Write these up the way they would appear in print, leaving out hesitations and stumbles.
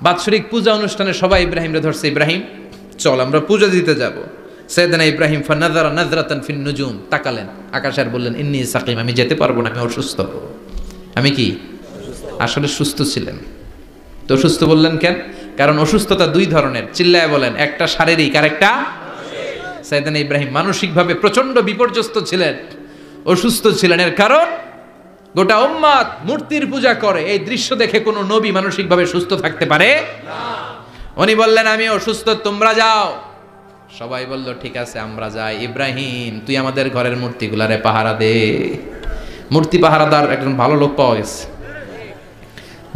বাৎসরিক পূজা অনুষ্ঠানে সবাই ইব্রাহিমরে ধরছে, ইব্রাহিম চল আমরা পূজা দিতে যাব। সাইয়েদনা ইব্রাহিম ফানাযারা নাযরাতান ফিন নুজুম, তাকালেন আকাশে আর বললেন ইন্নী সাকিম, আমি যেতে পারবো না, আমি অসুস্থ। আমি কি আসলে সুস্থ ছিলেন? তো অসুস্থ বললেন কেন? কারণ অসুস্থতা দুই ধরনের, চিল্লায় বলেন, একটা শারীরিক আর একটা সাইয়েদনা ইব্রাহিম মানসিকভাবে প্রচন্ড বিপর্যস্ত ছিলেন, অসুস্থ ছিলেন। এর কারণ গোটা উম্মাত মূর্তির পূজা করে, এই দৃশ্য দেখে কোনো নবী মানসিকভাবে সুস্থ থাকতে পারে না। উনি বললেন আমি অসুস্থ, তোমরা যাও। সবাই বলল ঠিক আছে আমরা যাই। ইব্রাহিম তুই আমাদের ঘরের মূর্তিগুলারে পাহারা দে। মূর্তি পাহারাদার একজন ভালো লোক পাওয়া গেছে,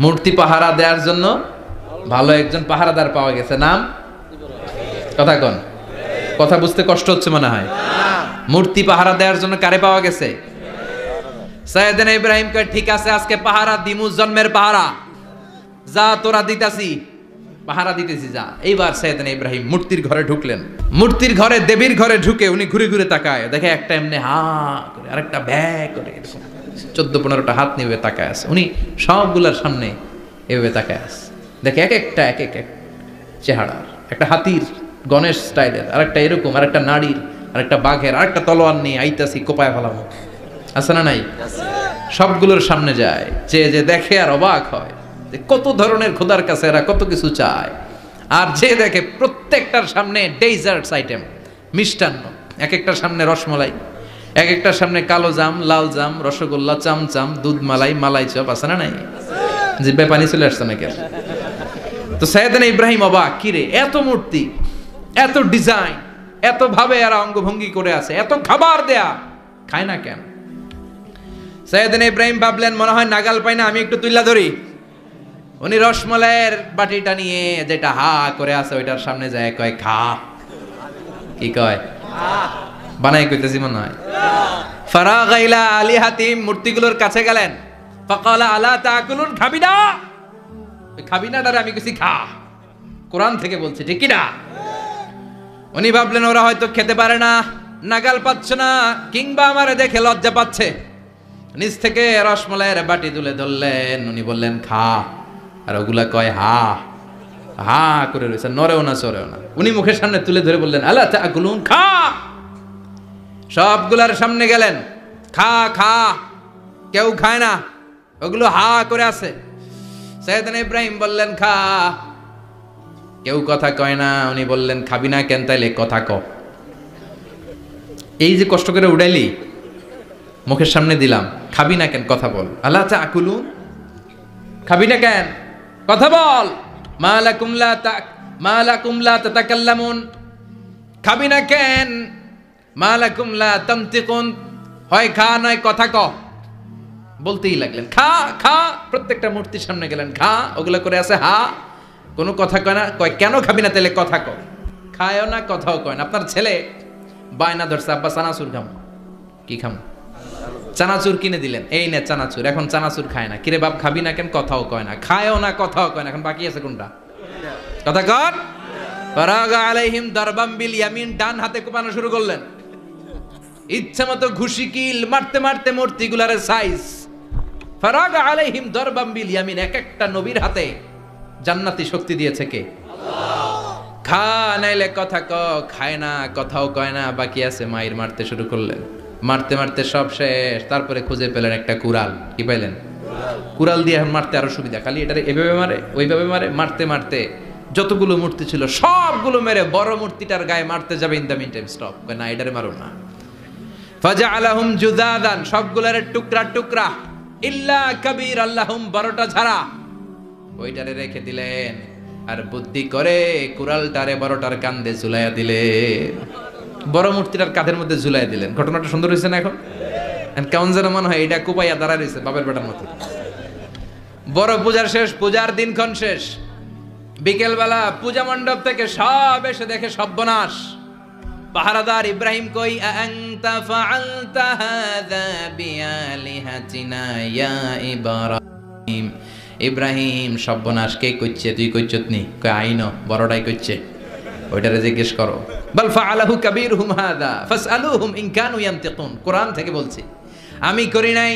মূর্তি পাহারা দেওয়ার জন্য ভালো একজন পাহারাদার পাওয়া গেছে। নাম কথা কন, কথা বুঝতে কষ্ট হচ্ছে মনে হয়। মূর্তি পাহারা দেওয়ার জন্য কারে পাওয়া গেছে? সাইয়েদনা ইব্রাহিম কয় ঠিক আছে আজকে পাহারা দিমু, জন্মের পাহারা, যা তোরা দিতাছি, পাহারা দিতেছি যা। এইবার সাইয়েদনা ইব্রাহিম মূর্তির ঘরে ঢুকলেন। মূর্তির ঘরে, দেবীর ঘরে ঢুকে উনি ঘুরে ঘুরে তাকায়, দেখে একটা এমনি হা করে আরেকটা ব্যা করে, 14-15টা হাত নিয়ে তাকায় আছে। উনি সবগুলার সামনে এভাবে তাকায় আছে, দেখে এক একটা এক এক চেহারা, একটা হাতির গণেশ স্টাইলের, আরেকটা এরকম, আরেকটা নারীর, আরেকটা বাঘের, আরেকটা তলোয়ার নিয়ে আইতাছি কোপায় ফেলাম, আছে না নাই? সবগুলোর সামনে যায়, যে দেখে আর অবাক হয় কত ধরনের খোদার কাছে এরা কত কিছু চায়। আর যে দেখে প্রত্যেকটার সামনে ডেজার্টস আইটেম, মিষ্টান্ন, এক একটার সামনে রসমলাই, এক একটার সামনে কালো জাম, লাল জাম, রসগোল্লা, চামচাম, দুধ মালাই, মালাই চপ, আছে না নাই? জিব্বায় পানি চলে আসছে নাকি? তো সাইয়েদনা ইব্রাহিম অবাক, কিরে এত মূর্তি, এত ডিজাইন, এত ভাবে এরা অঙ্গভঙ্গি করে আছে, এত খাবার দেয়া, খায় না কেন? সাইয়েদনা ইব্রাহিম ভাবলেন মনে হয় নাগাল পাই না, আমি একটু তুইলা ধরি। উনি রসমলাইয়ের বাটিটা নিয়ে যেটা হা করে আছে ওইটার সামনে যায়, কয় খা। কি কয়? বানাই কইতেছি মনে হয়। ফারাগা ইলা আলিহাতিম, মূর্তিগুলোর কাছে গেলেন। ফাকালা আলা তাকুলুন, খাবি না? খাবি না ডারে আমি কইছি খা, কোরআন থেকে বলছে, ঠিক কি না? উনি ভাবলেন ওরা হয়তো খেতে পারে না, নাগাল পাচ্ছে না, কিংবা আমারে দেখে লজ্জা পাচ্ছে। নিচ থেকে রসমলাইয়ের বাটি তুলে ধরলেন, উনি বললেন খা, আর ওগুলা কয় হা হা করে রয়েছে, নরেও না চরেও না। উনি মুখের সামনে তুলে ধরে বললেন আলা তাকুলুন, খা। সবগুলার সামনে গেলেন, খা খা, কেউ খায় না, ওগুলো হা করে আছে। সাইয়েদনা ইব্রাহিম বললেন খা, কেউ কথা কয় না। উনি বললেন খাবি না কেন? তাইলে কথা ক। এই যে কষ্ট করে উড়াইলি, মুখের সামনে দিলাম, খাবি না কেন? কথা বল। আলা তাকুলুন, খাবি না কেন? কথা বল। মা লাকুম লা তাতাকাল্লামুন, খাবি না কেন? মা লাকুম লা তানতিকুন, হয় খা নয় কথা ক। বলতেই লাগলেন খা খা, প্রত্যেকটা মূর্তির সামনে গেলেন, খা, ওগুলো করে আছে হা, কোনো কথা কয় না। কয় কেন খাবি না? তাহলে কথা ক। খায়ও না, কথাও কয় না। আপনার ছেলে বায়না ধরছে, আব্বা চানাচুর খাম। কি খাম? চানাচুর কিনে দিলেন, এই নে চানাচুর। এখন চানাচুর খায় না। কিরে বাপ খাবি না কেন? কথাও কয় না, খায়ও না, কথাও কয় না। এখন বাকি আছে কোনটা? কথা কর। ফারাগা আলাইহিম দারবাম বিল ইয়ামিন, ডান হাতে কোপানো শুরু করলেন। ইচ্ছা মতো ঘুষি কিল মারতে মারতে মূর্তিগুলার সাইজ। ফারাগা আলাইহিম দারবাম বিল ইয়ামিন, এক একটা নবীর হাতে জান্নাতি শক্তি দিয়েছে কে? আল্লাহ। খা নাইলে কথা ক, খায় না, কথাও কয় না, বাকি আছে। মাইর মারতে শুরু করলেন, মারতে মারতে সব শেষ। তারপরে খুঁজে পেলেন একটা কুড়াল। কি পাইলেন? কুড়াল দিয়ে এখন মারতে আরো সুবিধা, খালি এটারে এভাবে মারে, ওইভাবে মারে। মারতে মারতে যতগুলো মূর্তি ছিল সবগুলো মেরে বড় মূর্তিটার গায়ে মারতে যাবে, in the meantime stop, না এটারে মারো না। ফাজআলাহুম জুদাদান, সবগুলারে টুকরা টুকরা, ইল্লা কাবীর আল্লাহুম, বড়টা ছাড়া ওইটারে রেখে দিলেন। আর বুদ্ধি করে কুড়ালটারে বড়টার কাঁধে ঝুলাইয়া দিলেন, বড় মূর্তিটার কাঁধের মধ্যে ঝুলাইয়া দিলেন। ঘটনাটা সুন্দর হয়েছে না? এখন কেমন যেন মনে হয় এটা কুপাইয়া দাঁড়া রয়েছে বাপের বেটার মতো। বড় পূজার শেষ, পূজার দিনক্ষণ শেষ। বিকেলবেলা পূজা মণ্ডপ থেকে সব এসে দেখে সর্বনাশ। পাহারাদার ইব্রাহিম কই, আনতা ফাআলতা হাযা বিআলিহাতিনা ইয়া ইব্রাহিম। ইব্রাহিম সর্বনাশ কে কইছে? তুই কইছত নি? কই আইনো, বড়টাই কইছে, ওইটারে জিজ্ঞেস করো। বাল ফাআলাহু কাবীরুহুম হাযা ফাসআলুহুম ইন কানু ইয়ানতিকুন, কোরআন থেকে বলছি, আমি করি নাই।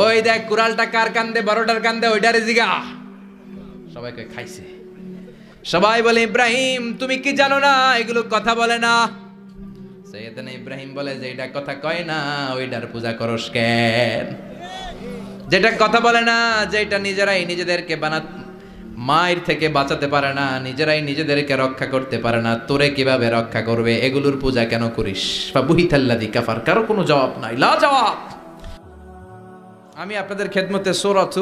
ওই দেখ কুড়ালটা কার কান্দে, বড়টার কান্দে, ওইটারে জিগা। সবাইকে খাইছে। সবাই বলে ইব্রাহিম তুমি কি জানো না এগুলো কথা বলে না? সাইয়েদনা ইব্রাহিম বলে যে এটা কথা কয় না ওইটার পূজা করস কেন? যেটা কথা বলে না, যেটা নিজেরাই নিজেদেরকে মায়ের থেকে বাঁচাতে পারে না, নিজেরাই নিজেদেরকে রক্ষা করতে পারে না, তোরে কিভাবে রক্ষা করবে? এগুলোর পূজা কেন করিস? ফাবুহিতাল্লাযী কাফার। কারো কোনো জবাব নাই, লা জবাব। আমি আপনাদের খেদমতে সূরাত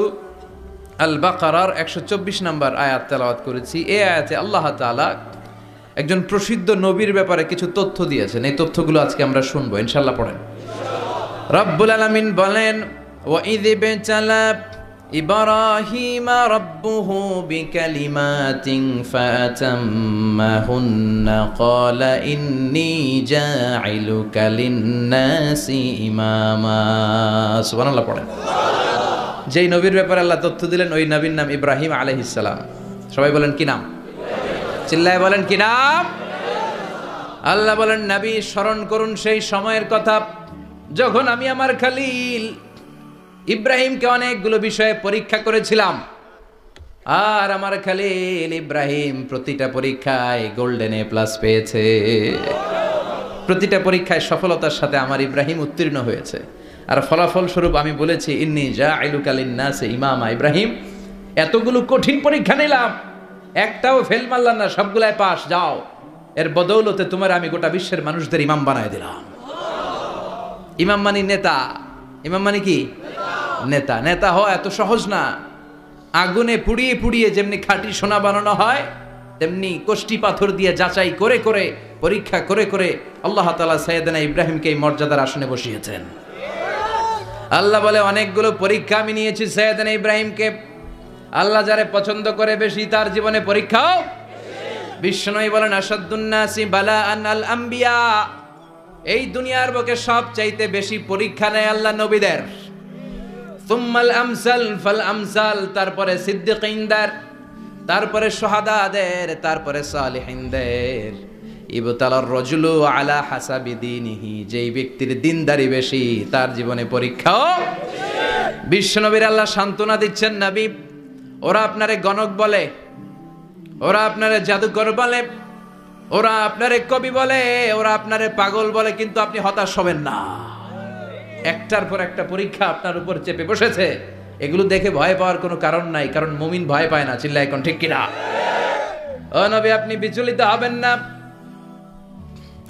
আল বাকারার 124 নম্বর আয়াত তেলাওয়াত করেছি। এই আয়াতে আল্লাহ তাআলা একজন প্রসিদ্ধ নবীর ব্যাপারে কিছু তথ্য দিয়েছেন। এই তথ্যগুলো আজকে আমরা শুনবো ইনশাআল্লাহ। পড়েন। রব্বুল আলামিন বলেন, وَإِذِ ابْتَلَى إِبْرَاهِيمَ رَبُّهُ بِكَلِمَاتٍ فَأَتَمَّهُنَّ قَالَ إِنِّي جَاعِلُكَ لِلنَّاسِ إِمَامًا। সুবহানাল্লাহ পড়েন। যেই নবীর ব্যাপারে আল্লাহ তথ্য দিলেন ওই নবীর নাম ইব্রাহিম আলাইহিস সালাম। সবাই বলেন কি নাম? চিল্লায় বলেন কি নাম? আল্লাহ বলেন নবী স্মরণ করুন সেই সময়ের কথা যখন আমি আমার খলিল ইব্রাহিমকে অনেকগুলো বিষয়ে পরীক্ষা করেছিলাম, আর আমার খলিল ইব্রাহিম প্রতিটা পরীক্ষায় গোল্ডেন এ প্লাস পেয়েছে। প্রতিটা পরীক্ষায় সফলতার সাথে আমার ইব্রাহিম উত্তীর্ণ হয়েছে। আর ফলাফল স্বরূপ আমি বলেছি ইন্নী জাইলুকা লিন্নাসি ইমামা। ইব্রাহিম এতগুলো কঠিন পরীক্ষা নিলাম, একটাও ফেল মারলাম না, সবগুলাই পাস। যাও, এর বদৌলতে তোমার আমি গোটা বিশ্বের মানুষদের ইমাম বানায় দিলাম। ইমাম মানে নেতা। ইমাম মানে কি? নেতা। নেতা হওয়া এত সহজ না। আগুনে পুড়িয়ে পুড়িয়ে যেমনি খাঁটি সোনা বানানো হয়, তেমনি কষ্টি পাথর দিয়ে যাচাই করে করে পরীক্ষা করে করে আল্লাহ তাআলা সাইয়েদনা ইব্রাহিমকে এই মর্যাদার আসনে বসিয়েছেন। আল্লাহ বলে অনেকগুলো পরীক্ষা আমি নিয়েছি সাইয়েদনা ইব্রাহিমকে। আল্লাহ যারে পছন্দ করে বেশি তার জীবনে পরীক্ষাও। বিশ্বনবী বলেন আসাদুন নাসি বালাআন আল আম্বিয়া। এই দুনিয়ার বুকে সবচাইতে বেশি পরীক্ষা নেয় আল্লাহ নবীদের। সুম্মাল আমসাল ফাল আমসাল, তারপরে সিদ্দিকিনদের, তারপরে শুহাদাদের, তারপরে সালিহিনদের। ইবতালার রাজুলু আলা হাসাবি দীনিহি। যেই ব্যক্তির দিনদারি বেশি তার জীবনে পরীক্ষাও। বিশ্বনবীর আল্লাহ সান্ত্বনা দিচ্ছেন, নবী ওরা আপনারে গণক বলে, ওরা আপনারে জাদুকর বলে, ওরা আপনারে কবি বলে, ওরা আপনারে পাগল বলে, কিন্তু আপনি হতাশ হবেন না। একটার পর একটা পরীক্ষা আপনার উপর চেপে বসেছে। এগুলো দেখে ভয় পাওয়ার কোনো কারণ নাই, কারণ মুমিন ভয় পায় না। চিল্লায় এখন ঠিক কিনা? ও নবী আপনি বিচলিত হবেন না,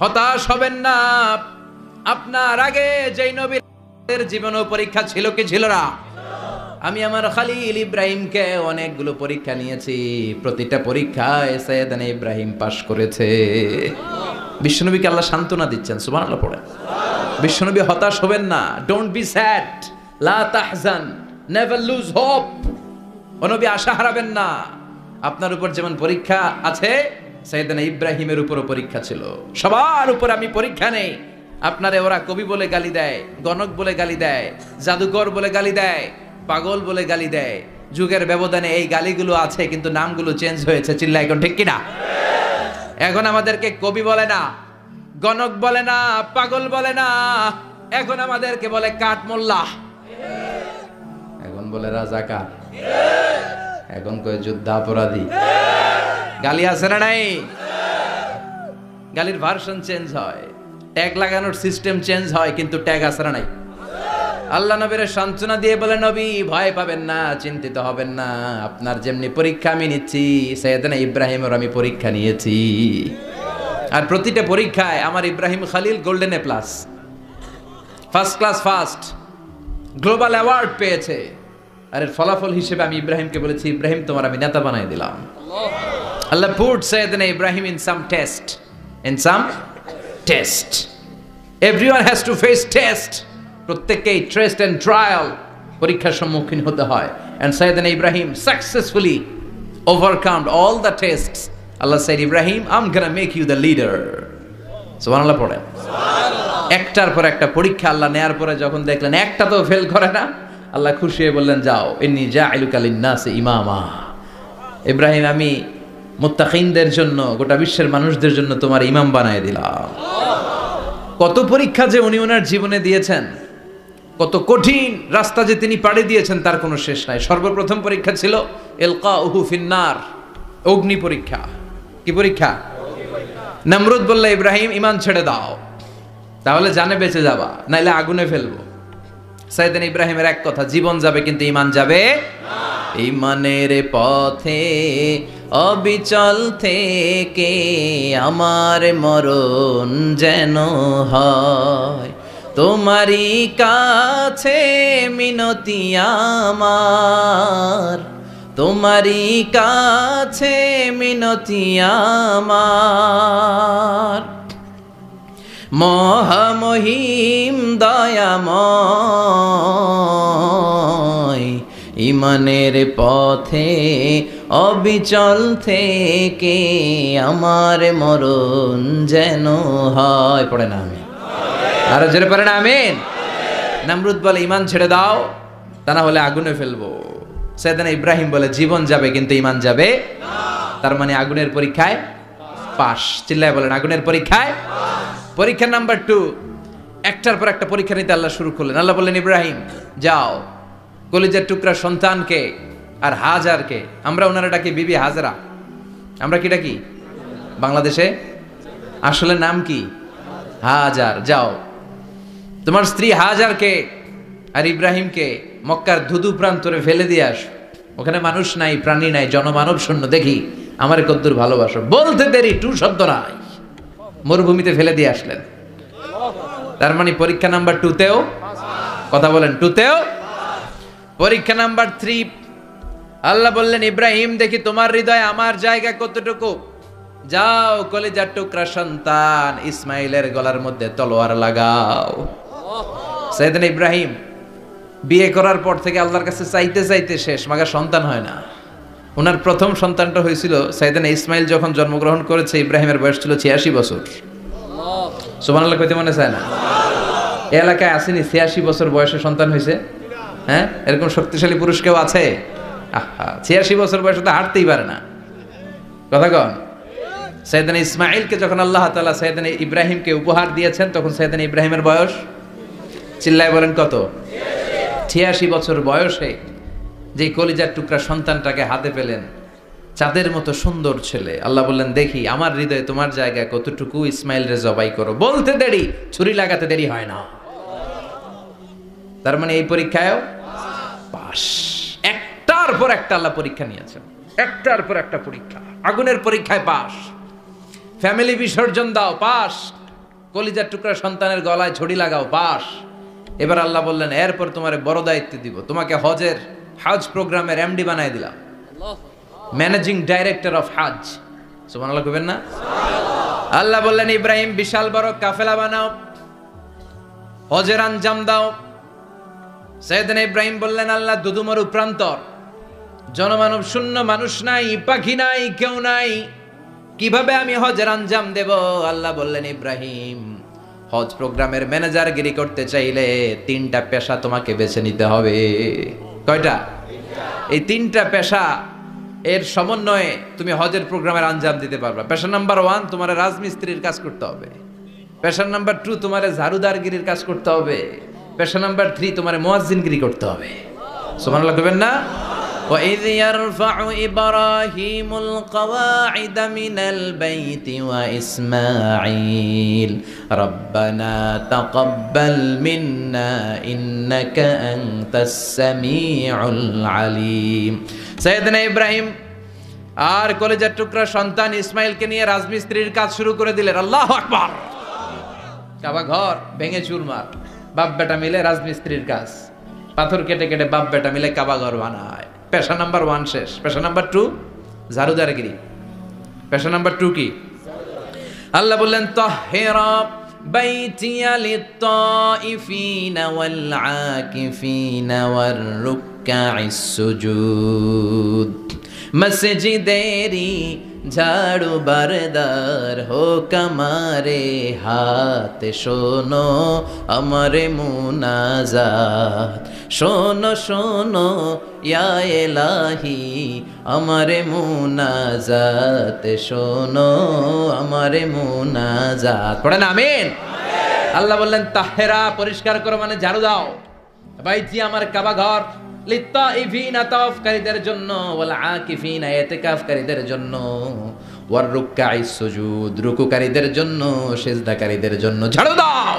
হতাশ হবেন না। আপনার আগে যেই নবীর জীবনেও পরীক্ষা ছিল কি ছিল না? আমি আমার খলিল ইব্রাহিমকে অনেকগুলো পরীক্ষা নিয়েছি, প্রতিটা পরীক্ষায় সাইয়েদনা ইব্রাহিম পাশ করেছে। বিশ্বনবীকে আল্লাহ সান্ত্বনা দিচ্ছেন। সুবহানাল্লাহ পড়েন। বিশ্বনবী হতাশ হবেন না। ডোন্ট বি স্যাড, লা তাহজান, নেভার লুজ হোপ। ও নবী আশা হারাবেন না। আপনার উপর যেমন পরীক্ষা আছে, সাইয়েদনা ইব্রাহিমের উপরও পরীক্ষা ছিল। সবার উপর আমি পরীক্ষা নেই। আপনারে ওরা কবি বলে গালি দেয়, গণক বলে গালি দেয়, জাদুকর বলে গালি দেয়, পাগল বলে গালি দেয়। যুগের ব্যবধানে এই গালিগুলো আছে, কিন্তু নামগুলো চেঞ্জ হয়েছে। চিল্লায় এখন ঠিক কিনা? এখন আমাদেরকে কবি বলে না, গণক বলে না, পাগল বলে না, এখন আমাদেরকে বলে কাঠমোল্লা, এখন বলে রাজাকার, এখন কয় যুদ্ধাপরাধী। গালি আছে না নাই? গালির ভার্সন চেঞ্জ হয়, ট্যাগ লাগানোর সিস্টেম চেঞ্জ হয়, কিন্তু ট্যাগ আছে না নাই? আল্লাহ নবীর সান্ত্বনা দিয়ে বলে নবী ভয় পাবেন না, চিন্তিত হবেন না। আপনার যেমনি পরীক্ষা আমি নিচ্ছি, সাইয়েদনা ইব্রাহিমের আমি পরীক্ষা নিয়েছি। আর প্রতিটা পরীক্ষায় আমার Ibrahim Khalil golden A plus, first class first, global award পেয়েছে। আর এর ফলাফল হিসেবে আমি ইব্রাহিমকে বলেছি ইব্রাহিম তোমার আমি নেতা বানাই দিলাম। Allah put Sayyidna Ibrahim in some test, in some test. Everyone has to face test. প্রত্যেককেই টেস্ট এন্ড ট্রায়াল, পরীক্ষার সম্মুখীন হতে হয়। And Sayyidna Ibrahim successfully overcome all the tests. Allah said Ibrahim I am gonna make you the leader. সুবহানাল্লাহ পড়েন। একটার পর একটা পরীক্ষা আল্লাহ নেয়ার পরে যখন দেখলেন একটা তো ফেল করে না, আল্লাহ খুশি হয়ে বললেন যাও, ইন্নী জাইলুকা লিন্নাসি ইমামা। ইব্রাহিম আমি মুত্তাকিনদের জন্য, গোটা বিশ্বের মানুষদের জন্য তোমার ইমাম বানায় দিলাম। কত পরীক্ষা যে উনি ওনার জীবনে দিয়েছেন, কত কঠিন রাস্তা যে তিনি পাড়ি দিয়েছেন তার কোনো শেষ নাই। সর্বপ্রথম পরীক্ষা ছিল ইলকাউহু ফিন্নার, অগ্নি পরীক্ষা। কি পরীক্ষা? নমরুদ বলল, ইব্রাহিম ঈমান ছেড়ে দাও, তাহলে জানে বেঁচে যাবা, নাইলে আগুনে ফেলবো। সাইয়েদনা ইব্রাহিমের এক কথা, জীবন যাবে কিন্তু ঈমান যাবে না। ঈমানের পথে অবিচল থেকে আমার মরণ যেন হয়, তোমারই কাছে মিনতি আমার, তোমারই কাছে মিনতি আমার। মহামহিম দয়াময়, ঈমানের পথে অবিচল থেকে আমার মরণ যেন হয়। পড়ে না আমিন? আরো জোরে পড়ে না আমিন? নমরুদ বলে, ঈমান ছেড়ে দাও, তা না হলে আগুনে ফেলবো। সাইয়েদনা ইব্রাহিম বলে, জীবন যাবে কিন্তু ঈমান যাবে না। তার মানে আগুনের পরীক্ষায় পাস। চিল্লায় বলেন, আগুনের পরীক্ষায়। পরীক্ষা নাম্বার 2, একটার পর একটা পরীক্ষা নিতে আল্লাহ শুরু করলেন। আল্লাহ বললেন, ইব্রাহিম যাও, কলিজার টুকরা সন্তানকে আর হাজারকে, আমরা ওনারা ডাকি বিবি হাজরা, আমরা কি ডাকি বাংলাদেশে? আসলে নাম কি? হাজার। যাও, তোমার স্ত্রী হাজারকে আর ইব্রাহিমকে মক্কার ধুধু প্রান্তরে ফেলে দিয়ে আস। ওখানে মানুষ নাই, প্রাণী নাই, জনমানব শূন্য, দেখি আমার কদ্দুর ভালোবাসো। বলতে দেরি, টু শব্দ নাই, মরুভূমিতে ফেলে দিয়ে আসলেন। তার মানে পরীক্ষা নাম্বার 2তেও, কথা বলেন, 2তেও। পরীক্ষা নাম্বার 3, আল্লাহ বললেন, ইব্রাহিম দেখি তোমার হৃদয়ে আমার জায়গা কতটুকু, যাও কলিজার টুকরা সন্তান ইসমাইলের গলার মধ্যে তলোয়ার লাগাও। সাইয়েদনা ইব্রাহিম বিয়ে করার পর থেকে আল্লাহর কাছে চাইতে চাইতে শেষ, মাগা সন্তান হয় না। ওনার প্রথম সন্তানটা হয়েছিল সাইয়েদনা ইসমাইল যখন জন্মগ্রহণ করেছে, ইব্রাহিমের বয়স ছিল 86 বছর। সুবহানাল্লাহ কইতে মনে চায় না? এই এলাকায় আসেনি 86 বছর বয়সে সন্তান হয়েছে? হ্যাঁ, এরকম শক্তিশালী পুরুষ কেউ আছে? আহা, 86 বছর বয়সে তো হাঁটতেই পারে না। কথা কন। সাইয়েদনা ইসমাইলকে যখন আল্লাহ তাআলা সাইয়েদনা ইব্রাহিমকে উপহার দিয়েছেন, তখন সাইয়েদনা ইব্রাহিমের বয়স, চিল্লায় বলেন কত? 86 বছর বয়সে যে কলিজার টুকরা সন্তানটাকে হাতে পেলেন, চাঁদের মতো সুন্দর ছেলে। আল্লাহ বললেন, দেখি আমার হৃদয়ে তোমার জায়গা কতটুকু, ইসমাইল রে জবাই করো। বলতে দেরি, ছুরি লাগাতে দেরি হয় না। তার মানে এই পরীক্ষায়ও পাস। একটার পর একটা আল্লাহ পরীক্ষা নিয়েছেন, একটার পর একটা পরীক্ষা। আগুনের পরীক্ষায় পাস, ফ্যামিলি বিসর্জন দাও, পাস। কলিজার টুকরা সন্তানের গলায় ছড়ি লাগাও, পাস। এবার আল্লাহ বললেন, এরপর তোমার বড় দায়িত্ব দিব, তোমাকে হজ প্রোগ্রামের এমডি বানাই দিলাম, ম্যানেজিং ডাইরেক্টর অফ হজ। সুবহানাল্লাহ কইবেন না? আল্লাহ বললেন, ইব্রাহিম বিশাল বড় কাফেলা বানাও, হজের আঞ্জাম দাও। সাইয়েদনা ইব্রাহিম বললেন, আল্লাহ দুদুমরু প্রান্তর, জনমানব শূন্য, মানুষ নাই, পাখি নাই, কেউ নাই, কিভাবে আমি হজের আঞ্জাম দেব? আল্লাহ বললেন, ইব্রাহিম হজ প্রোগ্রামের ম্যানেজারগিরি করতে চাইলে 3টা পেশা তোমাকে বেছে নিতে হবে। কয়টা? এই 3টা পেশা এর সমন্বয়ে তুমি হজের প্রোগ্রামের আঞ্জাম দিতে পারবে। পেশা নাম্বার 1, তোমার রাজমিস্ত্রির কাজ করতে হবে। পেশা নাম্বার 2, তোমার ঝাড়ুদারগিরির কাজ করতে হবে। পেশা নাম্বার 3, তোমার মুয়াজ্জিনগিরি করতে হবে। সুবহানাল্লাহ কইবেন না? وَإِذْ يَرْفَعُ إِبْرَاهِيمُ الْقَوَاعِدَ مِنَ الْبَيْتِ وَإِسْمَاعِيلُ رَبَّنَا تَقَبَّلْ مِنَّا إِنَّكَ أَنْتَ السَّمِيعُ الْعَلِيمُ। সাইয়েদনা ইব্রাহিম আর কলেজের টুকরা সন্তান ইসমাইলকে নিয়ে রাজমিস্ত্রির কাজ শুরু করে দিলেন। আল্লাহু আকবার। কাবা ঘর ভেঙে চুরমার, বাপ বেটা মিলে রাজমিস্ত্রির কাজ, পাথর কেটে কেটে বাপ বেটা মিলে কাবা ঘর বানায়। পেশা নাম্বার 1 শেষ। পেশা নাম্বার 2 ঝাড়ুদারগিরি। পেশা নাম্বার 2 কি? আল্লাহ বললেন, তাহহিরা বাইতিয়া লিত-তাইফিনা ওয়াল আকিফিনা ওয়ার রুকআইস সুজুদ। মসজিদেরি ঝাড়ু বারদার হোক আমারে হাত, শোনো আমারে মুনাজাত, শোনো শোনো ইয়া ইলাহি আমারে মুনাজাত, শোনো আমারে মুনাজাত। পড়েন আমিন। আল্লাহ বললেন, তাহেরা পরিষ্কার করো, মানে ঝাড়ু দাও। বাইতি আমার কাবা ঘর, লিত্তাইফিনা তাওয়াফকারীদের জন্য, ওয়াল আকিফিনা ইতিকাফকারীদের জন্য, ওয়ার রুকআইস সুজুদ রুকুকারীদের জন্য, সিজদাকারীদের জন্য। ঝাড়ু দাও।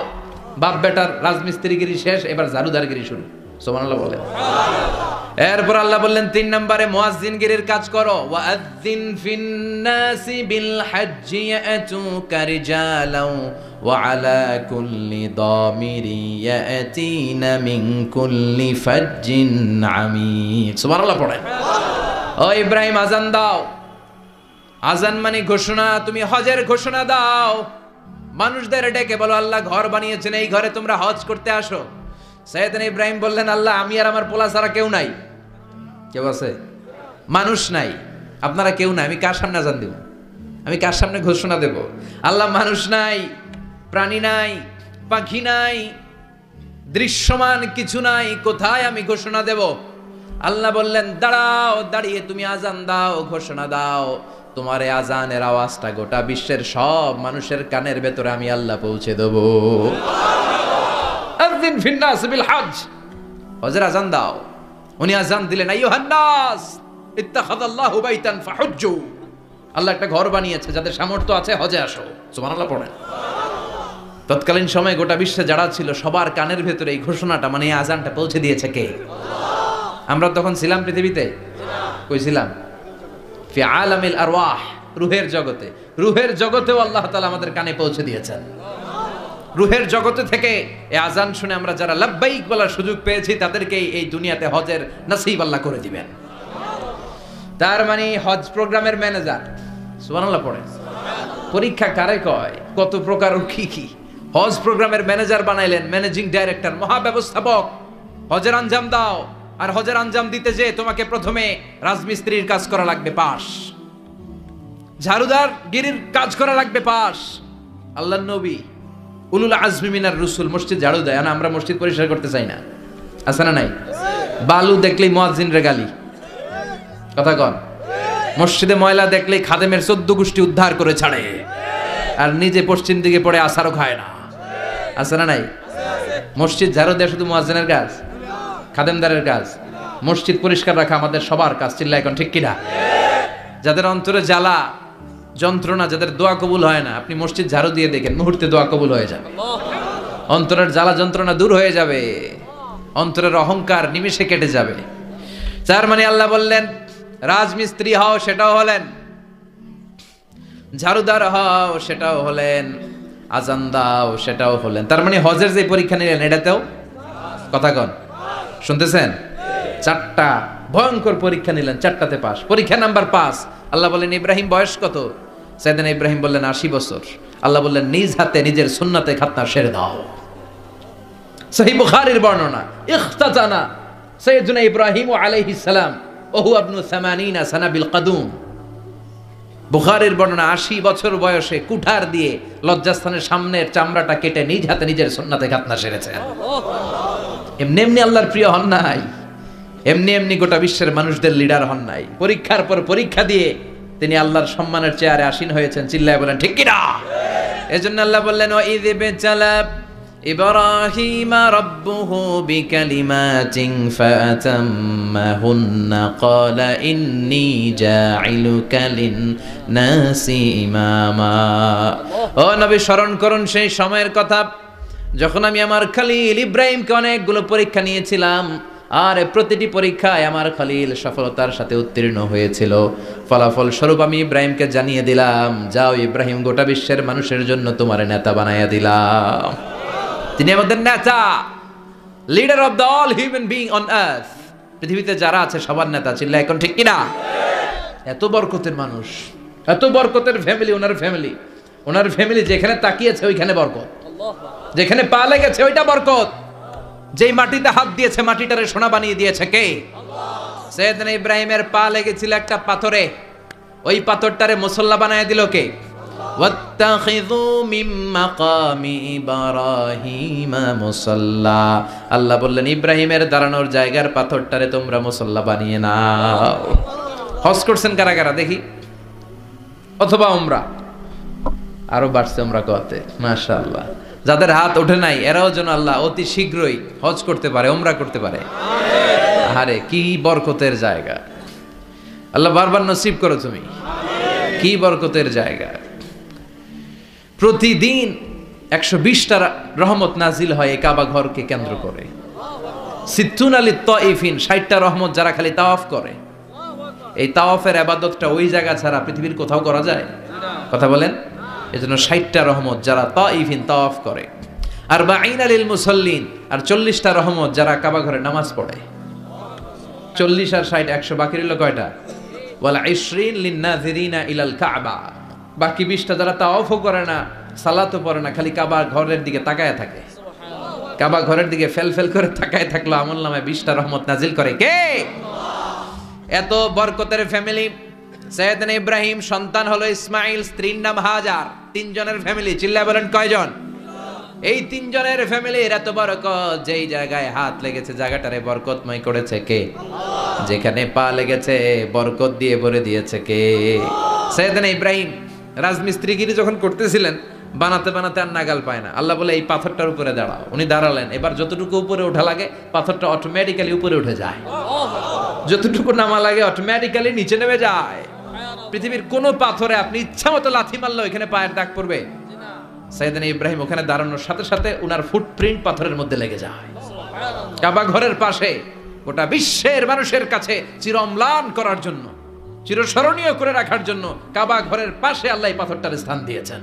বাপ বেটার রাজমিস্ত্রিগিরি শেষ, এবার ঝাড়ুদারগিরি শুরু। সুবহানাল্লাহ বলেন। এরপর আল্লাহ বললেন 3 নম্বরে মুয়াজ্জিনগিরির কাজ করো। ওয়াআযযিন ফিন-নাসি বিল হজ্জি ইয়াতুকা রিজালাও ওয়া আলা কুল্লি দামিরি ইয়াতিনা মিন কুল্লি ফাজ্জিন আমিক। সুবহানাল্লাহ পড়েন। ও ইব্রাহিম আযান দাও। আযান মানে ঘোষণা, তুমি হজের ঘোষণা দাও। মানুষদের ডেকে বলো আল্লাহ ঘর বানিয়েছেন, এই ঘরে তোমরা হজ করতে আসো। সাইয়েদনা ইব্রাহিম বললেন আল্লাহ আমি আর আমার পোলা ছাড়া কেউ নাই। কেউ আছে? মানুষ নাই, আপনারা কেউ নাই, আমি কার সামনে আযান দেব? আমি কার সামনে ঘোষণা দেব? আল্লাহ মানুষ নাই, প্রাণী নাই, পাখি নাই, দৃশ্যমান কিছু নাই, কোথায় আমি ঘোষণা দেব? আল্লাহ বললেন দাঁড়াও, দাঁড়িয়ে তুমি আযান দাও, ঘোষণা দাও। তোমার এই আযানের আওয়াজটা গোটা বিশ্বের সব মানুষের কানের ভেতরে আমি আল্লাহ পৌঁছে দেব। আযিন ফিন-নাস বিল হজ, হজের আযান দাও। উনি আযান দিলেন আইয়ুহান নাস ইত্তাখাযাল্লাহু বাইতান ফাহুজ্জু। আল্লাহ একটা ঘর বানিয়েছে, যাদের সামর্থ্য আছে হজে আসো। সুবহানাল্লাহ পড়েন। তৎকালীন সময়ে গোটা বিশ্বে যারা ছিল সবার কানের ভেতরে এই ঘোষণাটা মানে এই আযানটা পৌঁছে দিয়েছে কে? আমরা তখন ছিলাম পৃথিবীতে? কই ছিলাম? ফি আলামিল আরওয়াহ, রূহের জগতে। রূহের জগতেও আল্লাহ তাআলা আমাদের কানে পৌঁছে দিয়েছেন। রূহের জগতে থেকে এই আযান শুনে আমরা যারা লাব্বাইক বলার সুযোগ পেয়েছি তাদেরকে এই দুনিয়াতে হজের নসিব আল্লাহ করে দিবেন। তার মানে হজ প্রোগ্রামের ম্যানেজার। সুবহানাল্লাহ পড়েন। পরীক্ষা কারে কয়? কত প্রকার কি কি। হজ প্রোগ্রামের ম্যানেজার বানাইলেন, ম্যানেজিং ডাইরেক্টর, মহাব্যবস্থাপক। হজের আঞ্জাম দাও, আর হজের আঞ্জাম দিতে যে তোমাকে প্রথমে রাজমিস্ত্রির কাজ করা লাগবে পাস, ঝাড়ুদার গিরির কাজ করা লাগবে পাস। আল্লাহর নবী উলুল আজমি মিনার রসুল মসজিদ ঝাড়ু দেয়, না আমরা মসজিদ পরিষ্কার করতে চাই না? আছে না নাই? বালু দেখলেই মুয়াজ্জিনরে গালি, কথা কন। মসজিদে ময়লা দেখলেই খাদেমের 14 গোষ্ঠী উদ্ধার করে ছাড়ে, আর নিজে পশ্চিম দিকে পড়ে আসারও খায় না। আছে না নাই? মসজিদ ঝাড়ু দেয় শুধু মুয়াজ্জিনের কাজ? খাদেমদারের কাজ? মসজিদ পরিষ্কার রাখা আমাদের সবার কাজ। চিল্লা এখন ঠিক কিনা? যাদের অন্তরে জ্বালা যন্ত্রণা, যাদের দোয়া কবুল হয় না, আপনি মসজিদ ঝাড়ু দিয়ে দেখেন মুহূর্তে দোয়া কবুল হয়ে যাবে। অন্তরের জ্বালা যন্ত্রণা দূর হয়ে যাবে, অন্তরের অহংকার নিমেষে কেটে যাবে। তার মানে আল্লাহ বললেন রাজমিস্ত্রি হও, সেটাও হলেন। ঝাড়ুদার হও, সেটাও হলেন। আযান দাও, সেটাও হলেন। তার মানে হজের যে পরীক্ষা নিলেন এটাতেও, কথা কন, শুনতেছেন? 4টা ভয়ঙ্কর পরীক্ষা নিলেন, 4টাতে পাস। পরীক্ষা নাম্বার 5। আল্লাহ বললেন ইব্রাহিম বয়স কত? সাইয়েদনা ইব্রাহিম বললেন 80 বছর। আল্লাহ বললেন নিজ হাতে নিজের সুন্নাতে খাতনা সেরে দাও। সহিহ বুখারীর বর্ণনা, ইখতাতানা সাইয়েদনা ইব্রাহিম আলাইহিস সালাম ওহু ইবনু 80 সানা বিল কাদুম। বুখারীর বর্ণনা 80 বছর বয়সে কুঠার দিয়ে লজ্জাস্থানের সামনের চামড়াটা কেটে নিজ হাতে নিজের সুন্নাতে খাতনা সেরেছেন। এমনি এমনি আল্লাহর প্রিয় হন নাই, এমনি এমনি গোটা বিশ্বের মানুষদের লিডার হন নাই। পরীক্ষার পর পরীক্ষা দিয়ে তিনি আল্লাহর সম্মানের চেয়ারে আসীন হয়েছেন। চিল্লায় বলেন ঠিক কিনা? এজন্য আল্লাহ বললেন ওয়াইয ইবতালা ইব্রাহিমা রাব্বুহু বিকালিমাতিন ফাতাম্মাহুন্না ক্বালা ইন্নী জাইলুকা লিন-নাসি ইমামা। ও নবী স্মরণ করুন সেই সময়ের কথা যখন আমি আমার খলিল ইব্রাহিমকে অনেকগুলো পরীক্ষা নিয়েছিলাম, আর প্রতিটি পরীক্ষায় আমার খলিল সফলতার সাথে উত্তীর্ণ হয়েছিল। ফলাফল স্বরূপ আমি ইব্রাহিমকে জানিয়ে দিলাম, যাও ইব্রাহিম, গোটা বিশ্বের মানুষের জন্য তোমার নেতা বানাইয়া দিলাম। তিনি আমাদের নেতা, leader of the all human being on earth. পৃথিবীতে যারা আছে সবার নেতা। চিল্লা এখন ঠিক কিনা? এত বরকতের মানুষ, এত বরকতের ফ্যামিলি, ওনার ফ্যামিলি যেখানে তাকিয়েছে ওইখানে বরকত, যেখানে পা লেগেছে ওইটা বরকত। যেই মাটিতে হাত দিয়েছে মাটিটারে সোনা বানিয়ে দিয়েছে কে? সাইয়েদনা ইব্রাহিমের পা লেগেছিল একটা পাথরে, ওই পাথরটারে মুসল্লা বানায় দিল কে? ওয়াত্তাখিযু মিন মাকামি ইব্রাহিমা মুসাল্লা। আল্লাহ বললেন ইব্রাহিমের দাঁড়ানোর জায়গার পাথরটারে তোমরা মুসল্লা বানিয়ে নাও। হজ করছেন কারা কারা দেখি? অথবা উমরা? আরো বাড়ছে উমরা করতে, মাশাআল্লাহ। যাদের হাত ওঠে নাই এরাও যেন আল্লাহ অতি শীঘ্রই হজ করতে পারে, উমরা করতে পারে। আরে কি বরকতের জায়গা, আল্লাহ বারবার নসিব করো তুমি। কি বরকতের জায়গা, প্রতিদিন 120টা রহমত নাজিল হয় এই কাবা ঘরকে কেন্দ্র করে। সিত্তুন আলী তাইফিন, 60টা রহমত যারা খালি তাওয়াফ করে। এই তাওয়াফের ইবাদতটা ওই জায়গা ছাড়া পৃথিবীর কোথাও করা যায়? কথা বলেন। এজন্য 60টা রহমত যারা তাইফিন তাওয়াফ করে, আর বাঈনা লিল মুসাল্লিন, আর 40টা রহমত যারা কাবা ঘরে নামাজ পড়ে। 40 আর 60 100, বাকি রইল কয়টা? ওয়াল 20 লিন নাযিরিনা ইলাল কাবা। বাকি 20টা যারা তাওয়াফও করে না, সালাতও পড়ে না, খালি কাবা ঘরের দিকে তাকায় থাকে। কাবা ঘরের দিকে ফেল ফেল করে তাকায় থাকলো, আমলনামায় 20টা রহমত নাজিল করে কে? এত বরকতের ফ্যামিলি। সাইয়েদনা ইব্রাহিম সন্তান হলো ইসমাইল, স্ত্রীর নাম হাজার। 3 জনের ফ্যামিলি, চিল্লায় বলেন কয়জন? এই 3 জনের ফ্যামিলির এত বরকত, যেই জায়গায় হাত লেগেছে জায়গাটারে বরকতময় করেছে কে? যেখানে পা লেগেছে বরকত দিয়ে ভরে দিয়েছে কে? সাইয়েদনা ইব্রাহিম রাজমিস্ত্রিগিরি যখন করতেছিলেন, বানাতে বানাতে আর নাগাল পায় না। আল্লাহ বলে এই পাথরটার উপরে দাঁড়াও। উনি দাঁড়ালেন, এবার যতটুকু উপরে ওঠা লাগে পাথরটা অটোমেটিক্যালি উপরে উঠে যায়, যতটুকু নামা লাগে অটোমেটিক্যালি নিচে নেমে যায়। পৃথিবীর কোন পাথরে আপনি ইচ্ছা মতো লাথি মারলে এখানে পায়ের দাগ পড়বে? সাইয়েদনা ইব্রাহিম ওখানে দাঁড়ানোর সাথে সাথে উনার ফুটপ্রিন্ট পাথরের মধ্যে লেগে যায়। কাবা ঘরের পাশে গোটা বিশ্বের মানুষের কাছে চিরম্লান করার জন্য, চিরস্মরণীয় করে রাখার জন্য কাবা ঘরের পাশে আল্লাহ এই পাথরটার স্থান দিয়েছেন।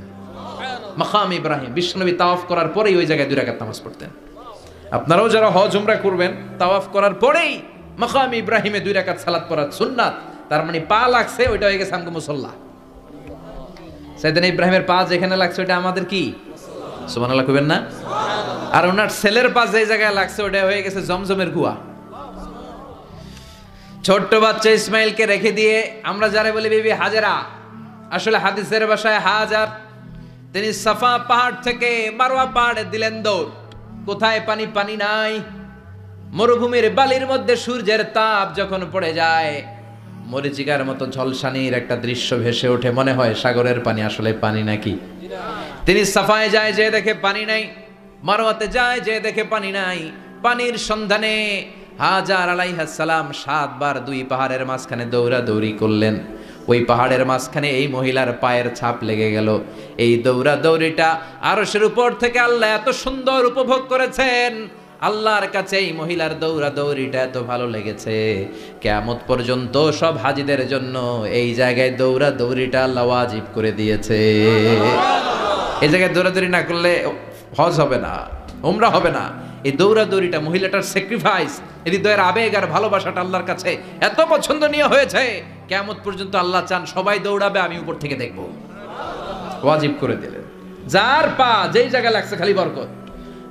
মাকাম ইব্রাহিম, বিশ্বনবী তাওয়াফ করার পরেই ওই জায়গায় 2 রাকাত নামাজ পড়তেন। আপনারাও যারা হজ উমরা করবেন, তাওয়াফ করার পরেই মাকাম ইব্রাহিমে 2 রাকাত সালাত পড়া সুন্নাত। তার মানে পা লাগছে, ওইটা হয়ে গেছে আমগো মুসাল্লা। সাইয়েদনা ইব্রাহিমের পা যেখানে লাগছে ওইটা আমাদের কি? সুবহানাল্লাহ কইবেন না? আর ওনার ছেলের পা যে জায়গায় লাগছে ওইটা হয়ে গেছে জমজমের কুয়া। ছোট্ট বাচ্চা ইসমাইলকে রেখে দিয়ে আমরা যারা বলি বিবি হাজেরা, আসলে হাদিসের ভাষায় হাজার, তিনি সাফা পাহাড় থেকে মারওয়া পাহাড়ে দিলেন দৌড়। কোথায় পানি? পানি নাই। মরুভূমির বালির মধ্যে সূর্যের তাপ যখন পড়ে যায়, মরিচিকার মতো ঝলসানির একটা দৃশ্য ভেসে ওঠে, মনে হয় সাগরের পানি, আসলে পানি নাকি? তিনি সাফায় যায়, যে দেখে পানি নাই। মারওয়াতে যায়, যে দেখে পানি নাই। পানির সন্ধানে হাজার আলাইহিস সালাম 7 বার 2 পাহাড়ের মাঝখানে দৌড়াদৌড়ি করলেন। ওই পাহাড়ের মাঝখানে এই মহিলার পায়ের ছাপ লেগে গেল। এই দৌড়াদৌড়িটা আরশের উপর থেকে আল্লাহ এত সুন্দর উপভোগ করেছেন। আল্লাহর কাছে এই মহিলার দৌড়াদৌড়িটা এত ভালো লেগেছে, কিয়ামত পর্যন্ত সব হাজীদের জন্য এই জায়গায় দৌড়াদৌড়িটা আল্লাহ ওয়াজিব করে দিয়েছে। এই জায়গায় দৌড়াদৌড়ি না করলে হজ হবে না, উমরা হবে না। এই দৌড়াদৌড়িটা, মহিলাটার স্যাক্রিফাইস, হৃদয়ের আবেগ আর ভালোবাসাটা আল্লাহর কাছে এত পছন্দনীয় হয়েছে, কিয়ামত পর্যন্ত আল্লাহ চান সবাই দৌড়াবে, আমি উপর থেকে দেখব। ওয়াজিব করে দিলেন। যার পা যেই জায়গায় লাগছে খালি বরকত।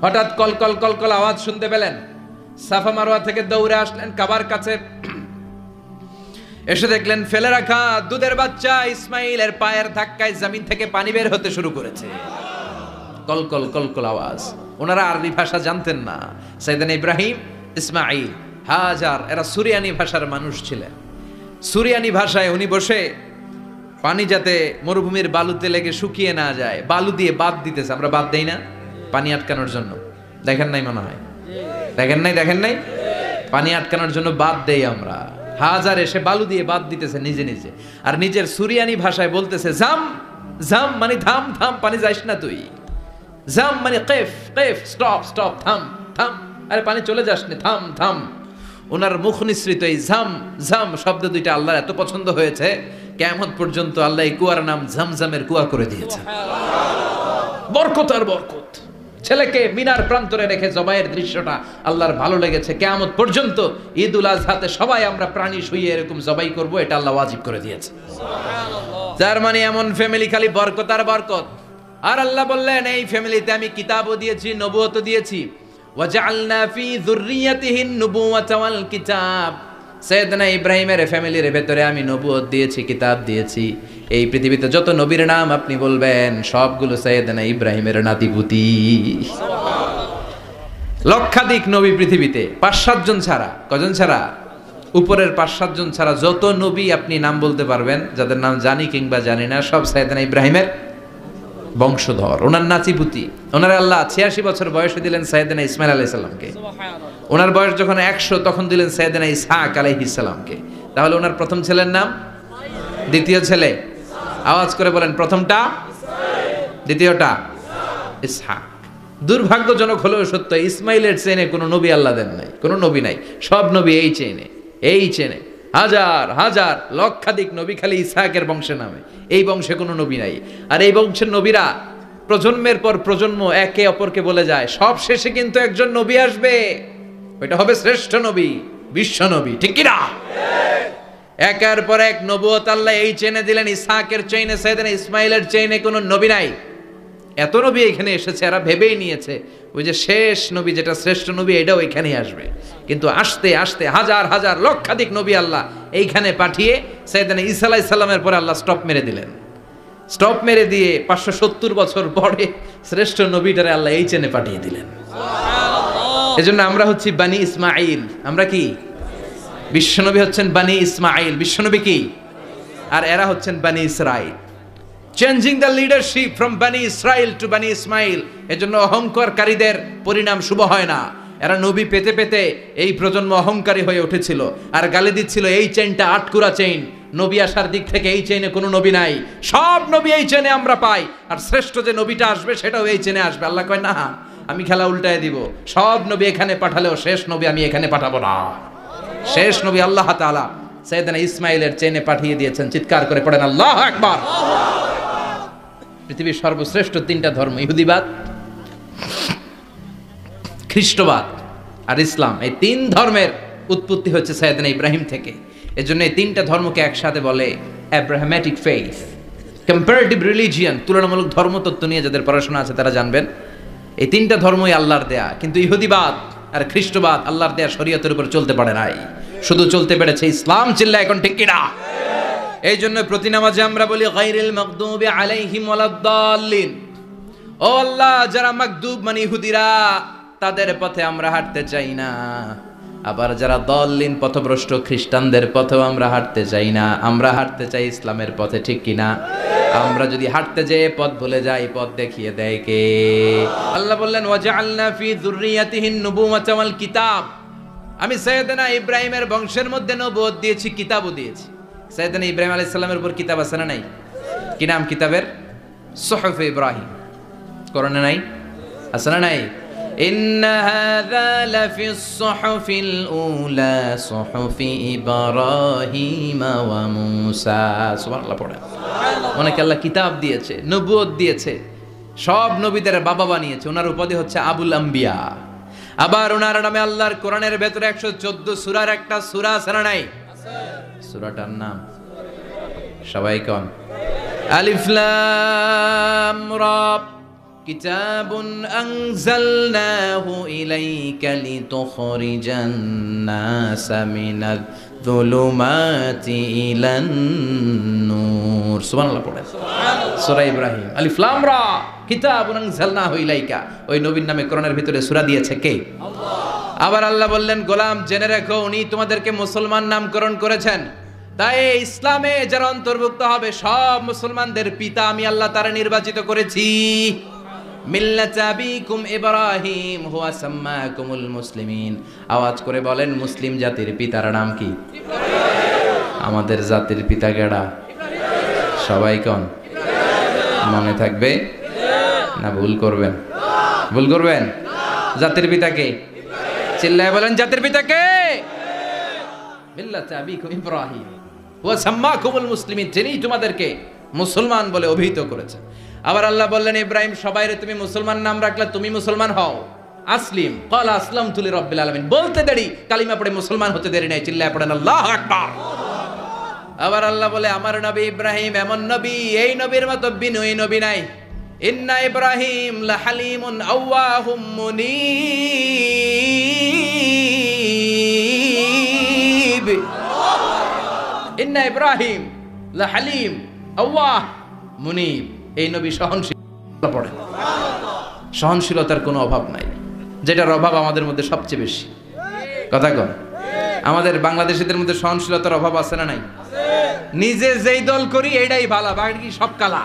হঠাৎ কল কল কল কল আওয়াজ শুনতে পেলেন, সাফা মারওয়া থেকে দৌড়ে আসলেন কাবার কাছে। এসে দেখলেন ফেলে রাখা দুধের বাচ্চা ইসমাইলের পায়ের ধাক্কায় জমিন থেকে পানি বের হতে শুরু করেছে। কল কল কল কল আওয়াজ। ওনারা আরবি ভাষা জানতেন না। সাইয়েদনা ইব্রাহিম, ইসমাইল, হাজার এরা সুরিয়ানি ভাষার মানুষ ছিলেন। সুরিয়ানি ভাষায় উনি বসে পানি যাতে মরুভূমির বালুতে লেগে শুকিয়ে না যায়, বালু দিয়ে বাদ দিতেছে। আমরা বাদ দেই না পানি আটকানোর জন্য? দেখেন নাই মনে হয়? দেখেন নাই? পানি আটকানোর জন্য বাদ দেই আমরা। হাজার এসে বালু দিয়ে বাদ দিতেছে নিজে নিজে, আর নিজের সুরিয়ানি ভাষায় বলতেছে জাম জাম, মানে থাম থাম, পানি যাইস না তুই। জাম মানে কেফ কেফ, স্টপ স্টপ, থাম থাম, আরে পানি চলে যাস না, থাম থাম। ওনার মুখ নিঃসৃত এই জাম জাম শব্দ দুইটা আল্লাহর এত পছন্দ হয়েছে, কিয়ামত পর্যন্ত আল্লাহ এই কুয়ার নাম ঝমঝমের কুয়া করে দিয়েছে। বরকত আর বরকত। ছেলেকে মিনার প্রান্তরে রেখে জবাইয়ের দৃশ্যটা আল্লাহর ভালো লেগেছে। কিয়ামত পর্যন্ত ঈদুল আজহাতে সবাই আমরা প্রাণী শুইয়ে এরকম জবাই করব, এটা আল্লাহ ওয়াজিব করে দিয়েছে। যার মানে এমন ফ্যামিলি খালি বরকত আর বরকত। আর আল্লাহ বললেন এই ফ্যামিলিতে আমি কিতাবও দিয়েছি, নবুয়তও দিয়েছি। ওয়াজআলনা ফি যুররিয়াতিহিন নুবুওয়াতা ওয়াল কিতাব। সাইয়েদনা ইব্রাহিমের ফ্যামিলির ভেতরে আমি নবুয়ত দিয়েছি, কিতাব দিয়েছি। এই পৃথিবীতে যত নবীর নাম আপনি বলবেন সবগুলো সাইয়েদনা ইব্রাহিমের নাতিপুতি। লক্ষাধিক নবী পৃথিবীতে, 5-7 জন ছাড়া। কজন ছাড়া? উপরের 5-7 জন ছাড়া যত নবী আপনি নাম বলতে পারবেন, যাদের নাম জানি কিংবা জানি না, সব সাইয়েদনা ইব্রাহিমের বংশধর, ওনার নাতিপুতি। ওনার আল্লাহ 86 বছর বয়সে দিলেন সাইয়েদনা ইসমাইল আলাইহিস সালামকে। ওনার বয়স যখন 100 তখন দিলেন সাইয়েদনা ইসহাক আলাইহিস সালামকে। তাহলে ওনার প্রথম ছেলের নাম, দ্বিতীয় ছেলে আওয়াজ করে বলেন, প্রথমটা দ্বিতীয়টা ইসহাক। দুর্ভাগ্যজনক হলেও সত্য, ইসমাইলের চেনে কোনো নবী আল্লাহ দেন নাই, কোনো নবী নাই। সব নবী এই চেনে হাজার হাজার লক্ষাধিক নবী খালি ইসহাকের বংশে নামে। এই বংশে কোনো নবী নাই। আর এই বংশের নবীরা প্রজন্মের পর প্রজন্ম একে অপরকে বলে যায়, সব শেষে কিন্তু একজন নবী আসবে, ওইটা হবে শ্রেষ্ঠ নবী, বিশ্ব নবী। ঠিক কি না? একের পর এক নবুয়ত আল্লাহ এই চেনে দিলেন। ইসহাকের চেইনে, সাইয়েদনা ইসমাইলের চেইনে কোনো নবী নাই। এত নবী এখানে এসেছে, এরা ভেবেই নিয়েছে ওই যে শেষ নবী, যেটা শ্রেষ্ঠ নবী, এটাও এখানেই আসবে। কিন্তু আস্তে আস্তে হাজার হাজার লক্ষাধিক নবী আল্লাহ এইখানে পাঠিয়ে সাইয়েদনা ঈসা আলাইহিস সালামের পরে আল্লাহ স্টপ মেরে দিলেন। স্টপ মেরে দিয়ে 570 বছর পরে শ্রেষ্ঠ নবীটারে আল্লাহ এই চেনে পাঠিয়ে দিলেন। এজন্য আমরা হচ্ছি বানি ইসমাইল। আমরা কি? বিশ্বনবী হচ্ছেন বানি ইসমাইল, বিশ্বনবী কি? আর এরা হচ্ছেন বানি Israil. Changing the leadership from বানি ইসরাইল টু বানি ইসমাইল। এজন্য অহংকারীদের পরিণাম শুভ হয় না। এরা নবী পেতে পেতে এই প্রজন্ম অহংকারী হয়ে উঠেছিল আর গালি দিচ্ছিল, এই চেইনটা আটকুরা চেইন, নবী আসার দিক থেকে এই চেইনে কোনো নবী নাই, সব নবী এই চেইনে আমরা পাই, আর শ্রেষ্ঠ যে নবীটা আসবে সেটাও এই চেইনে আসবে। আল্লাহ কয়, না, আমি খেলা উল্টায় দিব, সব নবী এখানে পাঠালেও শেষ নবী আমি এখানে পাঠাবো না। শেষ নবী আল্লাহ তাআলা সাইয়েদনা ইসমাইলের চেইনে পাঠিয়ে দিয়েছেন। চিৎকার করে পড়েন আল্লাহু আকবার। পৃথিবীর সর্বশ্রেষ্ঠ 3টা ধর্ম, ইহুদিবাদ, খ্রিস্টবাদ আর ইসলাম, এই 3 ধর্মের উৎপত্তি হচ্ছে সাইয়েদনা ইব্রাহিম থেকে। এজন্য এই 3টা ধর্মকে একসাথে বলে অ্যাব্রাহামেটিক ফেইথ, কম্পারেটিভ রিলিজিয়ন। তুলনামূলক ধর্মতত্ত্ব নিয়ে যাদের পড়াশোনা আছে তারা জানবেন এই 3টা ধর্মই আল্লাহর দেয়া। কিন্তু ইহুদিবাদ আর খ্রিস্টবাদ আল্লাহর দেয়া শরীয়তের উপর চলতে পারে নাই, শুধু চলতে পেরেছে ইসলাম। চিল্লা এখন ঠিক কিনা? এই জন্য প্রতি নামাজে আমরা বলি গায়রিল মাগদুবি আলাইহিম ওয়ালাদ-দাল্লিন। ও আল্লাহ, যারা মাগদুব মানে ইহুদিরা, তাদের পথে আমরা হাঁটতে চাই না। আবার যারা দাল্লিন পথভ্রষ্ট খ্রিস্টানদের পথেও আমরা হাঁটতে চাই না। আমরা হাঁটতে চাই ইসলামের পথে। ঠিক কিনা? আমরা যদি হাঁটতে যেয়ে পথ ভুলে যাই, পথ দেখিয়ে দেয় কে? আল্লাহ বললেন, ওয়াজআলনা ফি যুররিয়াতিহিন নুবুওয়াতা ওয়াল কিতাব। আমি সাইয়েদনা ইব্রাহিমের বংশের মধ্যে নবুয়ত দিয়েছি, কিতাবও দিয়েছি। সাইয়েদনা ইব্রাহিম আলাইহিস সালামের উপর কিতাব আছে না নাই? কি নাম কিতাবের? সুহুফ ইব্রাহিম। কোরআনে নাই? আছে না নাই? ইন্না হাযা লাফিস সুহুফিল উলা সুহুফি ইব্রাহিম ওয়া মূসা। সুবহানাল্লাহ পড়ে। অনেকে আল্লাহ কিতাব দিয়েছে, নবুয়ত দিয়েছে, সব নবীদের বাবা বানিয়েছে। ওনার উপাধি হচ্ছে আবুল আম্বিয়া। আবার ওনার নামে আল্লাহর কোরআনের ভেতরে 114 সূরার একটা সূরা আছে না নাই? সূরাটার নাম সবাই কোন? আলিফ লাম রা। কিতাবুন আনজালনাহু ইলাইকা লিতুখরিজান নাসা মিনাজ যুলুমাতি ইলান নূর। সুবহানাল্লাহ পড়েন। সূরা ইব্রাহিম, আলিফ লাম রা, কিতাবুন আনজালনাহু ইলাইকা। ওই নবীর নামে কোরআনের ভিতরে সূরা দিয়েছে কে? আল্লাহ। আবার আল্লাহ বললেন, গোলাম জেনে রাখো, উনি তোমাদেরকে মুসলমান নামকরণ করেছেন। তাই ইসলামে যারা অন্তর্ভুক্ত হবে সব মুসলমানদের পিতা আমি আল্লাহ তারা নির্বাচিত করেছি। মিল্লাত আবিকুম ইব্রাহিম হুয়া সাম্মাকুমুল মুসলিমিন। আওয়াজ করে বলেন, মুসলিম জাতির পিতার নাম কি? আমাদের জাতির পিতা কেডা? সবাই কোন? মনে থাকবে না ভুল করবেন? ভুল করবেন? জাতির পিতা কে? চিল্লায় বলেন, জাতির পিতা কে? মিল্লাত আবিকুম ইব্রাহিম হুয়া সাম্মাকুমুল মুসলিমিন, যিনি তোমাদেরকে মুসলমান বলে অভিহিত করেছেন। আবার আল্লাহ বললেন, ইব্রাহিম সবাইরে তুমি মুসলমান নাম রাখলে, তুমি মুসলমান হও। আসলিম ক্বালা আসলামতু লিরাব্বিল আলামিন। বলতে দেরি, কালিমা পড়ে মুসলমান হতে দেরি নাই। চিল্লায় পড়েন আল্লাহু আকবার। আবার আল্লাহ বলে, আমার নবী ইব্রাহিম এমন নবী, এই নবীর মতো বিনয়ী নবী নাই। ইন্না ইব্রাহিম লাহালিমুন আওয়াহুম মুনীব। ইন্না ইব্রাহিম লাহালিম আওয়াহ মুনীব। এই নবী সহনশীল। পড়ে সহনশীলতার কোনো অভাব নাই, যেটার অভাব আমাদের মধ্যে সবচেয়ে বেশি। কথা কন, আমাদের বাংলাদেশিদের মধ্যে সহনশীলতার অভাব আছে না নাই? নিজে যেই দল করি এটাই ভালো, বাকি সব কালা।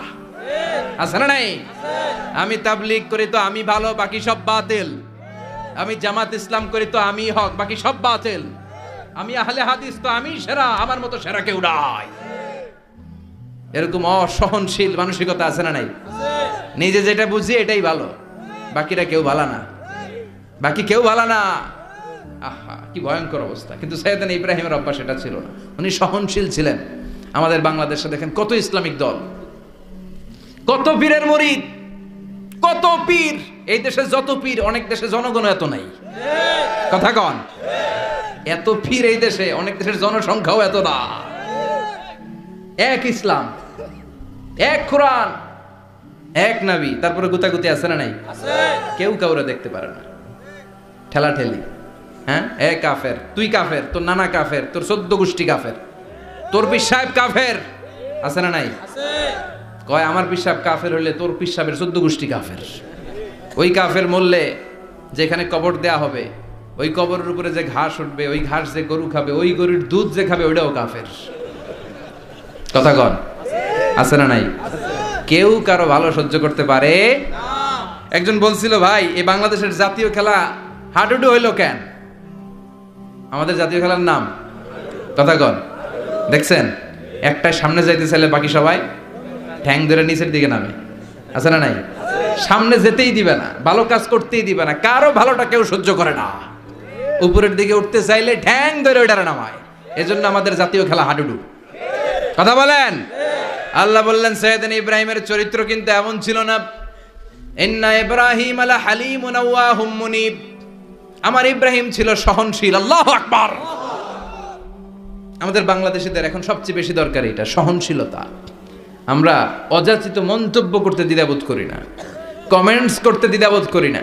আছে না নাই? আমি তাবলীগ করি তো আমি ভালো, বাকি সব বাতিল। আমি জামাত ইসলাম করি তো আমি হক, বাকি সব বাতিল। আমি আহলে হাদিস তো আমি সেরা, আমার মতো সেরা কেউ নাই। এরকম অসহনশীল মানসিকতা আছে না নাই? নিজে যেটা বুঝি এটাই ভালো, বাকিরা কেউ ভালো না, বাকি কেউ ভালো না। আহা, কি ভয়ঙ্কর অবস্থা। কিন্তু সাইয়েদনা ইব্রাহিমের অভ্যাস এটা ছিল না, উনি সহনশীল ছিলেন। আমাদের বাংলাদেশে দেখেন কত ইসলামিক দল, কত পীরের মুরিদ, কত পীর। এই দেশে যত পীর, অনেক দেশে জনগণ এত নাই। কথা কন, এত পীর এই দেশে, অনেক দেশের জনসংখ্যাও এত না। এক ইসলাম, এক কোরআন, এক নবী, তারপরে গুতাগুতি আছে না নাই? কেউ কাউরে দেখতে পারে না, ঠেলা ঠেলি। হ্যাঁ, এ কাফের, তুই কাফের, তোর নানা কাফের, তোর 14 গোষ্ঠী কাফের, তোর পীর সাহেব কাফের, আছে না নাই? কয় আমার পীর সাহেব কাফের হইলে তোর পীর সাহেবের 14 গোষ্ঠী কাফের। ওই কাফের মরলে যেখানে কবর দেয়া হবে, ওই কবরের উপরে যে ঘাস উঠবে, ওই ঘাস যে গরু খাবে, ওই গরুর দুধ যে খাবে, ওইটাও কাফের। কথা কন, আছে না নাই? কেউ কারো ভালো সহ্য করতে পারে না। একজন বলছিল, ভাই এই বাংলাদেশের জাতীয় খেলা হাডুডু হইলো কেন? আমাদের জাতীয় খেলার নাম, কথা কন, দেখছেন একটাই সামনে যাইতে চাইলে বাকি সবাই ঠ্যাং ধরে নিচের দিকে নামে, আছে না নাই? সামনে যেতেই দিবে না, ভালো কাজ করতেই দিবে না, কারো ভালোটা কেউ সহ্য করে না। উপরের দিকে উঠতে চাইলে ঠ্যাং ধরে ওইটারে নামায়। এজন্য আমাদের জাতীয় খেলা হাডুডু। কথা বলেন। আল্লাহ বললেন সাইয়েদনা ইব্রাহিমের চরিত্র কিন্তু এমন ছিল না। ইন্না ইব্রাহিম আলা হালিমুন আওয়াহুম মুনিব। আমার ইব্রাহিম ছিল সহনশীল। আল্লাহু আকবার। আমাদের বাংলাদেশিদের এখন সবচেয়ে বেশি দরকার এটা, সহনশীলতা। আমরা অযাচিত মন্তব্য করতে দ্বিধাবোধ করি না, কমেন্টস করতে দ্বিধাবোধ করি না।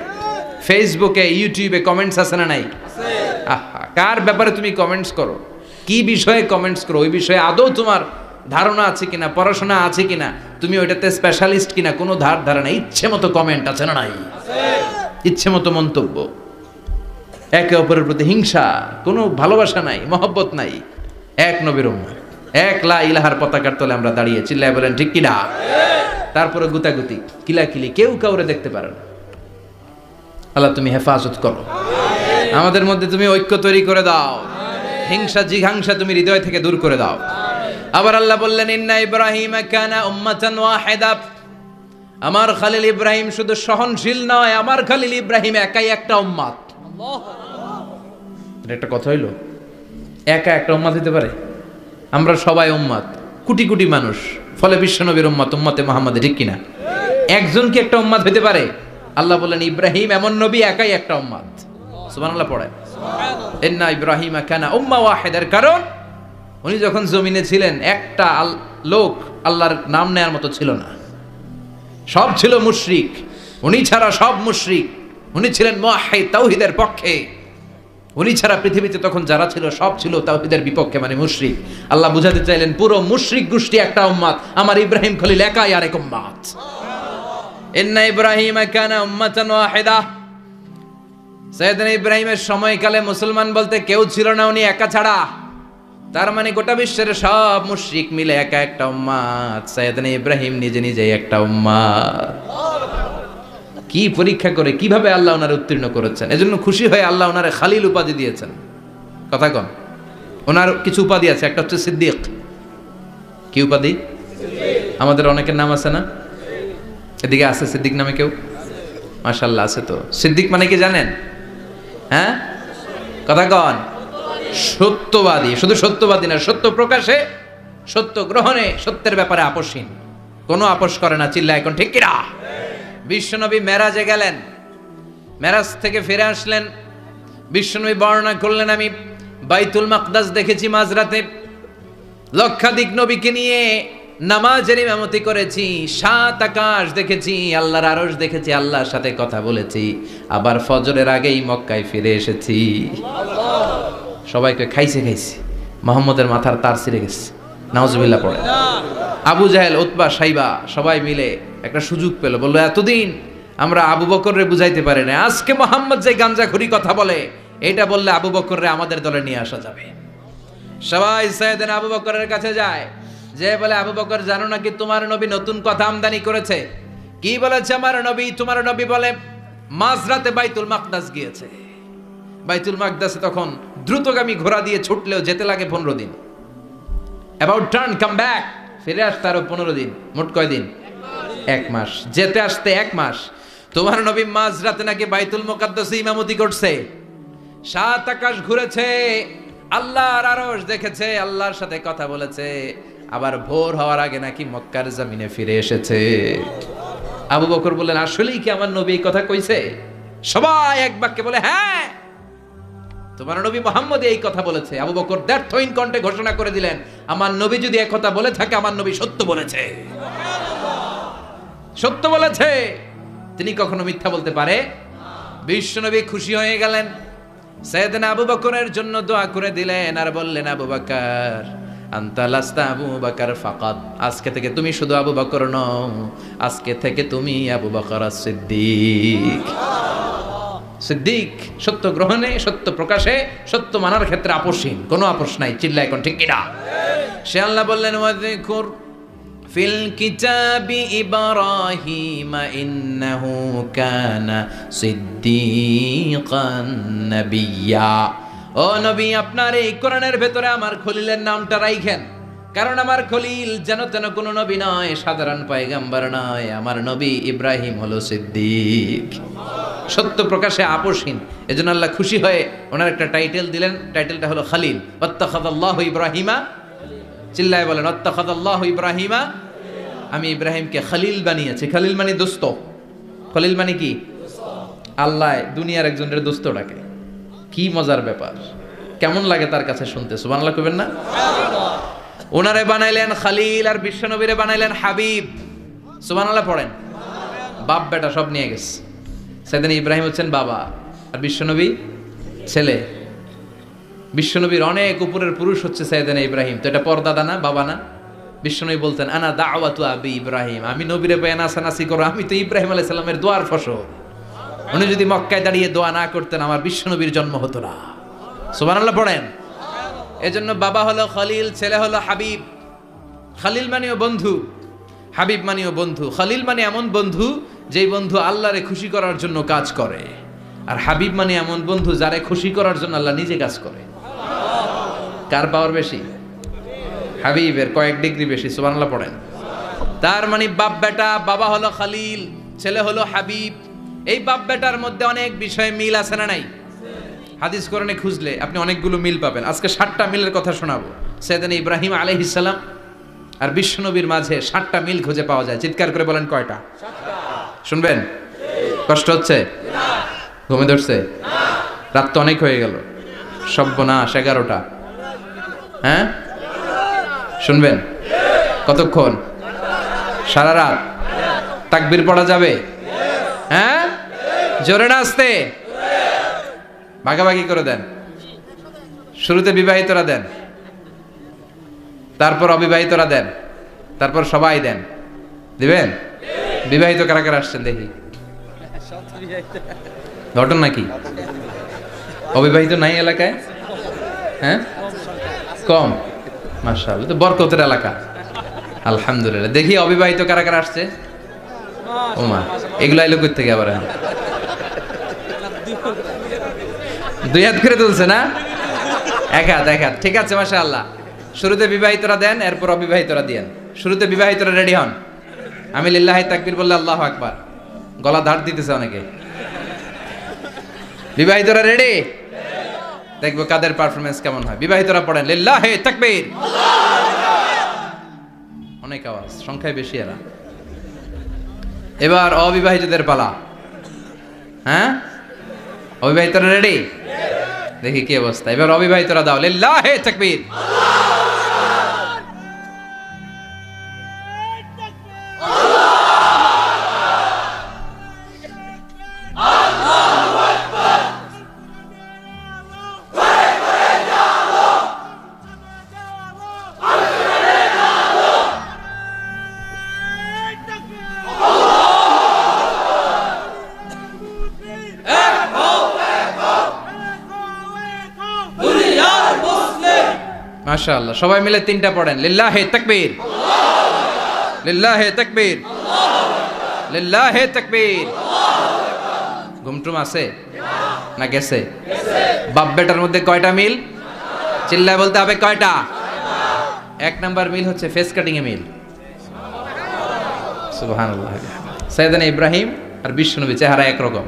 ফেসবুকে, ইউটিউবে কমেন্টস আছে না নাই? আহা, কার ব্যাপারে তুমি কমেন্টস করো, কি বিষয়ে কমেন্টস করো, ওই বিষয়ে আদৌ তোমার ধারণা আছে কিনা, পড়াশোনা আছে কিনা, তুমি ওইটাতে স্পেশালিস্ট কিনা, কোনো ধারণা। ইচ্ছে মতো কমেন্ট আছে না নাই? ইচ্ছে মতো মন্তব্য, একে অপরের প্রতি হিংসা, কোনো ভালোবাসা নাই, মহব্বত নাই। এক নবীর উম্মত, এক লা ইলাহার পতাকার তলে আমরা দাঁড়িয়ে, চিল্লায় বলেন ঠিক কিনা? তারপরে গুতাগুতি, কিলাকিলি, কেউ কাউরে দেখতে পারে না। আল্লাহ তুমি হেফাজত করো, আমাদের মধ্যে তুমি ঐক্য তৈরি করে দাও, হিংসা জিঘাংসা তুমি হৃদয় থেকে দূর করে দাও। আবার আল্লাহ বললেন ইন্না ইব্রাহিম কানা উম্মাতান ওয়াহিদা। আমার খলিল ইব্রাহিম শুধু সহনশীল নয়, আমার খলিল ইব্রাহিম একাই একটা উম্মত। এটা একটা কথা হইলো, একা একটা উম্মত হতে পারে? আমরা সবাই উম্মত, কোটি কোটি মানুষ, ফলে বিশ্বনবীর উম্মত, উম্মতে মুহাম্মদ, ঠিক কিনা? একজন কি একটা উম্মত হতে পারে? আল্লাহ বললেন ইব্রাহিম এমন নবী, একাই একটা উম্মত। সুবহানাল্লাহ পড়ে। ইন্না ইব্রাহিম কানা উম্মা ওয়াহিদার, কারণ উনি যখন জমিনে ছিলেন একটা লোক আল্লাহর নাম নেয়ার মতো ছিল না, সব ছিল মুশরিক। উনি ছাড়া সব মুশরিক। উনি ছিলেন মুওয়াহহিদ, তাওহীদের পক্ষে। উনি ছাড়া পৃথিবীতে তখন যারা ছিল সব ছিল তাওহীদের বিপক্ষে, মানে মুশরিক। আল্লাহ বুঝাতে চাইলেন পুরো মুশরিক গোষ্ঠী একটা উম্মত, আমার ইব্রাহিম খলিল একাই আরেক উম্মত। ইন্না ইব্রাহিম কানা উম্মাতান ওয়াহিদা। সাইয়েদনা ইব্রাহিমের সময়কালে মুসলমান বলতে কেউ ছিল না, উনি একা ছাড়া। তার মানে গোটা বিশ্বের সব মুশরিক মিলে একা একটা উম্মত, সাইয়েদনা ইব্রাহিম নিজে নিজে একটা উম্মত। কি পরীক্ষা করে, কিভাবে আল্লাহ ওনারে উত্তীর্ণ করেছেন। এজন্য খুশি হয়ে আল্লাহ ওনারে খালিল উপাধি দিয়েছেন। কথা কন, ওনার কিছু উপাধি আছে, একটা হচ্ছে সিদ্দিক। কি উপাধি? আমাদের অনেকের নাম আছে না? এদিকে আছে সিদ্দিক নামে কেউ? মাশাআল্লাহ আছে। তো সিদ্দিক মানে কি জানেন? হ্যাঁ, কথা কন। সত্যবাদী। শুধু সত্যবাদী না, সত্য প্রকাশে, সত্য গ্রহণে, সত্যের ব্যাপারে আপোষহীন, কোনো আপোষ করে না। চিল্লা এখন ঠিক কিনা? বিশ্বনবী মেরাজে গেলেন, মেরাজ থেকে ফিরে আসলেন। বিশ্বনবী বর্ণনা করলেন, আমি বাইতুল মাকদাস দেখেছি মাঝরাতে, লক্ষাধিক নবীকে নিয়ে নামাজের ইমামতি করেছি, 7 আকাশ দেখেছি, আল্লাহর আরশ দেখেছি, আল্লাহর সাথে কথা বলেছি, আবার ফজরের আগেই মক্কায় ফিরে এসেছি। সবাইকে খাইছে মোহাম্মদের মাথার তার ছিঁড়ে গেছে, নাউজুবিল্লাহ পড়ে। আবু জাহেল, উতবা, সাইবা সবাই মিলে একটা সুযোগ পেল, বললো এতদিন আমরা আবু বকররে বুঝাইতে পারি না, আজকে মোহাম্মদ যে গাঞ্জাখুরি কথা বলে, এটা বললে আবু বকররে আমাদের দলে নিয়ে আসা যাবে। সবাই সাইয়েদনা আবু বকরের কাছে যায়, যে বলে আবু বকর জানো নাকি তোমার নবী নতুন কথা আমদানি করেছে? কি বলেছে আমার নবী? তোমার নবী বলে মাঝরাতে বাইতুল মাকদাস গিয়েছে। বাইতুল মাকদাসে তখন দ্রুতগামী ঘোড়া দিয়ে ছুটলেও যেতে লাগে 15 দিন। অ্যাবাউট টার্ন কাম ব্যাক, ফিরে আসতে আরো 15 দিন, মোট কয় দিন? 1 মাস। যেতে আসতে 1 মাস। তোমার নবী মাঝরাতে নাকি বাইতুল মুকাদ্দাসে ইমামতি করছে। 7 আকাশ ঘুরেছে, আল্লাহর আরশ দেখেছে, আল্লাহর সাথে কথা বলেছে, আবার ভোর হওয়ার আগে নাকি মক্কার জমিনে ফিরে এসেছে। আবু বকর বললেন আসলেই কি আমার নবী এই কথা কইছে? সবাই এক বাক্যে বলে হ্যাঁ, তোমার নবী মুহাম্মদ এই কথা বলেছে। আবু বকর দ্ব্যর্থহীন কণ্ঠে ঘোষণা করে দিলেন, আমার নবী যদি এক কথা বলে থাকে, আমার নবী সত্য বলেছে। সত্য বলেছে, তিনি কখনো মিথ্যা বলতে পারে? বিশ্বনবী খুশি হয়ে গেলেন, সাইয়েদনা আবু বকরের জন্য দোয়া করে দিলেন আর বললেন, আবু বকর আনতা লাস্তা আবু বকর ফাকাত, আজকে থেকে তুমি শুধু আবু বকর নও, আজকে থেকে তুমি আবু বকর সিদ্দিক। সিদ্দিক সত্য গ্রহণে, সত্য প্রকাশে, সত্য মানার ক্ষেত্রে আপোষহীন, কোনো আপোষ নাই। চিল্লা এখন ঠিক কিনা? সে আল্লাহ বললেন ওয়াযকুর ফিল কিতাবি ইব্রাহিম ইন্নাহু কানা সিদ্দিকান নাবিয়্যা। ও নবী, আপনার এই কোরআনের ভেতরে আমার খলিলের নামটা রাখেন, কারণ আমার খলিল যেন তেন কোনো নবী নয়, সাধারণ পয়গম্বর নয়, আমার নবী ইব্রাহিম হলো সিদ্দিক, সত্য প্রকাশে আপোষহীন। এজন্য আল্লাহ খুশি হয়ে ওনার একটা টাইটেল দিলেন, টাইটেলটা হলো খলিল। ওয়াত্তাখাযাল্লাহু ইব্রাহিমা, চিল্লায় বলেন ওয়াত্তাখাযাল্লাহু ইব্রাহিমা, আমি ইব্রাহিমকে খলিল বানিয়েছি। খলিল মানে দোস্ত। খলিল মানে কি? আল্লাহ দুনিয়ার একজনের দোস্ত ডাকে। কি মজার ব্যাপার, কেমন লাগে তার কাছে শুনতে? সুবহানাল্লাহ কইবেন না? ওনারে বানাইলেন খলিল আর বিশ্বনবীরে বানাইলেন হাবিব। সুবহানাল্লাহ পড়েন। বাপ বেটা সব নিয়ে গেছে। সাইয়েদনা ইব্রাহিম হচ্ছেন বাবা আর বিশ্বনবী ছেলে। বিশ্বনবীর অনেক উপরের পুরুষ হচ্ছে সাইয়েদনা ইব্রাহিম। তো এটা পরদাদা না, বাবা না? বিশ্বনবী বলতেন আনা দাওয়াতু আবি ইব্রাহিম, আমি নবীরে বয়ান আসানাসি করো, আমি তো ইব্রাহিম আলাইহিস সালামের দোয়ার ফসল। উনি যদি মক্কায় দাঁড়িয়ে দোয়া না করতেন, আমার বিশ্বনবীর জন্ম হতো না। সুবহানাল্লাহ পড়েন। এজন্য বাবা হলো খলিল, ছেলে হলো হাবিব। খলিল মানেও বন্ধু, হাবিব মানেও বন্ধু। খলিল মানে এমন বন্ধু যেই বন্ধু আল্লাহরে খুশি করার জন্য কাজ করে, আর হাবিব মানে এমন বন্ধু যারে খুশি করার জন্য আল্লাহ নিজে কাজ করে। কার পাওয়ার বেশি? হাবিবের কয়েক ডিগ্রি বেশি। সুবহানাল্লাহ পড়েন। তার মানে বাপ বেটা, বাবা হলো খলিল, ছেলে হলো হাবিব। এই বাপ বেটার মধ্যে অনেক বিষয়ে মিল আছে না নাই? হাদিস কোরআনে খুঁজলে আপনি অনেকগুলো মিল পাবেন। আজকে 7টা মিলের কথা শোনাবো। সাইয়েদনা ইব্রাহিম আলাইহিস সালাম আর বিশ্বনবীর মাঝে 7টা মিল খুঁজে পাওয়া যায়। চিৎকার করে বলেন কয়টা? 7টা। শুনবেন? কষ্ট হচ্ছে? ঘুমে ধরছে? রাত তো অনেক হয়ে গেল। সর্বনাশ, 11টা। হ্যাঁ শুনবেন? কতক্ষণ? সারা রাত। তাকবীর পড়া যাবে? হ্যাঁ জোরে না আস্তে? ভাগাভাগি করে দেন। শুরুতে বিবাহিতরা দেন, তারপর অবিবাহিতরা দেন, তারপর সবাই দেন। দিবেন? বিবাহিত কারা কারা আসছেন দেখি? ঘটনা কি? অবিবাহিত নাই এলাকায়? হ্যাঁ কম। মাশাআল্লাহ, তো বরকতের এলাকা। আলহামদুলিল্লাহ। দেখি অবিবাহিত কারা কারা আসছে? ওমা, এগুলা এলো কই থেকে আবার? দুই হাত করে তুলছে না? এক হাত, এক হাত। ঠিক আছে, মাশাআল্লাহ। শুরুতে বিবাহিতরা দেন, এরপর অবিবাহিতরা দিয়েন। শুরুতে বিবাহিতরা রেডি হন। আমি লিল্লাহি তাকবীর বললে আল্লাহু আকবার। গলা ধার দিতেছে অনেকে। বিবাহিতরা রেডি? দেখবো কাদের পারফরমেন্স কেমন হয়। বিবাহিতরা পড়েন লিল্লাহি তাকবীর। অনেক আওয়াজ, সংখ্যায় বেশি এরা। এবার অবিবাহিতদের পালা। হ্যাঁ অবিবাহিতরা রেডি? দেখি কি অবস্থা। এবার অবিবাহিতরা দাও লিল্লাহি তাকবীর। মাশাআল্লাহ, সবাই মিলে তিনটা পড়েন, লিল্লাহে তাকবীর, লিল্লাহে তাকবীর, লিল্লাহে তাকবীর। ঘুমটুম আছে না গেছে? বাপ বেটার মধ্যে কয়টা মিল? চিল্লায় বলতে হবে কয়টা? এক নাম্বার মিল হচ্ছে ফেস কাটিং এ মিল। সুবহানাল্লাহ। সাইয়েদনা ইব্রাহিম আর বিশ্বনবী চেহারা একরকম।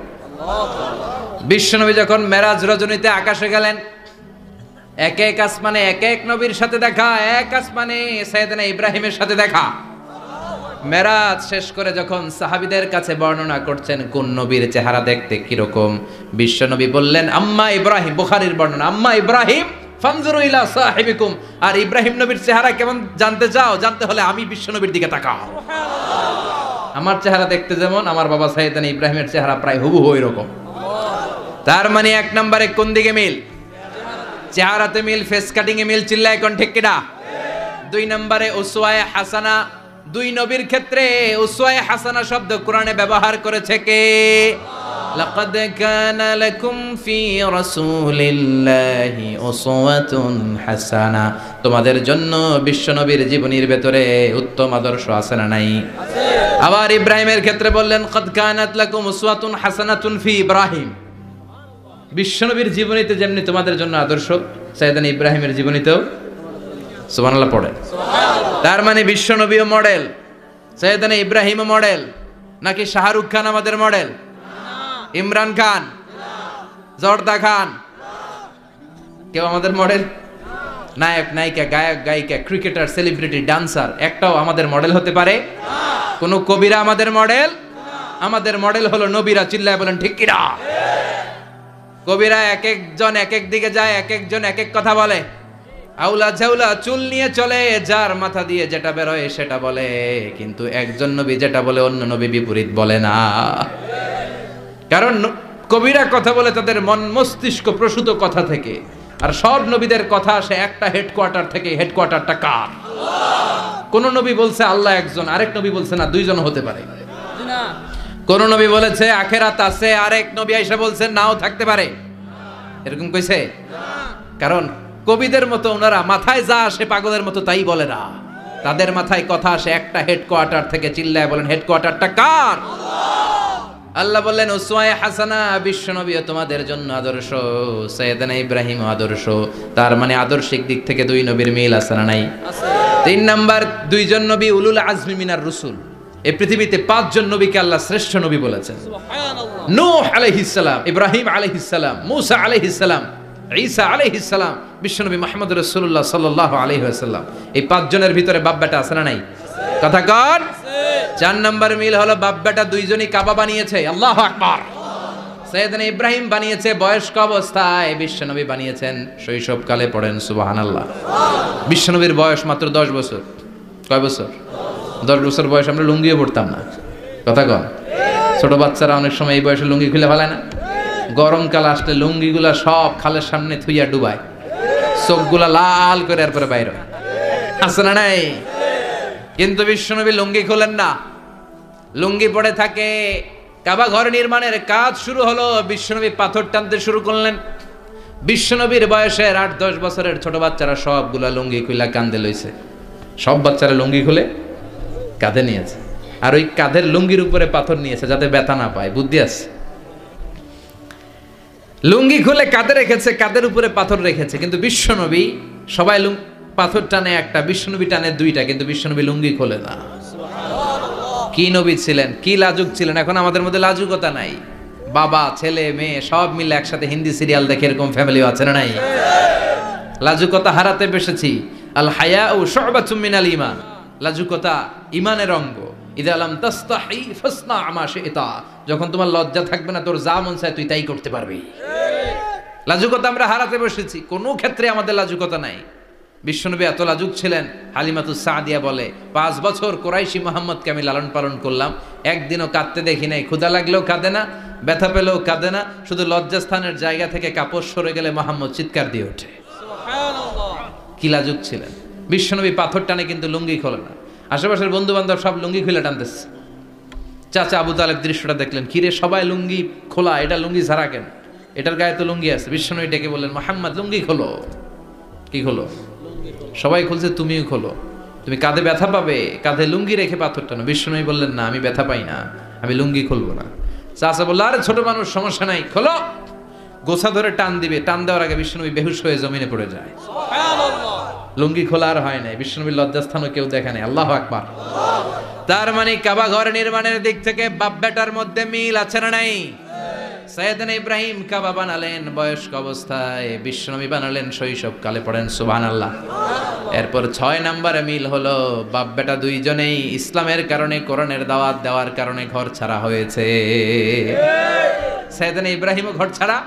বিশ্বনবী যখন মেরাজ রজনীতে আকাশে গেলেন, এক এক আসমানে এক এক নবীর সাথে দেখা, এক আসমানে সাইয়েদনা ইব্রাহিমের সাথে দেখা। মেরাজ শেষ করে যখন সাহাবীদের কাছে বর্ণনা করছেন কোন নবীর চেহারা দেখতে কিরকম, বিশ্বনবী বললেন আম্মা ইব্রাহিম, বুখারীর বর্ণনা, আম্মা ইব্রাহিম ফানজুরু ইলা সাহিবিকুম। আর ইব্রাহিম নবীর চেহারা কেমন জানতে চাও? জানতে হলে আমি বিশ্বনবীর দিকে তাকাও। আমার চেহারা দেখতে যেমন, আমার বাবা সাইয়েদনা ইব্রাহিমের চেহারা প্রায় হুবহু এরকম। তার মানে এক নম্বরে কোন দিকে মিল? চেহারাতে মিল, ফেস কাটিং এ মিল। চিল্লায় কোন ঠিক কিনা? দুই নম্বরে উসওয়ায়ে হাসানা। দুই নবীর ক্ষেত্রে উসওয়ায়ে হাসানা শব্দ কোরআনে ব্যবহার করেছে কে? লাকাদ কানা লাকুম ফি রাসূলিল্লাহি উসওয়াতুন হাসানা। তোমাদের জন্য বিশ্বনবীর জীবনীর ভেতরে উত্তম আদর্শ আছে না নাই? আছে। আবার ইব্রাহিমের ক্ষেত্রে বললেন কাদ কানাত লাকুম উসওয়াতুন হাসানাতুন ফি ইব্রাহিম। বিশ্বনবীর জীবনীতে যেমনি তোমাদের জন্য আদর্শ, সাইয়েদনা ইব্রাহিমের জীবনীতেও সুবহানাল্লাহ পড়ে। তার মানে বিশ্বনবীও মডেল, সাইয়েদনা ইব্রাহিমও মডেল। নাকি শাহরুখ খান আমাদের মডেল? ইমরান খান, জর্দা খান, কেউ আমাদের মডেল? নায়ক নায়িকা, গায়ক গায়িকা, ক্রিকেটার, সেলিব্রিটি, ডান্সার একটাও আমাদের মডেল হতে পারে? কোন কবিরা আমাদের মডেল? আমাদের মডেল হলো নবীরা। চিল্লায় বলেন ঠিক কিনা? কবিরা এক একজন এক এক দিকে যায়, এক একজন এক এক কথা বলে। আউলা ঝাউলা চুল নিয়ে চলে, যার মাথা দিয়ে যেটা বেরোয় সেটা বলে, কিন্তু একজন নবী যেটা বলে অন্য নবী বিপরীত বলে না। কারণ কবিরা কথা বলে তাদের মন মস্তিষ্ক প্রসূত কথা থেকে, আর সব নবীদের কথা আসে একটা হেডকোয়ার্টার থেকে। হেডকোয়ার্টারটা কার? কোন নবী বলছে আল্লাহ একজন, আরেক নবী বলছে না দুইজন হতে পারে। কোন নবী বলেছে আখেরাত আছে, আরেক নবী আইসা বলছে নাও থাকতে পারে। এরকম কইছে? কারণ কবিদের মতো ওনারা মাথায় যা আসে পাগলের মতো তাই বলে না। তাদের মাথায় কথা আসে একটা হেডকোয়ার্টার থেকে। চিল্লায় বলেন হেডকোয়ার্টারটা কার? আল্লাহ বললেন উসওয়ায়ে হাসানা, বিশ্বনবী তোমাদের জন্য আদর্শ, সাইয়েদনা ইব্রাহিম আদর্শ। তার মানে আদর্শিক দিক থেকে দুই নবীর মিল আছে না নাই? আছে। তিন নাম্বার, দুইজন নবী উলুল আজমি মিনার রসুল। এই পৃথিবীতে পাঁচজন নবীকে আল্লাহ শ্রেষ্ঠ নবী বলেছেন। সুবহানাল্লাহ। নূহ আলাইহিস সালাম, ইব্রাহিম আলাইহিস সালাম, মূসা আলাইহিস সালাম, ঈসা আলাইহিস সালাম, বিশ্বনবী মুহাম্মদ রাসূলুল্লাহ সাল্লাল্লাহু আলাইহি ওয়াসাল্লাম। এই পাঁচজনের ভিতরে বাপ বেটা আছে না নাই? কথা কন। চার নাম্বার মিল হলো বাপ বেটা দুইজনই কাবা বানিয়েছে। আল্লাহু আকবার। সাইয়েদনা ইব্রাহিম বানিয়েছে বয়স্ক অবস্থায়, বিশ্বনবী বানিয়েছেন শৈশবকালে। পড়েন সুবহানাল্লাহ। বিশ্বনবীর বয়স মাত্র 10 বছর। কয় বছর? 10 বছর বয়স আমরা লুঙ্গিও পড়তাম না। কথা কন। ছোট বাচ্চারা অনেক সময় এই বয়সে লুঙ্গি খুলে ফেলায় না? গরমকাল আসলে লুঙ্গিগুলা সব খালের সামনে থুইয়া ডুবায়, চোখগুলা লাল করে এরপরে বাইরে আছে না নাই? কিন্তু বিশ্বনবী লুঙ্গি খোলেন না, লুঙ্গি পড়ে থাকে। কাবা ঘর নির্মাণের কাজ শুরু হলো, বিশ্বনবী পাথর টানতে শুরু করলেন। বিশ্বনবীর বয়সের 8-10 বছরের ছোট বাচ্চারা সবগুলা লুঙ্গি খুলে কাঁধে লইছে। সব বাচ্চারা লুঙ্গি খুলে কাঁধে নিয়েছে, আর ওই কাঁধের লুঙ্গির উপরে পাথর নিয়েছে যাতে ব্যথা না পায়। বুদ্ধি আছে। লুঙ্গি খুলে কাঁধে রেখেছে, কাঁধের উপরে পাথর রেখেছে। কিন্তু বিশ্বনবী, সবাই পাথর টানে একটা, বিশ্বনবী টানে দুইটা, কিন্তু বিশ্বনবী লুঙ্গি খোলে না। কি নবী ছিলেন, কি লাজুক ছিলেন। এখন আমাদের মধ্যে লাজুকতা নাই। বাবা ছেলে মেয়ে সব মিলে একসাথে হিন্দি সিরিয়াল দেখে, এরকম ফ্যামিলিও আছে না নাই? লাজুকতা হারাতে বসেছি। আল হায়াউ শুবাতুম মিনাল ঈমান। লাজুকতা ঈমানের অঙ্গ। ইযা লাম তাস্তাহি ফাসনা মা শি'তা। যখন তোমার লজ্জা থাকবে না, তোর যা মন চায় তুই তাই করতে পারবি। লাজুকতা আমরা হারাতে বসেছি। কোনো ক্ষেত্রে আমাদের লাজুকতা নাই। বিশ্বনবী এত লাজুক ছিলেন, হালিমাতুস সাদিয়া বলে 5 বছর কুরাইশি মুহাম্মদকে আমি লালন পালন করলাম, একদিনও কাঁদতে দেখি নাই। ক্ষুধা লাগলেও কাঁদে না, ব্যথা পেলেও কাঁদে না। শুধু লজ্জাস্থানের জায়গা থেকে কাপড় সরে গেলে মুহাম্মদ চিৎকার দিয়ে ওঠে। সুবহানাল্লাহ। কি লাজুক ছিলেন। বিশ্বনবী পাথর টানে কিন্তু লুঙ্গি খোলে না। আশেপাশের বন্ধু বান্ধব সব লুঙ্গি খুলে টানতেছে। চাচা আবু তালেব দৃশ্যটা দেখলেন, কিরে সবাই লুঙ্গি খোলা, এটা লুঙ্গি ছাড়া কেন? এটার গায়ে তো লুঙ্গি আছে। বিশ্বনবী ডেকে বললেন, মুহাম্মদ লুঙ্গি খোলো। কি খোলো? সবাই খুলছে, তুমিও খোলো। তুমি কাঁধে ব্যথা পাবে, কাঁধে লুঙ্গি রেখে পাথর টানো। বিশ্বনবী বললেন, না, আমি ব্যথা পাই না, আমি লুঙ্গি খুলবো না। চাচা বললো, আরে ছোট মানুষ, সমস্যা নাই, খোলো। গোছা ধরে টান দিবে, টান দেওয়ার আগে বিশ্বনবী বেহুশ হয়ে জমিনে পড়ে যায়। লুঙ্গি খোলা আর হয় নাই। বিশ্বনবীর লজ্জাস্থানও কেউ দেখে নাই। আল্লাহু আকবার। তার মানে কাবা ঘর নির্মাণের দিক থেকে বাপ বেটার মধ্যে মিল আছে না নাই? সাইয়েদনা ইব্রাহিম কাবা বানালেন বয়স্ক অবস্থায়, বিশ্বনবী বানালেন শৈশবকালে। পড়েন সুবহানাল্লাহ। এরপর 6 নম্বরে মিল হলো, বাপ বেটা দুইজনেই ইসলামের কারণে, কোরআনের দাওয়াত দেওয়ার কারণে ঘর ছাড়া হয়েছে। সাইয়েদনা ইব্রাহিমও ঘর ছাড়া,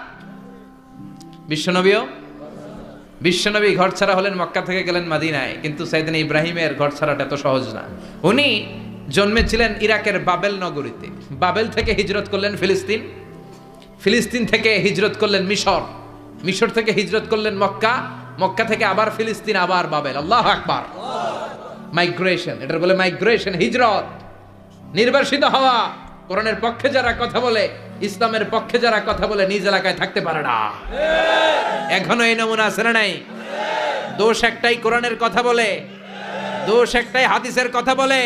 বিশ্বনবী ঘর ছাড়া হলেন, মক্কা থেকে গেলেন মদিনায়। কিন্তু সাইয়েদনা ইব্রাহিমের ঘর ছাড়াটা এত সহজ না। উনি জন্মেছিলেন ইরাকের বাবেল নগরীতে। বাবেল থেকে হিজরত করলেন ফিলিস্তিন, ফিলিস্তিন থেকে হিজরত করলেন মিশর, মিশর থেকে হিজরত করলেন মক্কা, মক্কা থেকে আবার ফিলিস্তিন, আবার বাবেল। আল্লাহু আকবার। মাইগ্রেশন, এটার বলে মাইগ্রেশন, হিজরত, নির্বাসিত হওয়া। কোরআনের পক্ষে যারা কথা বলে, ইসলামের পক্ষে যারা কথা বলে, নিজ এলাকায় থাকতে পারে না। এখনো এই নমুনা আছে না নাই? দোষ একটাই, কোরআনের কথা বলে, দোষ একটাই, হাদিসের কথা বলে,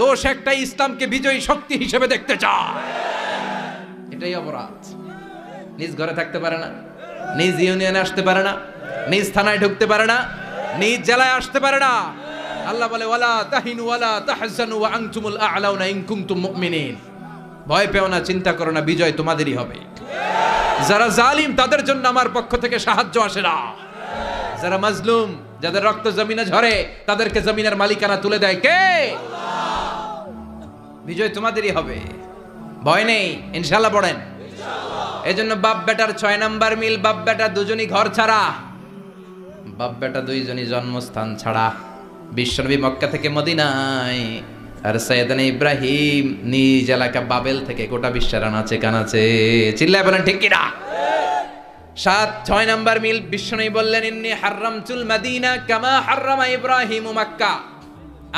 দোষ একটাই, ইসলামকে বিজয়ী শক্তি হিসেবে দেখতে চায়। এটাই অপরাধ। নিজ ঘরে থাকতে পারে না, নিজ ইউনিয়নে আসতে পারে না, নিজ থানায় ঢুকতে পারে না, নিজ জেলায় আসতে পারে না। আল্লাহ বলে, ওয়ালা তাহিনু ওয়ালা তাহজানু ওয়া আনতুমুল আ'লাউনা ইন কুনতুম মুমিনিন। ভয় পেও না, চিন্তা করো না, বিজয় তোমাদেরই হবে। যারা জালিম তাদের জন্য আমার পক্ষ থেকে সাহায্য আসে না। যারা মাজলুম, যাদের রক্ত জমিনে ঝরে, তাদেরকে জমিনের মালিকানা তুলে দেয় কে? বিজয় তোমাদেরই হবে, ভয় নেই, ইনশাআল্লাহ। পড়েন। এজন্য বাপ বেটার 6 নাম্বার মিল, বাপ বেটা দুজনই ঘর ছাড়া, বাপ বেটা দুইজনই জন্মস্থান ছাড়া। বিশ্বনবী মক্কা থেকে মদিনায়, আর সাইয়েদনা ইব্রাহিম নিজ এলাকা বাবেল থেকে গোটা বিশ্বের আনাচে কানাচে। চিল্লায় বলেন ঠিক কিনা? 6 নাম্বার মিল, বিশ্বনবী বললেন, ইন্নী হারামতুল মাদিনা কামা হারামা ইব্রাহিম মক্কা।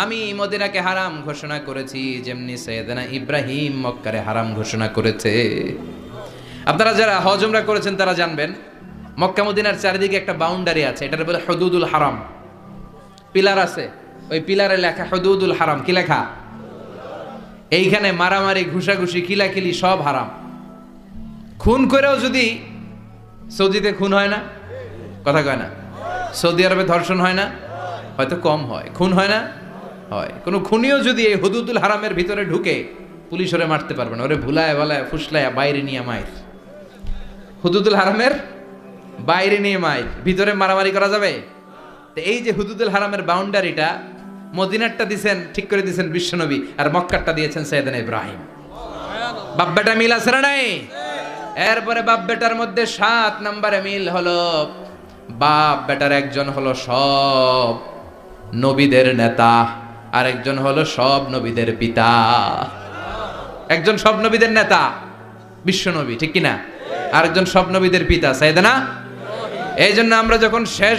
আমি মদিনাকে হারাম ঘোষণা করেছি যেমনি সাইয়েদনা ইব্রাহিম মক্কারে হারাম ঘোষণা করেছে। আপনারা যারা হজ উমরা করেছেন তারা জানবেন, মক্কা মদিনার চারিদিকে একটা বাউন্ডারি আছে, এটার বলে হুদুদুল হারাম। পিলার আছে, ওই পিলারে লেখা হুদুদুল হারাম। কি লেখা? এইখানে মারামারি, ঘুষাঘুষি, কিলাকিলি সব হারাম। খুন করেও যদি, সৌদিতে খুন হয় না, কথা কয় না? সৌদি আরবে ধর্ষণ হয় না? হয়তো কম হয়। খুন হয় না? হয়। কোনো খুনিও যদি এই হুদুদুল হারামের ভিতরে ঢুকে, পুলিশ ওরে মারতে পারবে না। ওরে ভুলায় ভালায় ফুসলায় বাইরে নিয়ে মাইর। হুদুদুল হারামের বাইরে নিয়ে মাইর, ভিতরে মারামারি করা যাবে? তো এই যে হুদুদুল হারামের বাউন্ডারিটা, মদিনারটা দিয়েছেন, ঠিক করে দিয়েছেন বিশ্বনবী, আর মক্কারটা দিয়েছেন সাইয়েদনা ইব্রাহিম। বাপ বেটা মিল আছে না নাই? এরপরে বাপ বেটার মধ্যে 7 নম্বরে মিল হলো, বাপ বেটার একজন হলো সব নবীদের নেতা, আর একজন হলো সব নবীদের পিতা। একজন সব নবীদের নেতা বিশ্বনবী, ঠিক কিনা? আরেকজন সব নবীদের পিতা সাইয়েদনা। এই জন্য আমরা যখন শেষ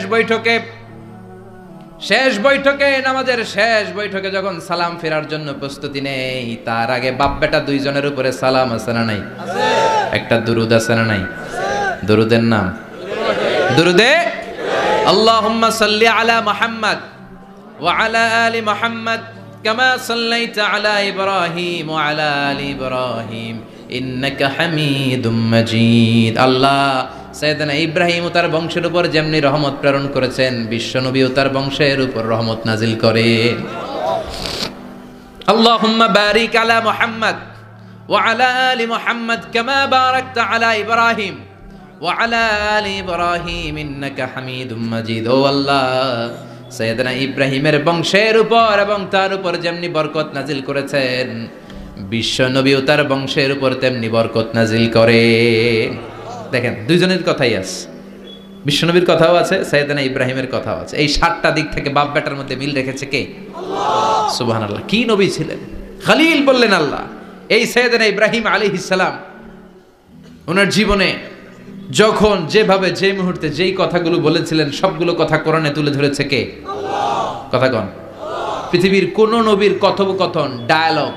বৈঠকে নামাজের শেষ বৈঠকে যখন সালাম ফেরার জন্য প্রস্তুতি নেই, তার আগে বাপ বেটা দুইজনের উপরে সালাম আছে না নাই? একটা দুরুদ আছে না নাই? দুরুদের নাম দুরুদে আল্লাহুম্মা সাল্লি আলা মুহাম্মদ ওয়া আলা আলি মুহাম্মদ কামা সাল্লাইতা আলা ইব্রাহিম ওয়া আলা আলি ইব্রাহিম ইন্নাকা হামিদুম মাজিদ। আল্লাহ সাইয়েদনা ইব্রাহিম ও তার বংশের উপর যেমনি রহমত প্রেরণ করেছেন, বিশ্বনবী ও তার বংশের উপর রহমত নাজিল করেন। আল্লাহুম্মা বারিক আলা মুহাম্মদ ওয়া আলা আলি মুহাম্মদ কামা বারাকতা আলা ইব্রাহিম ওয়া আলা আলি ইব্রাহিম ইন্নাকা হামিদুম মাজিদ। ও আল্লাহ, সাইয়েদনা ইব্রাহিমের বংশের উপর এবং তার উপর যেমনি বরকত নাজিল করেছেন, বিশ্বনবী ও তার বংশের উপর তেমনি বরকত নাজিল করেন। দেখেন, দুইজনের কথাই আছে, বিশ্বনবীর কথাও আছে, সাইয়েদনা ইব্রাহিমের কথাও আছে। এই 7টা দিক থেকে বাপ বেটার মধ্যে মিল রেখেছে কে? আল্লাহ। সুবহানাল্লাহ। কি নবী ছিলেন! খলিল বললেন আল্লাহ। এই সাইয়েদনা ইব্রাহিম আলাইহিস সালাম ওনার জীবনে যখন যেভাবে, যে মুহূর্তে যেই কথাগুলো বলেছিলেন, সবগুলো কথা কোরআনে তুলে ধরেছে কে? আল্লাহ। কথা কন। পৃথিবীর কোন নবীর কথোপকথন, ডায়ালগ,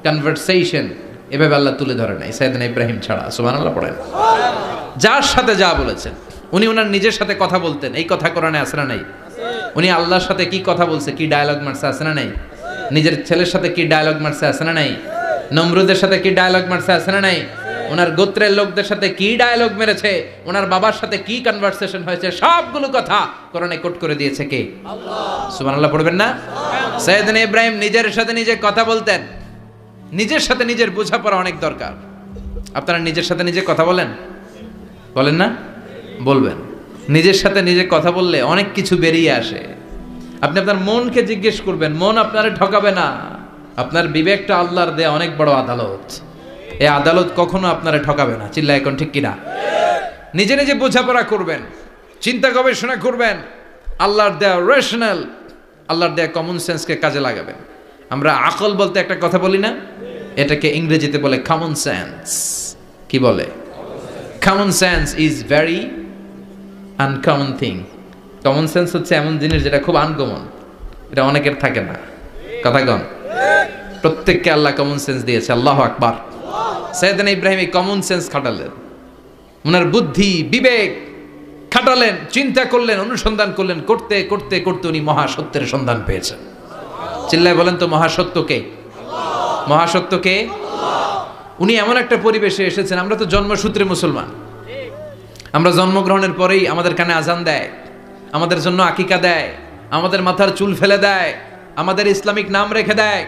কনভারসেশন এভাবে আল্লাহ তুলে ধরে নাই সাইয়েদনা ইব্রাহিম ছাড়া। সুবহানাল্লাহ পড়েন। যার সাথে যা বলেছেন, উনি ওনার নিজের সাথে কথা বলতেন, এই কথা কোরআনে আছে না নাই? উনি আল্লাহর সাথে কি কথা বলছে, কি ডায়ালগ মারছে, আছে না নাই? নিজের ছেলের সাথে কি ডায়ালগ মারছে, আছে না নাই? নমরুদের সাথে কি ডায়ালগ মারছে, আছে না নাই? ওনার গোত্রের লোকদের সাথে কি ডায়ালগ মেরেছে, ওনার বাবার সাথে কি কনভারসেশন হয়েছে, সবগুলো কথা কোরআনে কোট করে দিয়েছে কে? আল্লাহ। সুবহানাল্লাহ পড়বেন না? সাইয়েদনা ইব্রাহিম নিজের সাথে নিজে কথা বলতেন। নিজের সাথে নিজের বোঝাপড়া অনেক দরকার। আপনারা নিজের সাথে নিজে কথা বলেন? বলেন না? বলবেন। নিজের সাথে নিজে কথা বললে অনেক কিছু বেরিয়ে আসে। আপনি আপনার মনকে জিজ্ঞেস করবেন, মন আপনারে ঠকাবে না। আপনার বিবেকটা আল্লাহর দেয়া অনেক বড় আদালত। এই আদালত কখনো আপনারে ঠকাবে না। চিল্লায় এখন ঠিক কিনা? নিজে নিজে বোঝাপড়া করবেন, চিন্তা গবেষণা করবেন, আল্লাহর দেয়া রেশনাল, আল্লাহর দেয়া কমন সেন্সকে কাজে লাগাবেন। আমরা আকল বলতে একটা কথা বলি না, এটাকে ইংরেজিতে বলে কমন সেন্স। কি বলে? Common sense is very uncommon thing. Common sense হচ্ছে এমন জিনিস যেটা খুব আনকমন, এটা অনেকের থাকে না। কথা কন? প্রত্যেককে আল্লাহ কমন সেন্স দিয়েছে। আল্লাহু আকবার। সাইয়েদনা ইব্রাহিম এই কমন সেন্স খাটালেন, ওনার বুদ্ধি বিবেক খাটালেন, চিন্তা করলেন, অনুসন্ধান করলেন, করতে করতে করতে উনি মহাসত্যের সন্ধান পেয়েছেন। চিল্লায় বলেন তো মহাসত্য কে? মহাসত্য কে? উনি এমন একটা পরিবেশে এসেছেন, আমরা তো জন্মসূত্রে মুসলমান। আমরা জন্মগ্রহণের পরেই আমাদের কানে আজান দেয়, আমাদের জন্য আকিকা দেয়, আমাদের মাথার চুল ফেলে দেয়, আমাদের ইসলামিক নাম রেখে দেয়,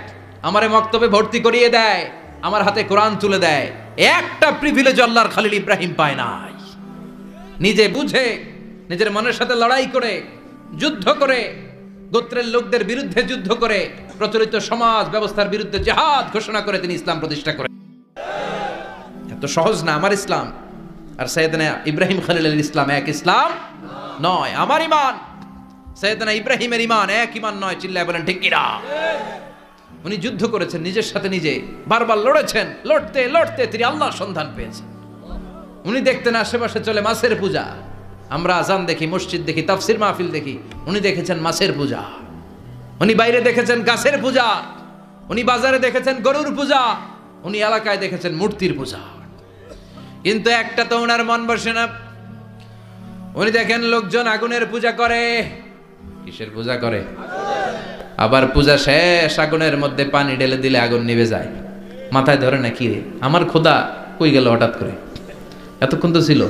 আমারে মক্তবে ভর্তি করিয়ে দেয়, আমার হাতে কোরআন তুলে দেয়। একটা প্রিভিলেজ আল্লাহর খলিল ইব্রাহিম পায় নাই। নিজে বুঝে, নিজের মনের সাথে লড়াই করে, যুদ্ধ করে, গোত্রের লোকদের বিরুদ্ধে যুদ্ধ করে, প্রচলিত সমাজ ব্যবস্থার বিরুদ্ধে জিহাদ ঘোষণা করে তিনি ইসলাম প্রতিষ্ঠা করেন। এত সহজ না আমার ইসলাম আর সাইয়েদনা ইব্রাহিম খলিলের ইসলাম এক ইসলাম নয়। আমার ঈমান সাইয়েদনা ইব্রাহিমের ঈমান এক ঈমান নয়। চিল্লায় বলেন ঠিক কিনা? উনি যুদ্ধ করেছেন, নিজের সাথে নিজে বারবার লড়েছেন, লড়তে লড়তে তিনি আল্লাহর সন্ধান পেয়েছেন। উনি দেখতেন আশেপাশে চলে মাছের পূজা। আমরা আজান দেখি, মসজিদ দেখি, তাফসির মাহফিল দেখি, উনি দেখেছেন মাছের পূজা। উনি বাইরে দেখেছেন গাছের পূজা, উনি বাজারে দেখেছেন গরুর পূজা, উনি এলাকায় দেখেছেন মূর্তির পূজা। কিন্তু একটা তো ওনার মন বসে না। উনি দেখেন লোকজন আগুনের পূজা করে। কিসের পূজা করে? আবার পূজা শেষ, আগুনের মধ্যে পানি ঢেলে দিলে আগুন নিভে যায়। মাথায় ধরে না, কি রে আমার খোদা কই গেল হঠাৎ করে? এতক্ষণ তো ছিল।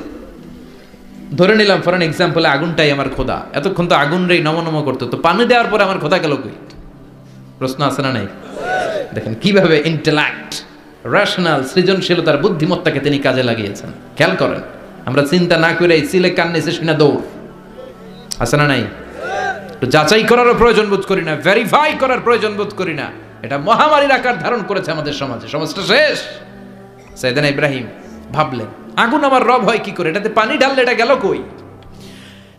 ধরে নিলাম ফর অ্যান এক্সাম্পল, আগুনটাই আমার খোদা। এতক্ষণ তো আগুন রে নম করতো, তো পানি দেওয়ার পরে আমার খোদা গেল কই? প্রশ্ন আছে না নাই? দেখেন কিভাবে ইন্টেলেক্ট, রেশনাল, সৃজনশীলতার বুদ্ধিমত্তাকে তিনি কাজে লাগিয়েছেন। খেয়াল করেন, আমরা চিন্তা না করে সিলে কান্নেছে শুনে দৌড়। আছে না নাই? যাচাই করারও প্রয়োজন বোধ করি না, ভেরিফাই করার প্রয়োজন বোধ করি না। এটা মহামারীর আকার ধারণ করেছে আমাদের সমাজে। সমাজটা শেষ। সাইয়েদনা ইব্রাহিম ভাবলেন, আগুন আমার রব হয় কি করে? এটাতে পানি ঢাললে এটা গেল কই?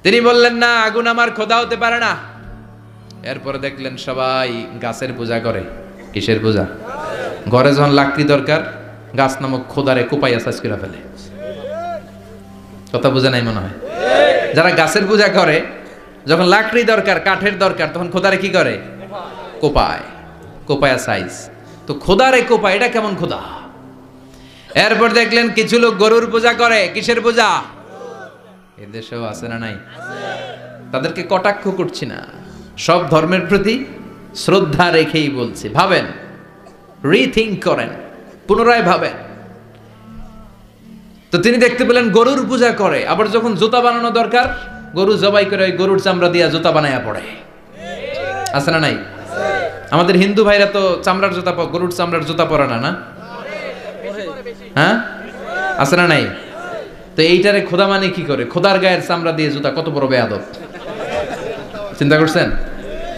তিনি বললেন, না, আগুন আমার খোদা হতে পারে না। এরপরে দেখলেন সবাই গাছের পূজা করে। কিসের পূজা? ঘরে যখন লাকড়ি দরকার, গাছ নামক খোদারে কোপাইয়া সাজ করে ফেলে। কথা বোঝা নাই মনে হয়? যারা গাছের পূজা করে, যখন লাকড়ি দরকার, কাঠের দরকার, তখন খোদারে কি করে? কোপায়। কোপায়া সাইজ। তো খোদারে কোপায়, এটা কেমন খোদা? এরপর দেখলেন কিছু লোক গরুর পূজা করে। কিসের পূজা? এদেশেও আছে না নাই? তাদেরকে কটাক্ষ করছি না, সব ধর্মের প্রতি শ্রদ্ধা রেখেই বলছি। ভাবেন, রিথিঙ্ক করেন, পুনরায় ভাবেন। তো তিনি দেখতে পেলেন গরুর পূজা করে। আবার যখন জুতা বানানো দরকার, গরু জবাই করে গরুর চামড়া দিয়া জুতা বানায়া পড়ে। আছে না নাই? আমাদের হিন্দু ভাইরা তো চামড়ার জুতা, গরুর চামড়ার জুতা পরে না, না? হ্যাঁ, আছে না নাই? তো এইটারে খোদা মানে কি করে? খোদার গায়ের চামড়া দিয়ে জুতা, কত বড় বেয়াদব! চিন্তা করছেন?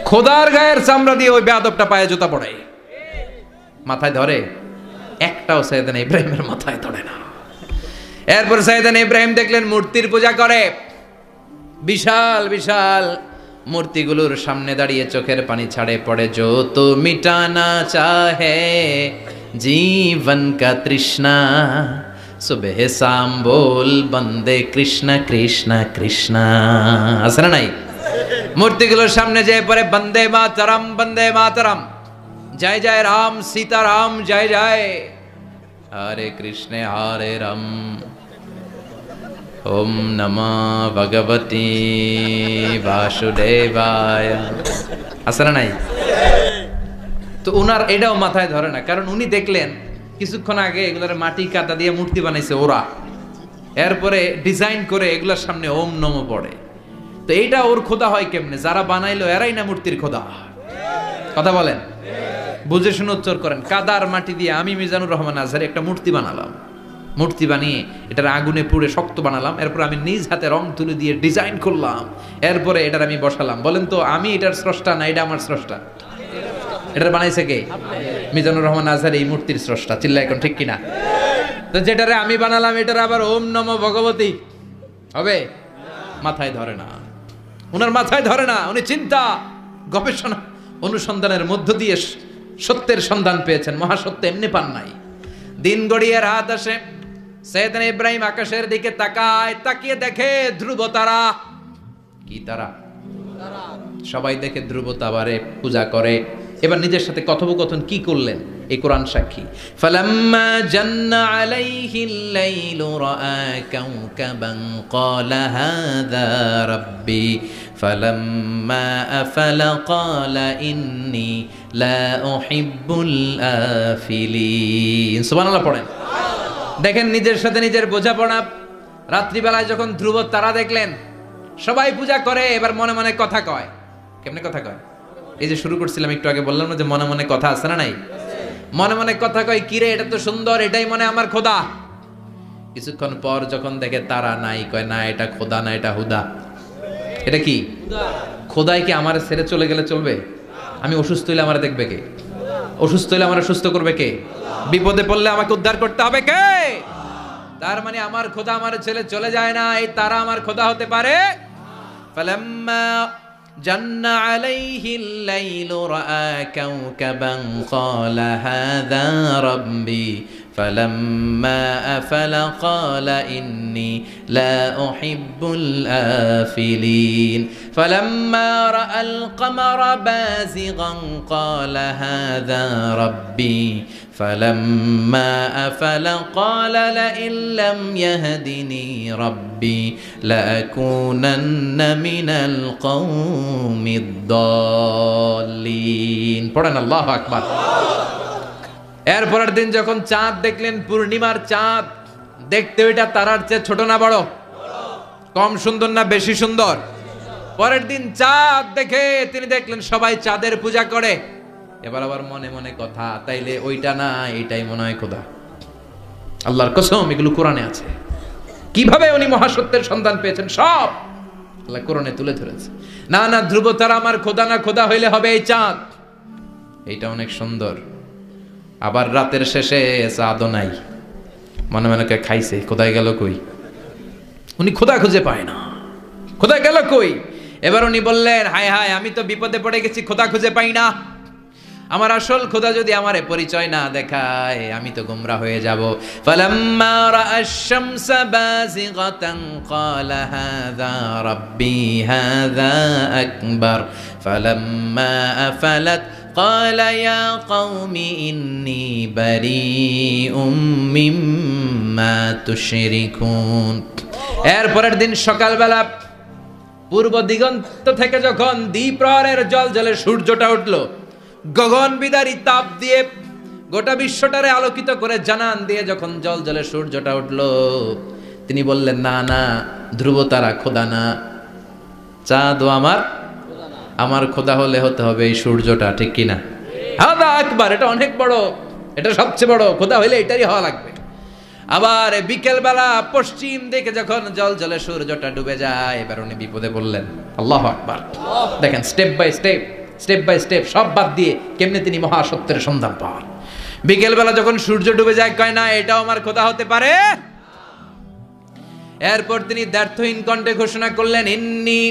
খোদার গায়ের চামড়া দিয়ে ওই বেয়াদবটা পায়ে জুতা পড়ে। মাথায় ধরে? একটাও সাইয়েদনা ইব্রাহিমের মাথায় ধরে না। এরপর সাইয়েদনা ইব্রাহিম দেখলেন মূর্তির পূজা করে। বিশাল বিশাল মূর্তিগুলোর সামনে দাঁড়িয়ে চোখের পানি ছাড়ে পড়ে। जो तो मिटाना चाहे जीवन का तृष्णा, सुबह शाम बोल बंदे कृष्ण कृष्ण कृष्ण। আছে না নাই? মূর্তিগুলোর সামনে যেয়ে পড়ে বন্দে মাতরম, বন্দে মাতরম, জয় জয় রাম সীতারাম, জয় জয় হরে কৃষ্ণ হরে রাম। ওম নমঃ ভগবতে বাসুদেবায়। আছে না নাই? তো উনার এটাও মাথায় ধরে না, কারণ উনি দেখলেন কিছুক্ষণ আগে এগুলোর মাটি কাদা দিয়ে মূর্তি বানাইছে ওরা, এরপরে ডিজাইন করে এগুলোর সামনে ওম নমঃ পড়ে। তো এইটা ওর খোদা হয় কেমনে? যারা বানাইলো এরাই না মূর্তির খোদা। কথা বলেন, বুঝে শুনে উত্তর করেন। কাদার মাটি দিয়ে আমি মিজানুর রহমান আজহারি একটা মূর্তি বানালাম, মূর্তি বানিয়ে এটার আগুনে পুড়ে শক্ত বানালাম, এরপর আমি নিজ হাতে রং তুলে দিয়ে ডিজাইন করলাম, এরপরে এটার আমি বসালাম। বলেন তো আমি এটার স্রষ্টা না এটা আমার স্রষ্টা? এটার বানাইছে কে? মিজানুর রহমান আজহারি এই মূর্তির স্রষ্টা। চিল্লা এখন ঠিক কিনা? তো যেটারে আমি বানালাম এটার আবার ওম নমঃ ভগবতী হবে? মাথায় ধরে না, উনার মাথায় ধরে না। উনি চিন্তা গবেষণা অনুসন্ধানের মধ্য দিয়ে সত্যের সন্ধান পেয়েছেন, মহাসত্য এমনি পান নাই। দিন গড়িয়ে রাত আসে, সাইয়েদনা ইব্রাহিম আকাশের দিকে তাকায়, তাকিয়ে দেখে ধ্রুব তারা। কি তারা? সবাই দেখে ধ্রুব তারারে পূজা করে। এবার নিজের সাথে কথোপকথন কি করলেন এই কোরআন সাক্ষী। ফালাম্মা জান্না আলাইহিল লাইলু রাআ কাওকাবান ক্বালা হাযা রাব্বি ফালাম্মা আফালা ক্বালা ইন্নী লা উহিব্বুল আফিলিন। সুবহানাল্লাহ পড়েন। দেখেন নিজের সাথে নিজের বোঝাপড়া। রাত্রিবেলায় যখন ধ্রুব তারা দেখলেন সবাই পূজা করে, এবার মনে মনে কথা কয়। কেমনে কথা কয়? এই যে শুরু করছিলাম একটু আগে, বললাম না যে মনে মনে কথা আছে না নাই? মনে মনে কথা কয়, কিরে এটা তো সুন্দর, এটাই মনে আমার খোদা। কিছুক্ষণ পর যখন দেখে তারা নাই, কয় না এটা খোদা না, এটা হুদা। এটা কি? খোদাই কি আমার ছেড়ে চলে গেলে চলবে? আমি অসুস্থ হইলে আমার দেখবে কে? অসুস্থ হইলে আমার সুস্থ করবে কে? বিপদে পড়লে আমাকে উদ্ধার করতে হবে কে? তার মানে আমার খোদা আমার ছেলে চলে যায় না, এই তারা আমার খোদা হতে পারে? ফালাম্মা জান্না আলাইহিল লাইলু রাআ কাওকাবান ক্বালা হাযা রাব্বি ফালাম্মা আফালা ক্বালা ইন্নী লা উহিব্বুল আফিলিন ফালাম্মা রাআল কমারা বাযিগান ক্বালা হাযা রাব্বি فلما أفل قال لئن لم يهدني ربي لأكونن من القوم الضالين পড়েন আল্লাহু আকবার। এরপরের দিন যখন চাঁদ দেখলেন, পূর্ণিমার চাঁদ, দেখতে ওইটা তারার চেয়ে ছোট না বড়? কম সুন্দর না বেশি সুন্দর? পরের দিন চাঁদ দেখে তিনি দেখলেন সবাই চাঁদের পূজা করে। এবার আবার মনে মনে কথা, তাইলে ওইটা না এইটাই মনে হয় খোদা। আল্লাহর কসম এগুলো কোরআনে আছে। কিভাবে উনি মহাসত্যের সন্ধান পেয়েছেন সব আল্লাহ কোরআনে তুলে ধরেছে। না না ধ্রুব তারা আমার খোদা না, খোদা হইলে হবে এই চাঁদ। এইটা অনেক সুন্দর। আবার রাতের শেষে চাঁদও নাই, মনে মনে খাইছে খোদায় গেল কই? উনি খোদা খুঁজে পায় না, খোদা গেল কই? এবার উনি বললেন, হায় হায় আমি তো বিপদে পড়ে গেছি, খোদা খুঁজে পাই না। আমার আসল খোদা যদি আমারে পরিচয় না দেখায় আমি তো গোমরা হয়ে যাব। ফালাম্মা রাআশ শামসা বাযিগাতান ক্বালা হাযা রাব্বি হাযা আকবার ফালাম্মা আফালাত ক্বালা ইয়া কওমি ইন্নী বারীউম মিম্মা তুশরিকুন। এরপরের দিন সকালবেলা পূর্ব দিগন্ত থেকে যখন দ্বিপ্রহরের জলজলে সূর্যটা উঠলো, গগন বিদারী তাপ দিয়ে গোটা বিশ্বটারে আলোকিত করে জানান দিয়ে যখন জলজলে সূর্যটা উঠলো, তিনি বললেন, না না ধ্রুব তারা খোদা না, চাঁদ আমার খোদা হলে হতে হবে এই সূর্যটা। ঠিক কিনা? হাদা আকবার, এটা অনেক বড়, এটা সবচেয়ে বড়, খোদা হইলে এটারই হওয়া লাগবে। আবার বিকেল বেলা পশ্চিম দিকে যখন জলজলে সূর্যটা ডুবে যায়, এবার উনি বিপদে বললেন। আল্লাহু আকবার। দেখেন স্টেপ বাই স্টেপ সব বাদ দিয়ে কেমনে তিনি মহাসত্যের সন্ধান পান। বিকেল বেলা যখন সূর্য ডুবে যায়, কয় না এটাও আমার খোদা হতে পারে। এরপর তিনি দ্ব্যর্থহীন কণ্ঠে ঘোষণা করলেন, ইন্নী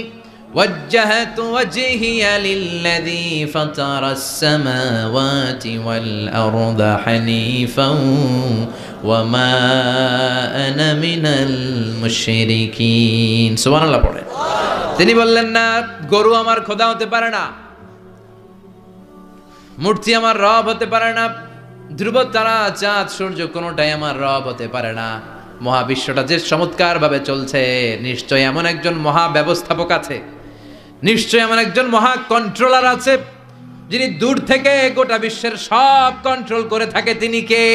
ওয়াজ্জাহতু ওয়াজহিয়া লিল্লাযী ফাতারাস সামাওয়াতি ওয়াল আরদা হানিফান ওয়া মা আনা মিনাল মুশরিকিন। সুবহানাল্লাহ পড়ে। তিনি বললেন, না গরু আমার খোদা হতে পারে না, মূর্তি আমার রব হতে পারে না, ধ্রুব তারা চাঁদ সূর্য কোনোটাই আমার রব হতে পারে না। মহাবিশ্বটা যে চমৎকার ভাবে চলছে, নিশ্চয় এমন একজন মহা ব্যবস্থাপক আছে, নিশ্চয় এমন একজন মহা কন্ট্রোলার আছে, যিনি দূর থেকে গোটা বিশ্বের সব কন্ট্রোল করে থাকে। তিনি কে?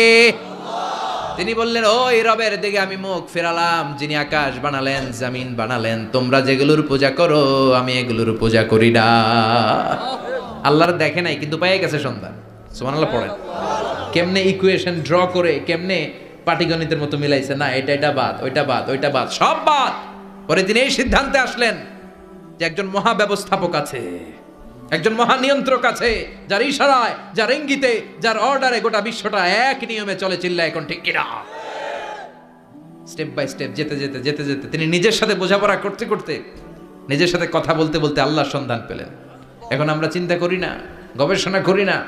তিনি বললেন, ওই রবের দিকে আমি মুখ ফেরালাম, যিনি আকাশ বানালেন, জমিন বানালেন। তোমরা যেগুলোর পূজা করো আমি এগুলোর পূজা করি না। আল্লাহর দেখে নাই কিন্তু পেয়ে গেছে সন্তান। সুবহানাল্লাহ পড়েন। কেমনে ইকুয়েশন ড্র করে, কেমনে পাটিগণিতের মতো মিলাইছে, না এটা বাদ, ওইটা বাদ, ওইটা বাদ, সব বাদ। পরে তিনি এই সিদ্ধান্তে আসলেন যে একজন মহা ব্যবস্থাপক আছে, একজন মহা নিয়ন্ত্রক আছে, যার ইশারায়, যার ইঙ্গিতে, যার অর্ডারে গোটা বিশ্বটা এক নিয়মে চলে। চিল্লায় এখন ঠিক কিনা? স্টেপ বাই স্টেপ যেতে যেতে যেতে যেতে তিনি নিজের সাথে বোঝাপড়া করতে করতে, নিজের সাথে কথা বলতে বলতে আল্লাহর সন্ধান পেলেন। এখন আমরা চিন্তা করি না, গবেষণা করি না।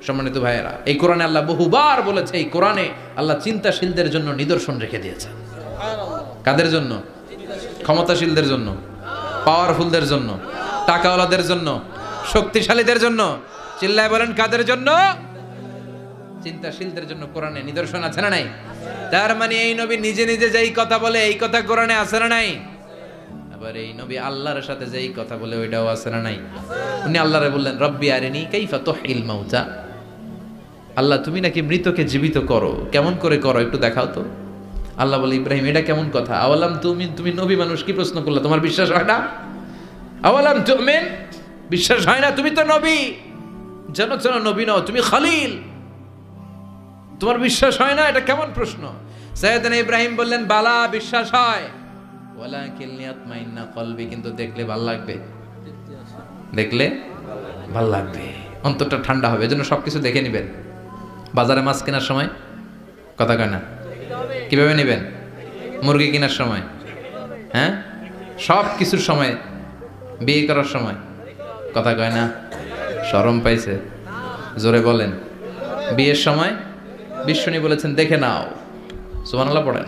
সম্মানিত ভাইয়েরা, এই কোরআনে আল্লাহ বহুবার বলেছে, এই কোরআনে আল্লাহ চিন্তাশীলদের জন্য নিদর্শন রেখে দিয়েছে। কাদের জন্য? ক্ষমতাশীলদের জন্য, পাওয়ারফুলদের জন্য, টাকাওয়ালাদের জন্য, শক্তিশালীদের জন্য। চিল্লায় বলেন কাদের জন্য? চিন্তাশীলদের জন্য কোরআনে নিদর্শন আছে না নাই? তার মানে এই নবী নিজে নিজে যেই কথা বলে এই কথা কোরআনে আছে না নাই? আবার এই নবী আল্লাহর সাথে যেই কথা বলে ওইটাও আছে না নাই? উনি আল্লাহরে বললেন, রব্বি আরিনি কাইফা তুহিল মাউতা। আল্লাহ তুমি নাকি মৃতকে জীবিত করো, কেমন করে করো একটু দেখাও তো। আল্লাহ বলে, ইব্রাহিম এটা কেমন কথা? আওয়ালাম তুমি নবী মানুষ, কি প্রশ্ন করলা? তোমার বিশ্বাস হয় না? আওয়ালাম তুমিন, বিশ্বাস হয় না? তুমি তো নবী, জানো নবী নও, তুমি খলিল, তোমার বিশ্বাস হয় না? এটা কেমন প্রশ্ন? সাইয়েদনা ইব্রাহিম বললেন, বালা বিশ্বাস হয়, ওয়ালাকিন লিয়াতমাইন্না কলবি, কিন্তু দেখলে ভাল লাগবে, দেখলে ভাল লাগবে, অন্তরটা ঠান্ডা হবে। এজন্য সবকিছু দেখে নেবেন। বাজারে মাছ কেনার সময় কথা কয় না, কিভাবে নেবেন? মুরগি কেনার সময়, হ্যাঁ, সব কিছুর সময়, বিয়ে করার সময় কথা কয় না, শরম পাইছে, জোরে বলেন। বিয়ের সময় বিশ্বনী বলেছেন, দেখে নাও। সুবহানাল্লাহ পড়েন।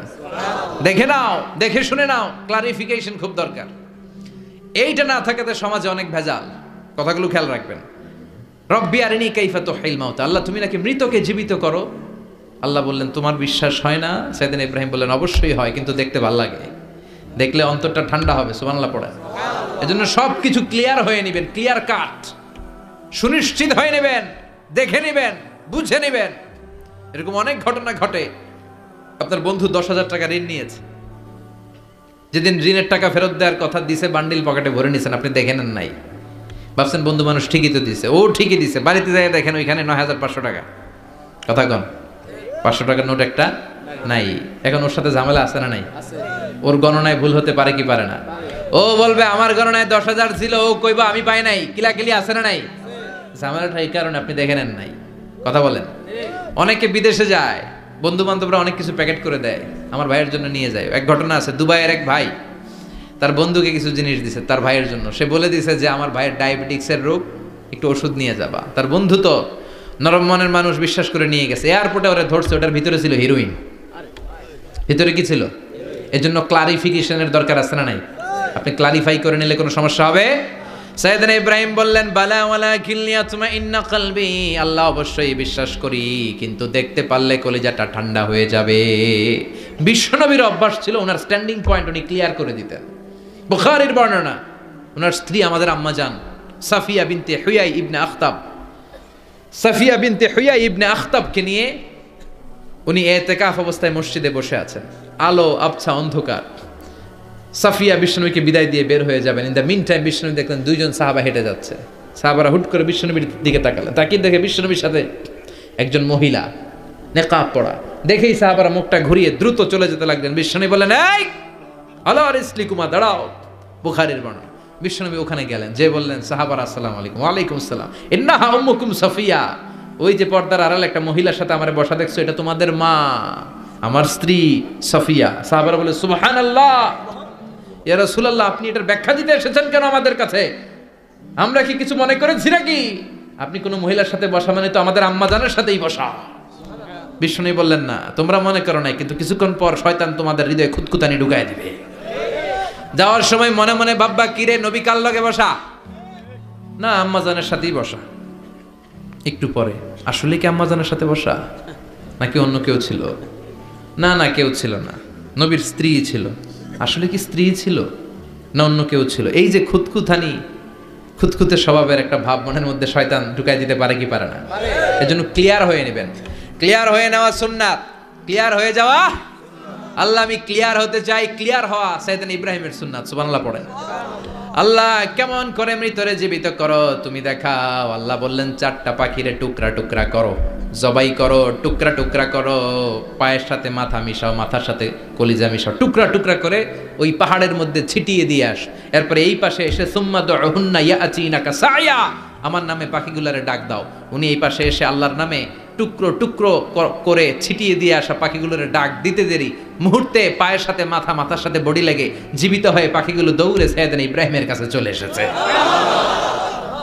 দেখে নাও, দেখে শুনে নাও, ক্লারিফিকেশন খুব দরকার। এইটা না থাকাতে সমাজে অনেক ভেজাল। কথাগুলো খেয়াল রাখবেন। রব্বি আরিনি কাইফা তুহিল মাউতা, আল্লাহ তুমি নাকি মৃতকে জীবিত করো। আল্লাহ বললেন, তোমার বিশ্বাস হয় না? সাইয়েদনা ইব্রাহিম বললেন, অবশ্যই হয়, কিন্তু দেখতে ভালো লাগে, দেখলে অন্তরটা ঠান্ডা হবে। সুবহানাল্লাহ পড়েন। এজন্য সবকিছু ক্লিয়ার হয়ে নেবেন, ক্লিয়ার কাট, সুনিশ্চিত হয়ে নেবেন, দেখে নেবেন, বুঝে নেবেন। এরকম অনেক ঘটনা ঘটে। আপনার বন্ধু 10,000 টাকা ঋণ নিয়েছে, যেদিন ঋণের টাকা ফেরত দেওয়ার কথা দিছে, বান্ডিল পকেটে ভরে নিছেন, আপনি দেখে নেন নাই। ভাবছেন বন্ধু মানুষ ঠিকই তো দিছে, ও ঠিকই দিছে। বাড়িতে যাই দেখেন ওইখানে 9,500 টাকা। কথা কন, 500 টাকার নোট একটা নাই। এখন ওর সাথে ঝামেলা আছে না নাই? ওর গণনায় ভুল হতে পারে কি পারে না? ও বলবে আমার গণনায় 10,000 ছিল, ও কইবা আমি পাই নাই। কিলাকিলি আছে না নাই? ঝামেলাটা এই কারণে আপনি দেখে নেন নাই। কথা বলেন। অনেকে বিদেশে যায়, বন্ধু বান্ধবরা অনেক কিছু প্যাকেট করে দেয়, আমার ভাইয়ের জন্য নিয়ে যায়। এক ঘটনা আছে, দুবাইয়ের এক ভাই তার বন্ধুকে কিছু জিনিস দিছে তার ভাইয়ের জন্য। সে বলে দিছে যে আমার ভাইয়ের ডায়াবেটিক্সের রোগ, একটু ওষুধ নিয়ে যাবা। তার বন্ধু তো নরম মনের মানুষ, বিশ্বাস করে নিয়ে গেছে। এয়ারপোর্টে ওরা ধরছে, ওটার ভিতরে ছিল হিরোইন। ভিতরে কি ছিল? এজন্য ক্লারিফিকেশনের দরকার আছে না নাই? আপনি ক্লারিফাই করে নিলে কোনো সমস্যা হবে? সাইয়েদনা ইব্রাহিম বললেন, বালা ওয়ালাকিন লিয়াতমাইন্না কলবি, আল্লাহ অবশ্যই বিশ্বাস করি, কিন্তু দেখতে পারলে কলিজাটা ঠান্ডা হয়ে যাবে। বিশ্বনবীর অভ্যাস ছিল, ওনার স্ট্যান্ডিং পয়েন্ট উনি ক্লিয়ার করে দিতেন। বুখারীর বর্ণনা, ওনার স্ত্রী আমাদের আম্মা জান সাফিয়া বিনতে হুয়াই ইবনে আখতাব, সাফিয়া বিনতে হুয়াই ইবনে আখতাবকে নিয়ে উনি ইতিকাফ অবস্থায় মসজিদে বসে আছেন। আলো আবছা অন্ধকার। সাফিয়া বিশ্বনবীকে বিদায় দিয়ে বের হয়ে যাবেন। ইন দ্য মিন টাইম বিশ্বনবী দেখলেন 2 জন সাহাবা হেঁটে যাচ্ছে। সাহাবারা হুট করে বিশ্বনবীর দিকে তাকালেন। তাকিয়ে দেখে বিশ্বনবীর সাথে একজন মহিলা, নেকাব পরা। দেখেই সাহাবারা মুখটা ঘুরিয়ে দ্রুত চলে যেতে লাগলেন। বিশ্বনবী বললেন, এই আলা রিসলিকুমা, দাঁড়াও। বুখারীর বর্ণনা। বিশ্বনবী ওখানে গেলেন, যে বললেন, সাহাবারা আসসালামু আলাইকুম। ওয়ালাইকুম আসসালাম। ইন্নাহা উম্মুকুম সাফিয়া, ওই যে পর্দার আড়ালে একটা মহিলার সাথে আমারে বসা দেখছো, এটা তোমাদের মা, আমার স্ত্রী সাফিয়া। সাহাবারা বলে, সুবহানাল্লাহ, ইয়া রাসূলুল্লাহ, আপনি এটার ব্যাখ্যা দিতে এসেছেন কেন আমাদের কাছে? আমরা কি কিছু মনে করেছি নাকি? আপনি কোনো মহিলার সাথে বসা মানে তো আমাদের আম্মা জানের সাথেই বসা। বিষ্ণু বললেন, না তোমরা মনে করো নাই, কিন্তু কিছুক্ষণ পর শয়তান তোমাদের হৃদয়ে খুঁতখুঁতানি ঢুকায় দিবে। যাওয়ার সময় মনে মনে ভাববা, কিরে নবী কার লগে বসা? না, আম্মা জানের সাথেই বসা। একটু পরে, আসলে কি আম্মা জানের সাথে বসা নাকি অন্য কেউ ছিল? না, কেউ ছিল না, নবীর স্ত্রী ছিল। আসলে কি স্ত্রী ছিল না অন্য কেউ ছিল? এই যে খুঁতখুঁতে স্বভাবের একটা ভাব মনের মধ্যে শয়তান ঢুকাই দিতে পারে কি পারে না? এজন্য ক্লিয়ার হয়ে নেবেন। ক্লিয়ার হয়ে নেওয়া সুন্নাত, ক্লিয়ার হয়ে যাওয়া। আল্লাহ আমি ক্লিয়ার হতে চাই, ক্লিয়ার হওয়া সাইয়েদনা ইব্রাহিমের সুন্নাত। সুবহানাল্লাহ পড়েন। আল্লাহ কেমন করে মৃতরে জীবিত করো তুমি দেখাও। আল্লাহ বললেন 4টা পাখিরে টুকরা টুকরা করো, জবাই করো, টুকরা টুকরা করো, পায়ের সাথে মাথা মিশাও, মাথার সাথে কলিজা মিশাও, টুকরা টুকরা করে ওই পাহাড়ের মধ্যে ছিটিয়ে দিয়ে আস। এরপরে এই পাশে এসে সুম্মা দুহুন্না ইয়াতিনাকা সায়া, আমার নামে পাখিগুলারে ডাক দাও। উনি এই পাশে এসে আল্লাহর নামে টুকরো টুকরো করে ছিটিয়ে দিয়ে আসা পাখিগুলোর ডাক দিতে দেরি মুহূর্তে পায়ের সাথে মাথা, মাথার সাথে বডি লেগে জীবিত হয়ে পাখিগুলো দৌড়ে সাইয়েদনা ইব্রাহিমের কাছে চলে এসেছে।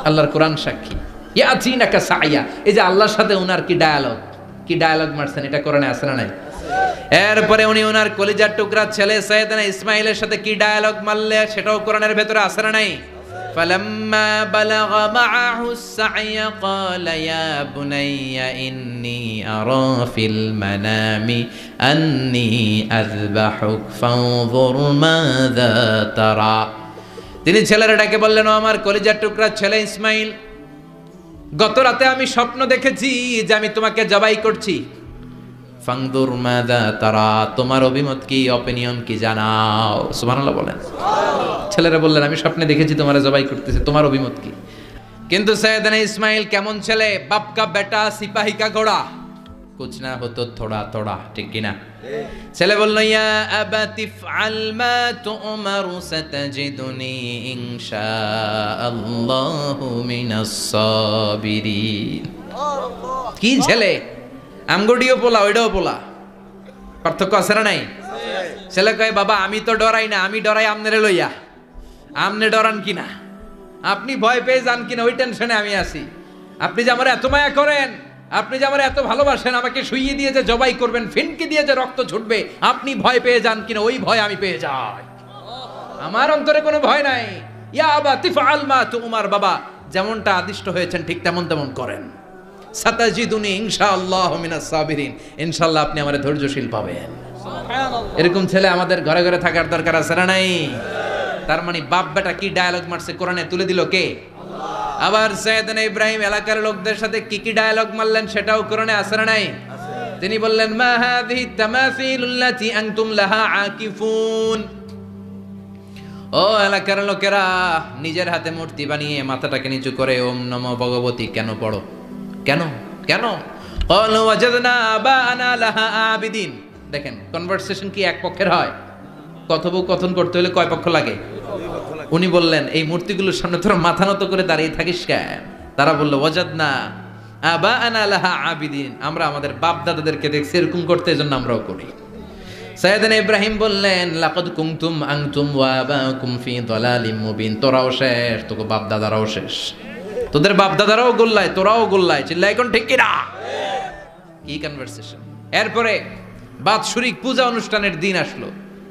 আল্লাহর কোরআন সাক্ষী। ইয়াতিনাকা সায়া, এই যে আল্লাহর সাথে উনার কি ডায়ালগ মারছেন, এটা কোরআনে আছে না নাই? এরপরে উনি ওনার কলিজার টুকরা ছেলে সাইয়েদনা ইসমাইলের সাথে কি ডায়ালগ মারলে সেটাও কোরআনের ভেতরে আছে না নাই? فلما بلغ معه السعي قال يا بني إني أرى في المنام أني أذبحك فانظر ماذا ترى। তিনি ছেলের ডাকে বললেন, ও আমার কলিজার টুকরা ছেলে ইসমাইল, গত রাতে আমি স্বপ্ন দেখেছি যে আমি তোমাকে জবাই করছি। ফাংদুর মাযা তারা, তোমার অভিমত কি, অপিনিয়ন কি জানাও। সুবহানাল্লাহ বলেন। ছেলেরা বললেন আমি স্বপ্নে দেখেছি তোমারে জবাই করতেছে, তোমার অভিমত কি? কিন্তু সাইয়েদনা ইসমাইল কেমন ছেলে, বাপ কা বেটা সিপাহি কা ঘোড়া, কুছ না হতো থোড়া থোড়া, ঠিক কিনা? ছেলে বলল ইয়া আবাতি ফআল মা তুমারু সাতাজিদুনি ইনশাআল্লাহু মিনাস সাবিরিন। কি ছেলে, আমগডিও পোলা ওইটাও পোলা, পার্থক্য আছে না নাই? ছেলে কয় বাবা আমি তো ডরাই না, আমি ডরাই আমনেরে লইয়া। আমনে ডরান কিনা, আপনি ভয় পেয়ে যান কিনা ওই টেনশনে আমি আছি। আপনি যে আমার এত মায়া করেন, আপনি যে আমার এত ভালোবাসেন, আমাকে শুইয়ে দিয়ে যে জবাই করবেন, ফিনকি দিয়ে যে রক্ত ছুটবে, আপনি ভয় পেয়ে যান কিনা ওই ভয় আমি পেয়ে যাই। আমার অন্তরে কোনো ভয় নাই। ইয়া আবাতি ফাআল মা তুমার, বাবা যেমনটা আদিষ্ট হয়েছেন ঠিক তেমন তেমন করেন। সাতাজিদুনি ইনশাআল্লাহু মিনাস সাবিরিন, ইনশাআল্লাহ আপনি আমারে ধৈর্যশীল পাবেন। সুবহানাল্লাহ। এরকম ছেলে আমাদের ঘরে ঘরে থাকার দরকার আছে না নাই? তার মানে বাপ বেটা কি ডায়ালগ মারছে কোরআনে তুলে দিল কে? আল্লাহ। আবার সাইয়েদনা ইব্রাহিম এলাকার লোকদের সাথে কি ডায়ালগ মারলেন সেটাও কোরআনে আছে না নাই? তিনি বললেন মা হাযিহি তামাসিলুল্লাতী আনতুম লাহা আকিফুন। ও এলাকার লোকেরা, নিজের হাতে মূর্তি বানিয়ে মাথাটাকে নিচু করে ওম নমো ভগবতী কেন পড়ো? কেন কেন? ক্বালু ওয়াজাদনা আবানা লাহা আবিদিন। দেখেন কনভারসেশন কি এক পক্ষের হয়? কথোপকথন করতে হলে কয় পক্ষ লাগে? উনি বললেন এই মূর্তিগুলোর সামনে তোরা মাথা নত করে দাঁড়িয়ে থাকিস কেন? তারা বলল ওয়াজাদনা আবানা লাহা আবিদিন, আমরা আমাদের বাপ দাদাদেরকে দেখছি এরকম করতে, এজন্য আমরাও করি। সাইয়েদনা ইব্রাহিম বললেন লাকাদ কুনতুম আনতুম ওয়া আবাকুম ফি দালালিম মুবিন, তোরাও শেষ, তোকে বাপ দাদারাও শেষ, তোদের বাপ দাদারাও গোল্লায়, তোরাও গোল্লায়, চিল্লাই কোন ঠিক কিনা? কি কনভারসেশন। এরপরে বাৎসরিক পূজা অনুষ্ঠানের দিন আসলো।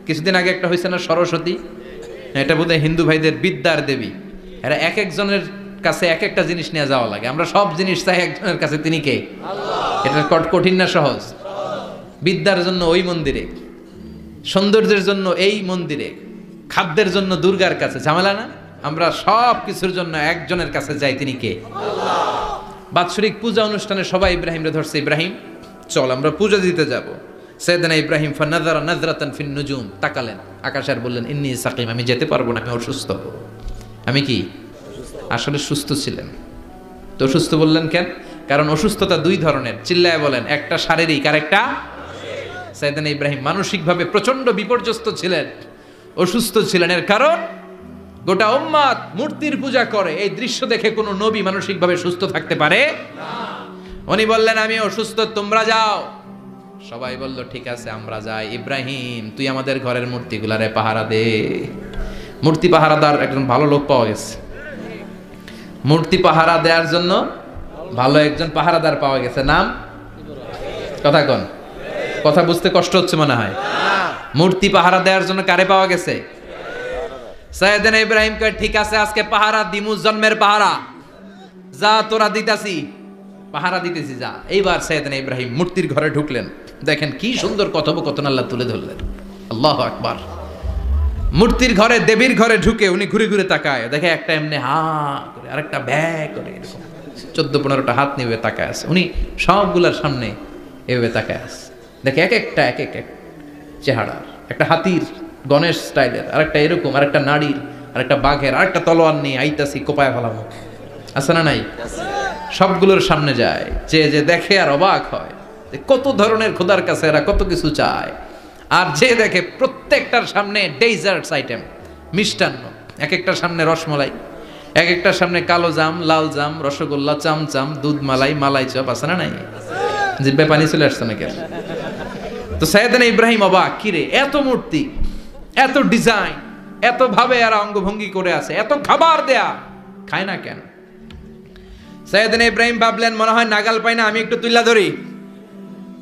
কিছুদিন আগে একটা হয়েছে না সরস্বতী, এটা বোধহয় হিন্দু ভাইদের বিদ্যার দেবী। এরা এক একজনের কাছে এক একটা জিনিস নিয়ে যাওয়া লাগে। আমরা সব জিনিস চাই একজনের কাছে, তিনি কে? আল্লাহ। এটা কঠিন না সহজ? বিদ্যার জন্য ওই মন্দিরে, সৌন্দর্যের জন্য এই মন্দিরে, খাদ্যের জন্য দুর্গার কাছে, ঝামেলা না? আমরা সব কিছুর জন্য একজনের কাছে যাই, তিনি কে? আল্লাহ। বাৎসরিক পূজা অনুষ্ঠানে সবাই ইব্রাহিমরে ধরছে, ইব্রাহিম চল আমরা পূজা দিতে যাব। সাইয়েদনা ইব্রাহিম ফানাযারা নাযরাতান ফিন নুজুম, তাকালেন আকাশে আর বললেন ইন্নী সাকিম, আমি যেতে পারবো না, আমি অসুস্থ। আমি কি আসলে সুস্থ ছিলেন? তো অসুস্থ বললেন কেন? কারণ অসুস্থতা দুই ধরনের, চিল্লায় বলেন, একটা শারীরিক আর একটা মানসিক। সাইয়েদনা ইব্রাহিম মানসিকভাবে প্রচন্ড বিপর্যস্ত ছিলেন, অসুস্থ ছিলেন। এর কারণ গোটা উম্মাত মূর্তির পূজা করে, এই দৃশ্য দেখে কোনো নবী মানসিকভাবে সুস্থ থাকতে পারে না। উনি বললেন আমি অসুস্থ, তোমরা যাও। সবাই বলল ঠিক আছে আমরা যাই। ইব্রাহিম তুই আমাদের ঘরের মূর্তিগুলারে পাহারা দে। মূর্তি পাহারাদার একজন ভালো লোক পাওয়া গেছে, মূর্তি পাহারা দেওয়ার জন্য ভালো একজন পাহারাদার পাওয়া গেছে। নাম কথা কন, কথা বুঝতে কষ্ট হচ্ছে মনে হয়। মূর্তি পাহারা দেওয়ার জন্য কারে পাওয়া গেছে? সাইয়েদনা ইব্রাহিম কয় ঠিক আছে আজকে পাহারা দিমু, জন্মের পাহারা, যা তোরা দিতাছি, পাহারা দিতেছি যা। এইবার সাইয়েদনা ইব্রাহিম মূর্তির ঘরে ঢুকলেন। দেখেন কি সুন্দর কথোপকথন আল্লাহ তুলে ধরলেন। আল্লাহু আকবার। মূর্তির ঘরে, দেবীর ঘরে ঢুকে উনি ঘুরে ঘুরে তাকায়, দেখে একটা এমনি হা করে, আরেকটা ব্যা করে, এরকম 14-15টা হাত নিয়ে তাকায় আছে। উনি সবগুলার সামনে এভাবে তাকায় আছে, দেখে এক একটা এক এক এক চেহারা, একটা হাতির গণেশ স্টাইলের, আরেকটা এরকম, আরেকটা নারীর, আরেকটা বাঘের, আরেকটা তলোয়ার নিয়ে আইতাছি কোপায় ফেলামো, আছে না নাই? সবগুলোর সামনে যায়, যে দেখে আর অবাক হয় কত ধরনের খোদার কাছে এরা কত কিছু চায়। আর যে দেখে প্রত্যেকটার সামনে ডেজার্টস আইটেম, মিষ্টান্ন, এক একটার সামনে রসমলাই, এক একটার সামনে কালো জাম, লাল জাম, রসগোল্লা, চামচাম, দুধ মালাই, মালাই চপ, আছে না নাই? জিব্বে পানি চলে আসছে নাকি? তো সাইয়েদনা ইব্রাহিম অবাক, কিরে এত মূর্তি, এত ডিজাইন, এত ভাবে এরা অঙ্গভঙ্গি করে আছে, এত খাবার দেয়া, খায় না কেন? সাইয়েদনা ইব্রাহিম ভাবলেন মনে হয় নাগাল পাই না, আমি একটু তুইলা ধরি।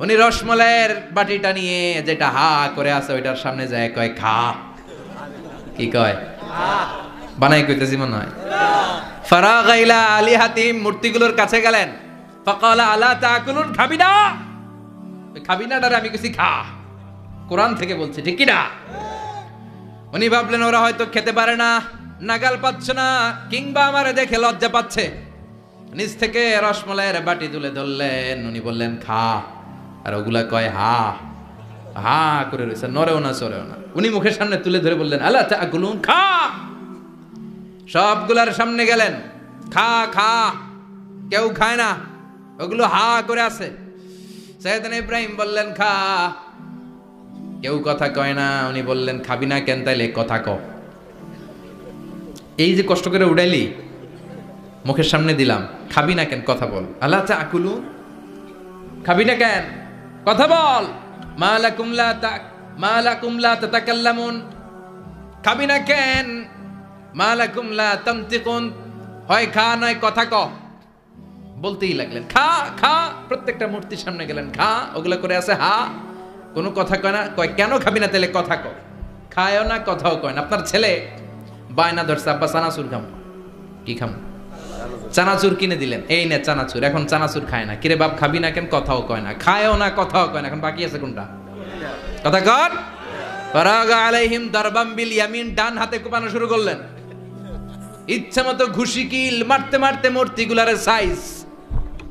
উনি রসমলাইয়ের বাটিটা নিয়ে যেটা হা করে আছে ওইটার সামনে যায়, কয় খা। কি কয়? বানাই কইতেছি মনে হয়। ফারাগা ইলা আলিহাতিম, মূর্তিগুলোর কাছে গেলেন। ফাকালা আলা তাকুলুন, খাবি না? খাবি না ডারে আমি কইছি খা, কোরআন থেকে বলছি, ঠিক কি না? উনি ভাবলেন ওরা হয়তো খেতে পারে না, নাগাল পাচ্ছে না, কিংবা আমারে দেখে লজ্জা পাচ্ছে। নিচ থেকে রসমলাইয়ের বাটি তুলে ধরলেন, উনি বললেন খা, আর ওগুলা কয় হা হা করে রয়েছে, নরেও না চড়েও না। উনি মুখের সামনে তুলে ধরে বললেন আলা তাকুলুন, খা। সবগুলার সামনে গেলেন, খা খা, কেউ খায় না, ওগুলো হা করে আছে। সাইয়েদনা ইব্রাহিম বললেন খা, কেউ কথা কয় না। উনি বললেন খাবি না কেন? তাইলে কথা ক। এই যে কষ্ট করে উড়াইলি, মুখের সামনে দিলাম, খাবি না কেন? কথা বল। আলা তাকুলুন, খাবি না কেন? কথা বল। মা লাকুম লা তাতাকাল্লামুন, খাবি না কেন? মা লাকুম লা তানতিকুন, হয় খা নয় কথা ক। বলতেই লাগলেন খা খা, প্রত্যেকটা মূর্তির সামনে গেলেন, খা, ওগুলা করে আছে হা, কোনো কথা কয় না। কয় কেন খাবি না? তাহলে কথা ক। খায়ও না, কথাও কয় না। আপনার ছেলে বায়না ধরছে, আব্বা চানাচুর খাম। কি খাম? চানাচুর কিনে দিলেন, এই নে চানাচুর। এখন চানাচুর খায় না। কিরে বাপ খাবি না কেন? কথাও কয় না, খায়ও না, কথাও কয় না। এখন বাকি আছে কোনটা? কথা কর। ফারাগা আলাইহিম দারবাম বিল ইয়ামিন, ডান হাতে কোপানো শুরু করলেন। ইচ্ছা মতো ঘুষি কিল মারতে মারতে মূর্তিগুলার সাইজ।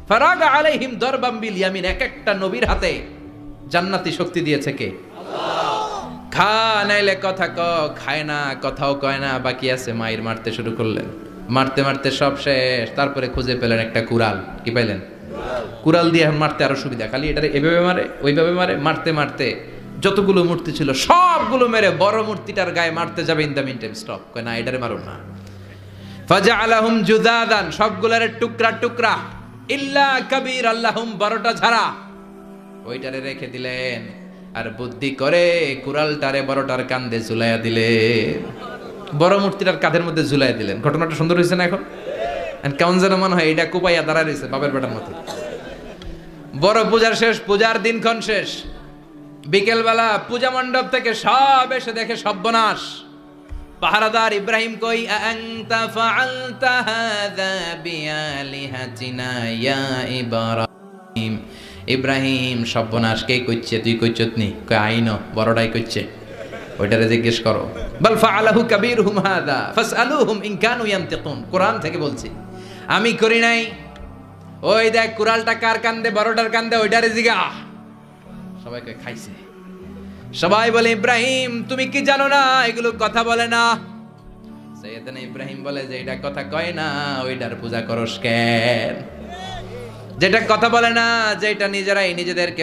ফারাগা আলাইহিম দারবাম বিল ইয়ামিন, এক একটা নবীর হাতে জান্নাতি শক্তি দিয়েছে কে? আল্লাহ। খা নাইলে কথা ক, খায় না, কথাও কয় না, বাকি আছে। মাইর মারতে শুরু করলেন, মারতে মারতে সব শেষ। তারপরে খুঁজে পেলেন একটা কুড়াল। কি পাইলেন? কুড়াল দিয়ে এখন মারতে আরো সুবিধা, খালি এটারে এভাবে মারে, ওইভাবে মারে। মারতে মারতে যতগুলো মূর্তি ছিল সবগুলো মেরে বড় মূর্তিটার গায়ে মারতে যাবে, in the meantime stop, কয় না এটারে মারুন না। ফাজআলাহুম জুদাদান, সবগুলারে টুকরা টুকরা, ইল্লা কাবীর আল্লাহুম, বড়টা ছাড়া ওইটারে রেখে দিলেন। আর বুদ্ধি করে কুড়ালটারে বড়টার কাঁধে ঝুলাইয়া দিলেন, বড় মূর্তিটার কাঁধের মধ্যে ঝুলাইয়া দিলেন। ঘটনাটা সুন্দর হয়েছে না? এখন কেমন যেন মনে হয় এটা কোপাইয়া দাঁড়া রয়েছে বাপের বেটার মতো। বড় পূজার শেষ, পূজার দিনক্ষণ শেষ। বিকেলবেলা পূজা মণ্ডপ থেকে সব এসে দেখে সর্বনাশ। পাহারাদার ইব্রাহিম কই, আনতা ফাআলতা হাযা বিআলিহাতিনা ইয়া ইব্রাহিম। ইব্রাহিম সর্বনাশ কে কইছে? তুই কইছত নি? কই আইনো, বড়টাই কইছে, ওইটারে জিজ্ঞেস করো। বাল ফাআলাহু কাবীরুহুম হাযা ফাসআলুহুম ইন কানু ইয়ানতিকুন, কোরআন থেকে বলছি, আমি করি নাই। ওই দেখ কুড়ালটা কার কান্দে? বড়টার কান্দে, ওইটারে জিগা। সবাই কই খাইছে। সবাই বলে ইব্রাহিম তুমি কি জানো না এগুলো কথা বলে না? সাইয়েদনা ইব্রাহিম বলে যে এটা কথা কয় না, ওইটার পূজা করস কেন? যেটা কথা বলে না, যেটা নিজেরাই নিজেদেরকে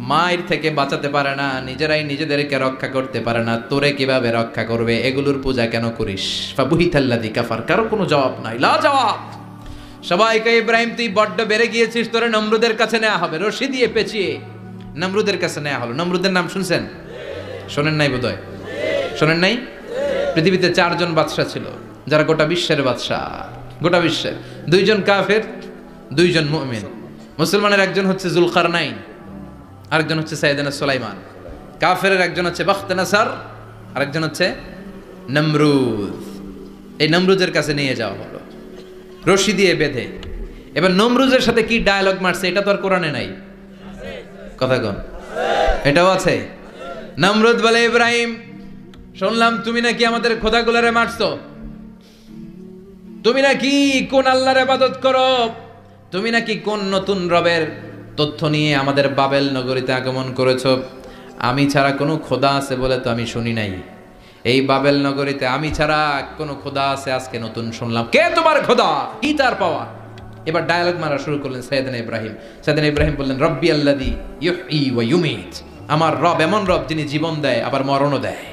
মায়ের থেকে বাঁচাতে পারে না, নিজেরাই নিজেদেরকে রক্ষা করতে পারে না, তোরে কিভাবে রক্ষা করবে? এগুলোর পূজা কেন করিস? ফাবুহিতাল্লাযী কাফার, কারো কোনো জবাব নাই, লা জবাব। সবাইকে ইব্রাহিম তুই বড্ড বেড়ে গিয়েছিস, তোরে নমরুদের কাছে নেওয়া হবে, রশি দিয়ে পেঁচিয়ে নমরুদের কাছে নেওয়া হলো। নমরুদের নাম শুনছেন? শোনেন নাই বোধহয়? শোনেন নাই? পৃথিবীতে 4 জন বাদশা ছিল, যারা গোটা বিশ্বের বাদশা। গোটা বিশ্বের 2 জন কাফের, 2 জন মুমিন। মুসলমানের একজন হচ্ছে জুলকারনাইন, আরেকজন হচ্ছে সাইয়েদনা সুলাইমান। কাফেরের একজন হচ্ছে বাখতানাসার, আরেকজন হচ্ছে নমরুদ। এই নমরুদের কাছে নিয়ে যাওয়া হলো রশি দিয়ে বেঁধে। এবার নমরুদের সাথে কি ডায়ালগ মারছে এটা তো আর কোরআনে নাই। কথা কোন? এটাও আছে? নমরুদ বলে, ইব্রাহিম শুনলাম তুমি নাকি আমাদের খোদাগুলারে মারছো, তুমি নাকি কোন আল্লাহর ইবাদত করো, তুমি নাকি কোন নতুন রবের তথ্য নিয়ে আমাদের বাবেল নগরীতে আগমন করেছো। আমি ছাড়া কোনো খোদা আছে বলে তো আমি শুনি নাই, এই বাবেল নগরীতে আমি ছাড়া কোনো খোদা আছে আজকে নতুন শুনলাম। কে তোমার খোদা, কি তার পাওয়া? এবার ডায়ালগ মারা শুরু করলেন সাইয়েদনা ইব্রাহিম। সাইয়েদনা ইব্রাহিম বললেন, রব্বি আল্লাযী ইউহয়ী ওয়া ইউমীত, আমার রব এমন রব যিনি জীবন দেয় আবার মরণও দেয়।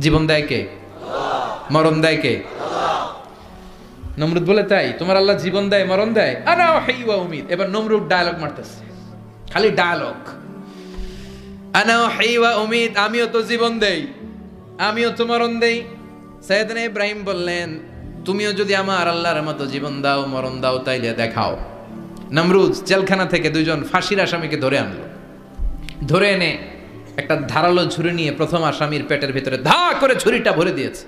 জীবন দেয় কে? মরণ দেয় কে? নমরুদ বলে, তাই তোমার আল্লাহ জীবন দেয় মরণ দেয়? আনা উহয়ী ওয়া উমীত। এবার নমরুদ ডায়ালগ মারতেছে, খালি ডায়ালগ, আনা উহয়ী ওয়া উমীত, আমিও তো জীবন দেই, আমিও তো মরণ দেই। সাইয়েদনা ইব্রাহিম বললেন, তুমিও যদি আমার আল্লাহর মতো জীবন দাও মরণ দাও তাইলে দেখাও। নমরুদ জেলখানা থেকে দুইজন ফাঁসির আসামিকে ধরে আনলো, ধরে এনে একটা ধারালো ছুরি নিয়ে প্রথম আসামির পেটের ভিতরে ধা করে ছুরিটা ভরে দিয়েছে,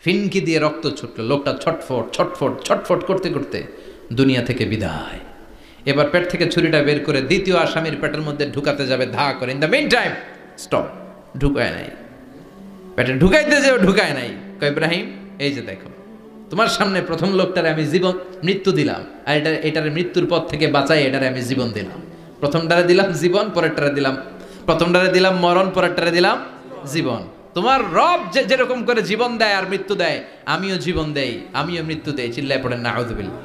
ফিনকি দিয়ে রক্ত ছুটলো, লোকটা ছটফট ছটফট ছটফট করতে করতে দুনিয়া থেকে বিদায়। এবার পেট থেকে ছুরিটা বের করে দ্বিতীয় আসামির পেটের মধ্যে ঢুকাতে যাবে ধা করে, in the meantime stop, ঢুকায় নাই, পেটে ঢুকাইতে যেও ঢুকায় নাই। কয়, ইব্রাহিম এই যে দেখো, তোমার সামনে প্রথম লোকটারে আমি জীবন মৃত্যু দিলাম, আর এটার মৃত্যুর পথ থেকে বাঁচাই এটারে আমি জীবন দিলাম। প্রথমটারে দিলাম জীবন, পরেরটারে দিলাম, প্রথমটারে দিলাম মরণ, পরেরটারে দিলাম জীবন। তোমার রব যেরকম করে জীবন দেয় আর মৃত্যু দেয়, আমিও জীবন দেই আমিও মৃত্যু দেই। চিল্লায় পড়েন নাউযুবিল্লাহ।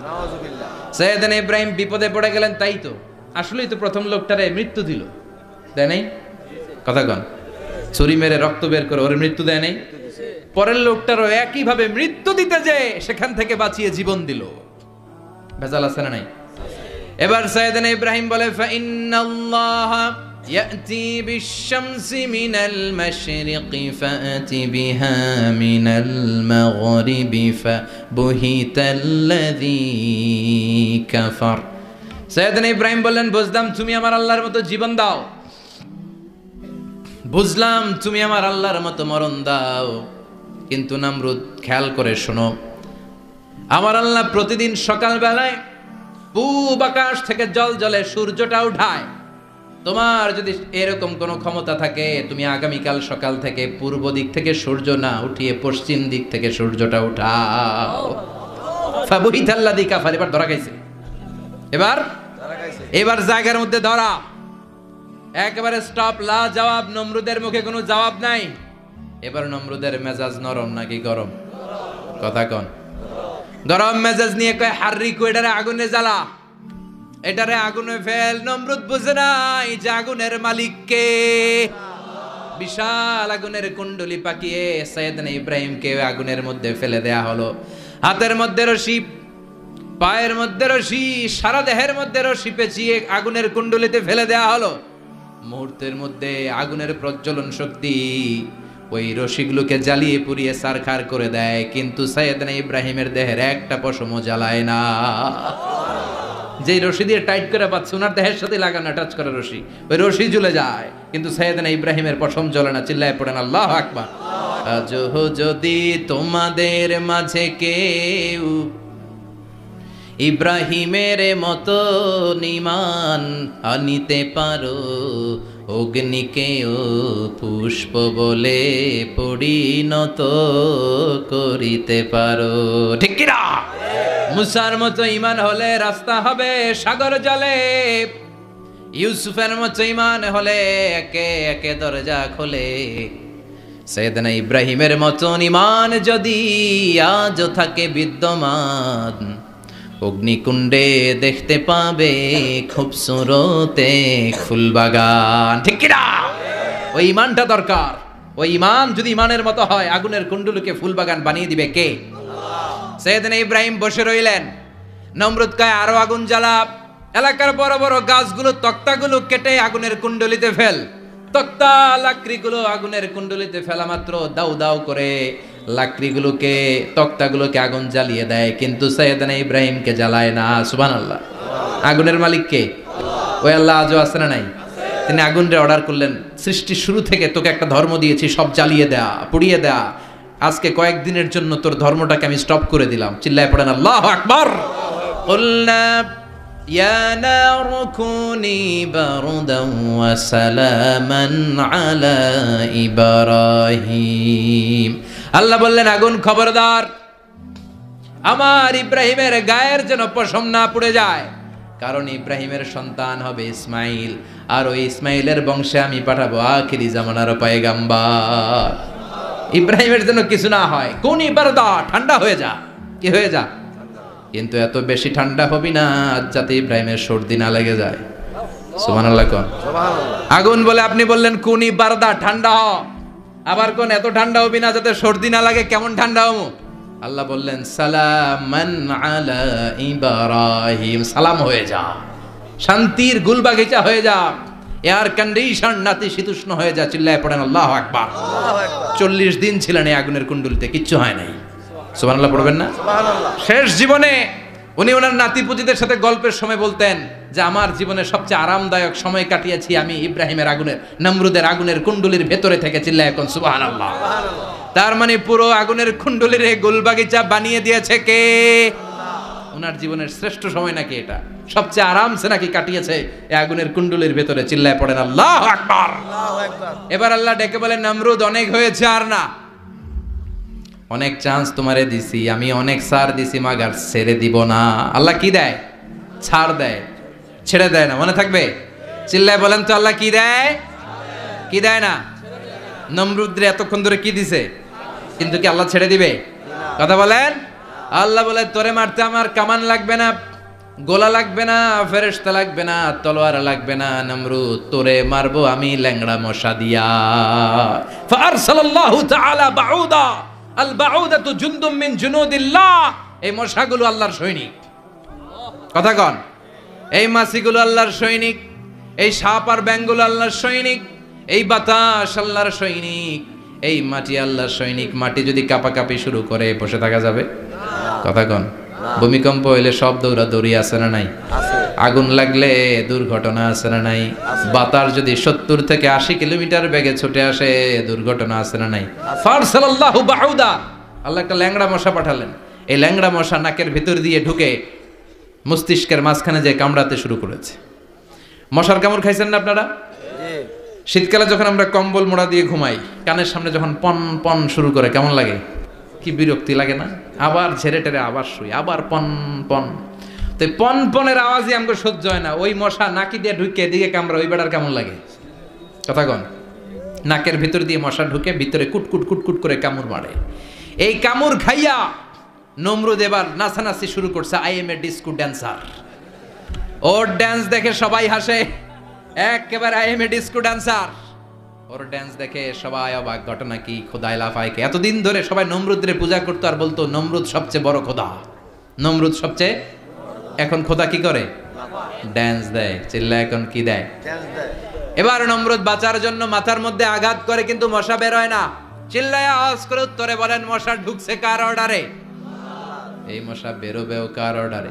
সাইয়েদনা ইব্রাহিম বিপদে পড়ে গেলেন, তাই তো আসলেই তো প্রথম লোকটারে মৃত্যু দিল, দেয় নাই? কথা কন, ছুরি মেরে রক্ত বের করে ওর মৃত্যু দেয় নাই? পরের লোকটারও একই ভাবে মৃত্যু দিতে যে সেখান থেকে বাঁচিয়ে জীবন দিল। ভেজাল আছে না নাই? এবার সাইয়েদনা ইব্রাহিম বলে, ফাইন্নাল্লাহা ইয়াতি বিশ-শামসি মিনাল মাশরিকি ফাআতি বিহা মিনাল মাগরিবি ফাবুহিতাল্লাযী কাফার। সাইয়েদনা ইব্রাহিম বললেন, বুঝলাম তুমি আমার আল্লাহর মতো জীবন দাও, বুঝলাম তুমি আমার আল্লাহর মতো মরণ দাও, কিন্তু নমরুদ খেয়াল করে শোনো, আমার আল্লাহ প্রতিদিন সকাল বেলায় পূব আকাশ থেকে জল জলে সূর্যটা উঠায়। তোমার যদি এরকম কোনো ক্ষমতা থাকে, তুমি আগামীকাল সকাল থেকে পূর্ব দিক থেকে সূর্য না উঠিয়ে পশ্চিম দিক থেকে সূর্যটা উঠাও। ফাবুহিতাল্লাযী কাফার। এবার ধরা খাইছে, এবার জায়গার মধ্যে ধরা, একেবারে স্টপ, লা জবাব। নমরুদের মুখে কোনো জবাব নাই। এবার নমরুদের মেজাজ নরম নাকি গরম? কথা কন। গরম মেজাজ নিয়ে কয়, হাররিকু, এটারে আগুনে জ্বালা, এটারে আগুনে ফেল। নমরুদ বুঝে নাই যে আগুনের মালিক কে। বিশাল আগুনের কুণ্ডলি পাকিয়ে সাইয়েদনা ইব্রাহিমকে আগুনের মধ্যে ফেলে দেয়া হলো। হাতের মধ্যে রশি, পায়ের মধ্যে রশি, সারা দেহের মধ্যে রশি পেঁচিয়ে আগুনের কুণ্ডলিতে ফেলে দেয়া হলো। মুহূর্তের মধ্যে আগুনের প্রজ্বলন শক্তি ওই রশিগুলোকে জ্বালিয়ে পুড়িয়ে সারখার করে দেয়, কিন্তু সাইয়েদনা ইব্রাহিমের দেহের একটা পশমও জ্বালায় না। যেই রশি দিয়ে টাইট করে পাচ্ছে, ওনার দেহের সাথে লাগানো অ্যাটাচ করা রশি, ওই রশি জ্বলে যায়, কিন্তু সাইয়েদনা ইব্রাহিমের পশম জ্বলে না। চিল্লায় পড়েন আল্লাহু আকবার। আজও যদি তোমাদের মাঝে কেউ ইব্রাহিমের মতো ঈমান আনিতে পারো, অগ্নিকেও পুষ্প বলে পরিণত করিতে পারো। ঠিক কি না? মুসার মতো ঈমান হলে রাস্তা হবে সাগর জলে, ইউসুফের মতো ঈমান হলে একে একে দরজা খোলে। সাইয়েদনা ইব্রাহিমের মতো ঈমান যদি আজও থাকে বিদ্যমান, অগ্নিকুণ্ডে দেখতে পাবে খুবসুরতে ফুলবাগান। ঠিক কি না? ওই ঈমানটা দরকার। ওই ঈমান যদি ঈমানের মতো হয়, আগুনের কুণ্ডুলকে ফুলবাগান বানিয়ে দিবে কে? সাইয়েদনা ইব্রাহিম বসে রইলেন। নমরুদ কয়, আরো আগুন জ্বালা, এলাকার বড় বড় গাছগুলো, তক্তাগুলো কেটে আগুনের কুণ্ডলিতে ফেল। তক্তা লাকড়িগুলো আগুনের কুণ্ডলিতে ফেলা মাত্র দাউ দাউ করে লাকড়িগুলোকে, তক্তাগুলোকে আগুন জ্বালিয়ে দেয়, কিন্তু সাইয়েদনা ইব্রাহিমকে জ্বালায় না। সুবহানাল্লাহ। আগুনের মালিক কে? ওই আল্লাহ আজও আছে না নাই? তিনি আগুনরে অর্ডার করলেন, সৃষ্টির শুরু থেকে তোকে একটা ধর্ম দিয়েছি, সব জ্বালিয়ে দেয়া, পুড়িয়ে দেয়া, আজকে কয়েকদিনের জন্য তোর ধর্মটাকে আমি স্টপ করে দিলাম। চিল্লায় পড়েন আল্লাহু আকবার। কুলনা ইয়া নারু কুনি বারদান ওয়া সালামান আলা ইব্রাহিম। আল্লাহ বললেন আগুন খবরদার, আমার ইব্রাহিমের গায়ের যেন পশম না পুড়ে যায়, কারণ ইব্রাহিমের সন্তান হবে ইসমাইল, আর ওই ইসমাইলের বংশে আমি পাঠাবো আখিরি জামানার পয়গাম্বার। ইব্রাহিমের যেন কিছু না হয়, কোন বারদা, ঠান্ডা হয়ে যা, কি হয়ে যা, কিন্তু এত বেশি ঠান্ডা হবি না যাতে ইব্রাহিমের সর্দি না লেগে যায়। সুবহানাল্লাহ কোন। আগুন বলে আপনি বললেন কোনি বারদা, ঠান্ডা হ, আবার কোন এত ঠান্ডা হবি না যাতে সর্দি না লাগে, কেমন ঠান্ডা হবো? আল্লাহ বললেন সালামান আলা ইব্রাহিম, সালাম হয়ে যা, শান্তির গুলবাগিচা হয়ে যা, এয়ার কন্ডিশন নাতিশীতোষ্ণ হয়ে যা। চিল্লায় পড়েন আল্লাহু আকবার। 40 দিন ছিলেন এই আগুনের কুণ্ডুলিতে, কিচ্ছু হয় নাই। সুবহানাল্লাহ পড়বেন না? শেষ জীবনে উনি ওনার নাতিপুতিদের সাথে গল্পের সময় বলতেন যে আমার জীবনে সবচেয়ে আরামদায়ক সময় কাটিয়েছি আমি ইব্রাহিমের আগুনের, নমরুদের আগুনের কুণ্ডুলির ভেতরে থেকে। চিল্লায় এখন সুবহানাল্লাহ। তার মানে পুরো আগুনের কুণ্ডুলির গোলবাগিচা বানিয়ে দিয়েছে কে? ওনার জীবনের শ্রেষ্ঠ সময় নাকি এটা, সবচেয়ে আরামসে নাকি কাটিয়েছে এই আগুনের কুণ্ডুলির ভেতরে। চিল্লায় পড়েন আল্লাহু আকবার। এবার আল্লাহ ডেকে বলেন নমরুদ অনেক হয়েছে, আর না, অনেক চান্স তোমারে দিছি আমি, অনেক ছাড় দিছি, মাগার ছেড়ে দিব না। আল্লাহ কি দেয়? ছাড় দেয়, ছেড়ে দেয় না। মনে থাকবে? চিল্লায় বলেন তো আল্লাহ কি দেয়? কি দেয় না? নমরুদরে এতক্ষণ ধরে কি দিছে, কিন্তু কি আল্লাহ ছেড়ে দিবে? কথা বলেন। আল্লাহ বলে তোরে মারতে আমার কামান লাগবে না, গোলা লাগবে না, ফেরেশতা লাগবে না, তলোয়ার লাগবে না, নমরুদ তোরে মারবো আমি ল্যাংড়া মশা দিয়া। ফারসালাল্লাহু তাআলা বাউদা, আল বাউদাতু জুনদুম মিন জুনুদিল্লাহ। এই মশাগুলো আল্লাহর সৈনিক। কথা কন। এই মাছিগুলো আল্লাহর সৈনিক, এই সাপ আর ব্যাঙগুলো আল্লাহর সৈনিক, এই বাতাস আল্লাহর সৈনিক, এই মাটি আল্লাহর সৈনিক। মাটি যদি কাঁপাকাঁপি শুরু করে বসে থাকা যাবে? কথা কন। ভূমিকম্প হইলে সব দৌড়াদৌড়ি আছে না নাই? আগুন লাগলে দুর্ঘটনা আছে না নাই? বাতাস যদি 70 থেকে 80 কিলোমিটার বেগে ছুটে আসে দুর্ঘটনা আছে না নাই? ফারসালাল্লাহু বাউদা, আল্লাহ একটা ল্যাংড়া মশা পাঠালেন। এই ল্যাংড়া মশা নাকের ভিতর দিয়ে ঢুকে মস্তিষ্কের মাঝখানে যে কামড়াতে শুরু করেছে। মশার কামড় খাইছেন না আপনারা? শীতকালে যখন আমরা কম্বল মোড়া দিয়ে ঘুমাই, কানের সামনে যখন পন পন শুরু করে কেমন লাগে? কি বিরক্তি লাগে না? আবার ঝেড়ে টেরে আবার শুই, আবার পন পন। তো পন পনের আওয়াজই আমাকে সহ্য হয় না। ওই মশা নাকি দিয়ে ঢুকে এদিকে কামড়া, ওই বেড়ার কেমন লাগে? কথা কন। নাকের ভিতর দিয়ে মশা ঢুকে ভিতরে কুটকুট কুটকুট করে কামড় মারে। এই কামড় খাইয়া নমরুদ এবার নাচানাচি শুরু করছে। I M A disco dancer. Or dance দেখে সবাই হাসে, একেবারে I M A disco dancer. Or dance দেখে সবাই অবাক। ঘটনা কি? খোদায় লাফায়কে এতদিন ধরে সবাই নমরুদরে পূজা করতো আর বলতো নমরুদ সবচেয়ে বড় খোদা, নমরুদ সবচেয়ে। এখন খোদা কি করে? ড্যান্স দেয়। চিল্লা এখন কি দেয়? এবার নমরুদ বাঁচার জন্য মাথার মধ্যে আঘাত করে, কিন্তু মশা বের হয় না। চিল্লায় আওয়াজ করে উত্তরে বলেন মশা ঢুকছে কার অর্ডারে? এই মশা বেরোবেও কার অর্ডারে?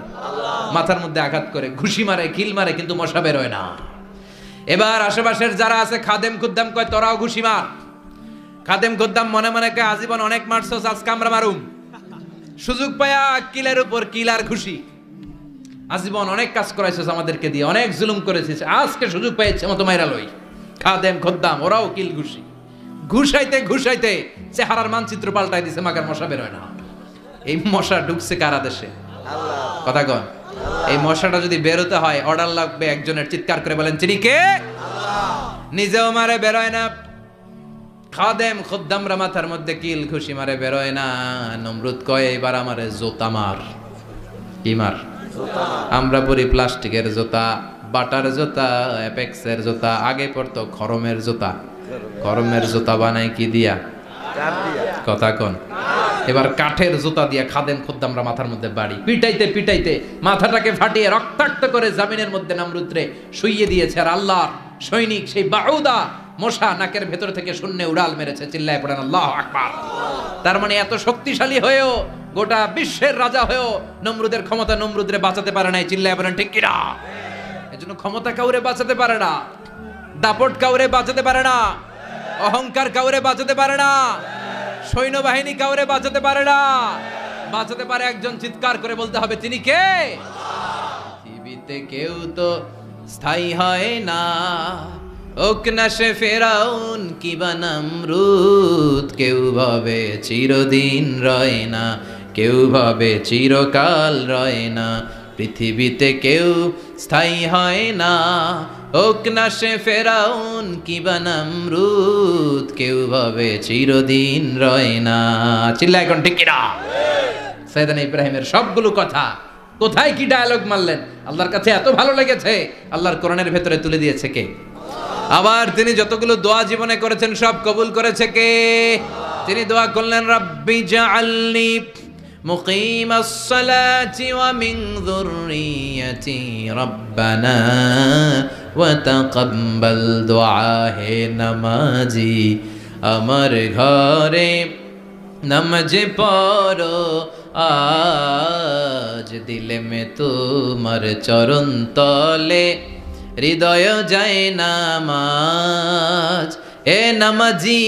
মাথার মধ্যে আঘাত করে ঘুষি মারে, কিল মারে, কিন্তু মশা বের হয় না। এবার আশেপাশের যারা আছে খাদেম খুদ্দাম কয় তোরাও ঘুষি মার। খাদেম খুদ্দাম মনে মনে কয় আজীবন অনেক মারছস, আজকে আমরা মারুম। সুযোগ পায়া কিলের উপর কিল আর ঘুষি। আজীবন অনেক কাজ করাইছস আমাদেরকে দিয়ে, অনেক জুলুম করেছিস, আজকে সুযোগ পেয়েছে মতো মাইরা লই। খাদেম খুদ্দাম ওরাও কিল ঘুষি। ঘুষাইতে ঘুষাইতে চেহারার মানচিত্র পাল্টাই দিছে, মাগার মশা বের হয় না। এই মশা ঢুকছে কারা দেশে? কথা কন। এই মশাটা যদি বেরোতে হয় অর্ডার লাগবে একজনের। চিৎকার করে বলেন তিনি কে? নিজেও মারে, বেরোয় না। খাদেম খুদ্দামরা মাথার মধ্যে কিল ঘুষি মারে, বেরোয় না। নমরুদ কয় এবার আমারে জোতা মার। কি মার? আমরা পরি প্লাস্টিকের জুতা, বাটার জুতা, অ্যাপেক্সের জুতা, আগে পড়তো খরমের জুতা। খরমের জুতা বানাই কি দিয়া? কথা কন। এবার কাঠের জুতা দিয়া খাদেম খুদ্দামরা মাথার মধ্যে বাড়ি। পিটাইতে পিটাইতে মাথাটাকে ফাটিয়ে রক্তাক্ত করে জামিনের মধ্যে নমরুদরে শুইয়ে দিয়েছে। আর আল্লাহর সৈনিক সেই বাউদা মশা নাকের ভেতর থেকে শূন্যে উড়াল মেরেছে। চিল্লায় পড়েন আল্লাহু আকবার। তার মানে এত শক্তিশালী হয়েও, গোটা বিশ্বের রাজা হয়েও নমরুদের ক্ষমতা নমরুদরে বাঁচাতে পারে নাই। চিল্লায় পড়েন ঠিক কিনা? এজন্য ক্ষমতা কাউরে বাঁচাতে পারে না, দাপট কাউরে বাঁচাতে পারে না, অহংকার কাউরে বাঁচাতে পারে না, সৈন্যবাহিনী কাউরে বাঁচাতে পারে না। বাঁচাতে পারে একজন। চিৎকার করে বলতে হবে তিনি কে? পৃথিবীতে কেউ তো স্থায়ী হয় না। ওক না সে ফেরাউন কিবা নমরুদ, কেউ ভাবে চিরদিন রয় না, কেউ ভাবে চিরকাল রয় না। পৃথিবীতে কেউ স্থায়ী হয় না। ওক না সে ফেরাউন কিবা নমরুদ, কেউ ভাবে চিরদিন রয় না। চিল্লা এখন ঠিক কিনা? সাইয়েদনা ইব্রাহিমের সবগুলো কথা কোথায় কি ডায়ালগ মারলেন, আল্লাহর কাছে এত ভালো লেগেছে, আল্লাহর কোরআনের ভেতরে তুলে দিয়েছে কে? আবার তিনি যতগুলো দোয়া জীবনে করেছেন সব কবুল করেছে কে? তিনি দোয়া করলেন, রাব্বি জাআলনি মুকিমাস সালাতি ওয়া মিন যুররিয়াতি রাব্বানা ওয়া তাকাব্বাল দুআ। হে নামাজি, আমার ঘরে নামাজ পড়ো আজ, দিলে মে তোমার চরণ তলে হৃদয় যায় নামাজ। এ নামাজি,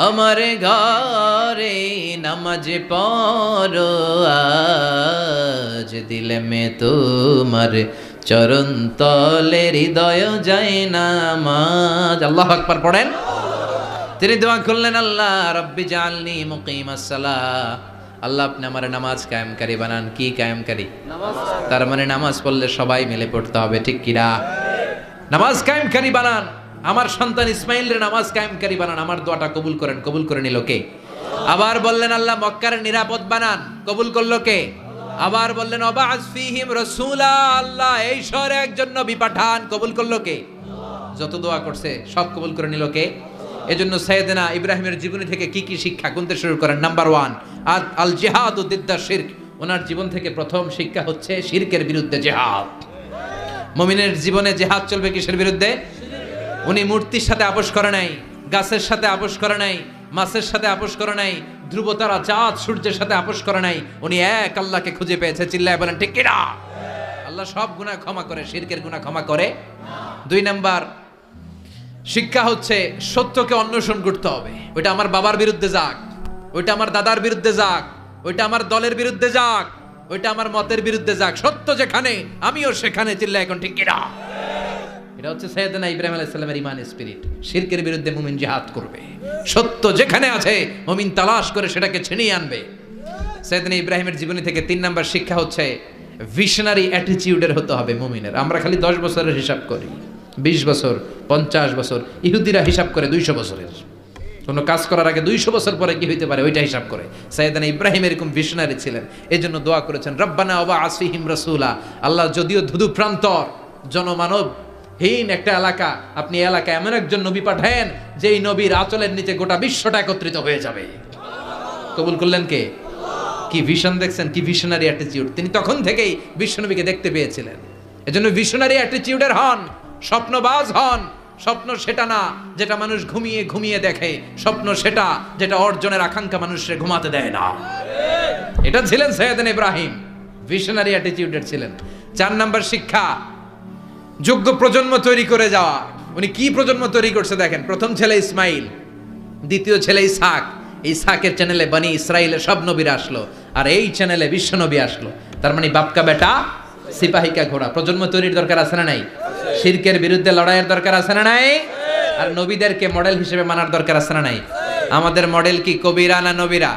আমার ঘরে নামাজ পড়ো আজ, দিলে মে তোমার চরণ তলে হৃদয় যায় নামাজ। আল্লাহু আকবার পড়েন। তিনি দোয়া করলেন, আল্লাহ রব্বি জাআলনি মুকিমাস সালাহ, আল্লাহ আপনি আমার নামাজ কায়েমকারী বানান। কি কায়েমকারী? তার মানে নামাজ পড়লে সবাই মিলে পড়তে হবে, ঠিক কিনা? নামাজ কায়েমকারী বানান। আমার সন্তান ইসমাইলের নামাজ কায়েমকারী বানান। আমার দোয়াটা কবুল করেন। কবুল করে নিল কে? আবার বললেন, আল্লাহ মক্কার নিরাপদ বানান। কবুল করলো কে? আবার বললেন, ওয়াবা'আস ফীহিম রাসূলা, আল্লাহ এই শহরে একজন নবী পাঠান। কবুল করলো কে? যত দোয়া করছে সব কবুল করে নিল কে? এজন্য সাইয়েদনা ইব্রাহিমের জীবনী থেকে কি কি শিক্ষা গুনতে শুরু করেন। নাম্বার 1, আল জিহাদু দিদ্দা শিরক। ওনার জীবন থেকে প্রথম শিক্ষা হচ্ছে শিরকের বিরুদ্ধে জিহাদ। মুমিনের জীবনে জিহাদ চলবে কিসের বিরুদ্ধে? উনি মূর্তির সাথে আপোষ করে নাই, গাছের সাথে আপোষ করে নাই, মাছের সাথে আপোষ করে নাই, ধ্রুবতারা চাঁদ সূর্যের সাথে আপোষ করে নাই। উনি এক আল্লাহকে খুঁজে পেয়েছে। চিল্লায় বলেন ঠিক কিনা? আল্লাহ সব গুনাহ ক্ষমা করে, শিরকের গুনাহ ক্ষমা করে। 2 নাম্বার শিক্ষা হচ্ছে সত্যকে অন্বেষণ করতে হবে। ওইটা আমার বাবার বিরুদ্ধে যাক, ওইটা আমার দাদার বিরুদ্ধে যাক, ওইটা আমার দলের বিরুদ্ধে যাক, ওইটা আমার মতের বিরুদ্ধে যাক, সত্য যেখানে আমিও সেখানে। চিল্লা এখন ঠিক কিনা? এটা হচ্ছে সাইয়েদনা ইব্রাহিম আলাইহিস সালামের ঈমানের স্পিরিট। শিরকের বিরুদ্ধে মুমিন জিহাদ করবে। সত্য যেখানে আছে মুমিন তালাশ করে সেটাকে ছিনিয়ে আনবে। সাইয়েদনা ইব্রাহিমের জীবনী থেকে 3 নাম্বার শিক্ষা হচ্ছে ভিশনারি অ্যাটিটিউডের হতে হবে মুমিনের। আমরা খালি 10 বছরের হিসাব করি, 20 বছর, 50 বছর। ইহুদিরা হিসাব করে 200 বছরের। কোনো কাজ করার আগে 200 বছর পরে কি হইতে পারে ওইটা হিসাব করে। সাইয়েদনা ইব্রাহিম এরকম ভিশনারি ছিলেন। এজন্য দোয়া করেছেন, রব্বানা ওয়াবা'আস ফীহিম রাসূলা। আল্লাহ যদিও ধুধু প্রান্তর জনমানবহীন একটা এলাকা, আপনি এলাকায় এমন একজন নবী পাঠায়েন যেই নবীর আঁচলের নিচে গোটা বিশ্বটা একত্রিত হয়ে যাবে। কবুল করলেন কে? কি ভিশন দেখছেন, কি ভিশনারি অ্যাটিটিউড। তিনি তখন থেকেই বিশ্বনবীকে দেখতে পেয়েছিলেন। এজন্য ভিশনারি অ্যাটিটিউডের হন, স্বপ্নবাজ হন। স্বপ্ন সেটা না যেটা মানুষ ঘুমিয়ে ঘুমিয়ে দেখে, স্বপ্ন সেটা যেটা অর্জনের আকাঙ্ক্ষা মানুষকে ঘুমাতে দেয় না। এটা ছিলেন সাইয়েদনা ইব্রাহিম, ভিশনারি অ্যাটিটিউডের ছিলেন। 4 নাম্বার শিক্ষা, যোগ্য প্রজন্ম তৈরি করে যাওয়া। উনি কি প্রজন্ম তৈরি করছে দেখেন। প্রথম ছেলে ইসমাইল, দ্বিতীয় ছেলে ইসহাক। ইসহাকের চ্যানেলে বনি ইসরাইলের সব নবীরা আসলো, আর এই চ্যানেলে বিশ্ব নবী আসলো। তার মানে বাপকা বেটা সিপাহিকা ঘোড়া। প্রজন্ম তৈরির দরকার আছে না নাই? শিরকের বিরুদ্ধে লড়াইয়ের দরকার আছে না নাই? আর নবীদেরকে মডেল হিসেবে মানার দরকার আছে না নাই? আমাদের মডেল কি কবিরা না নবীরা?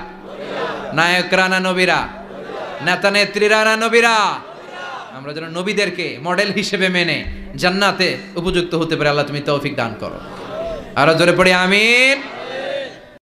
নায়করা না নবীরা? নেতা নেত্রীরা না নবীরা? আমরা যেন নবীদেরকে মডেল হিসেবে মেনে জান্নাতে উপযুক্ত হতে পারে। আল্লাহ তুমি তৌফিক দান করো। আরো জোরে পড়ি আমিন।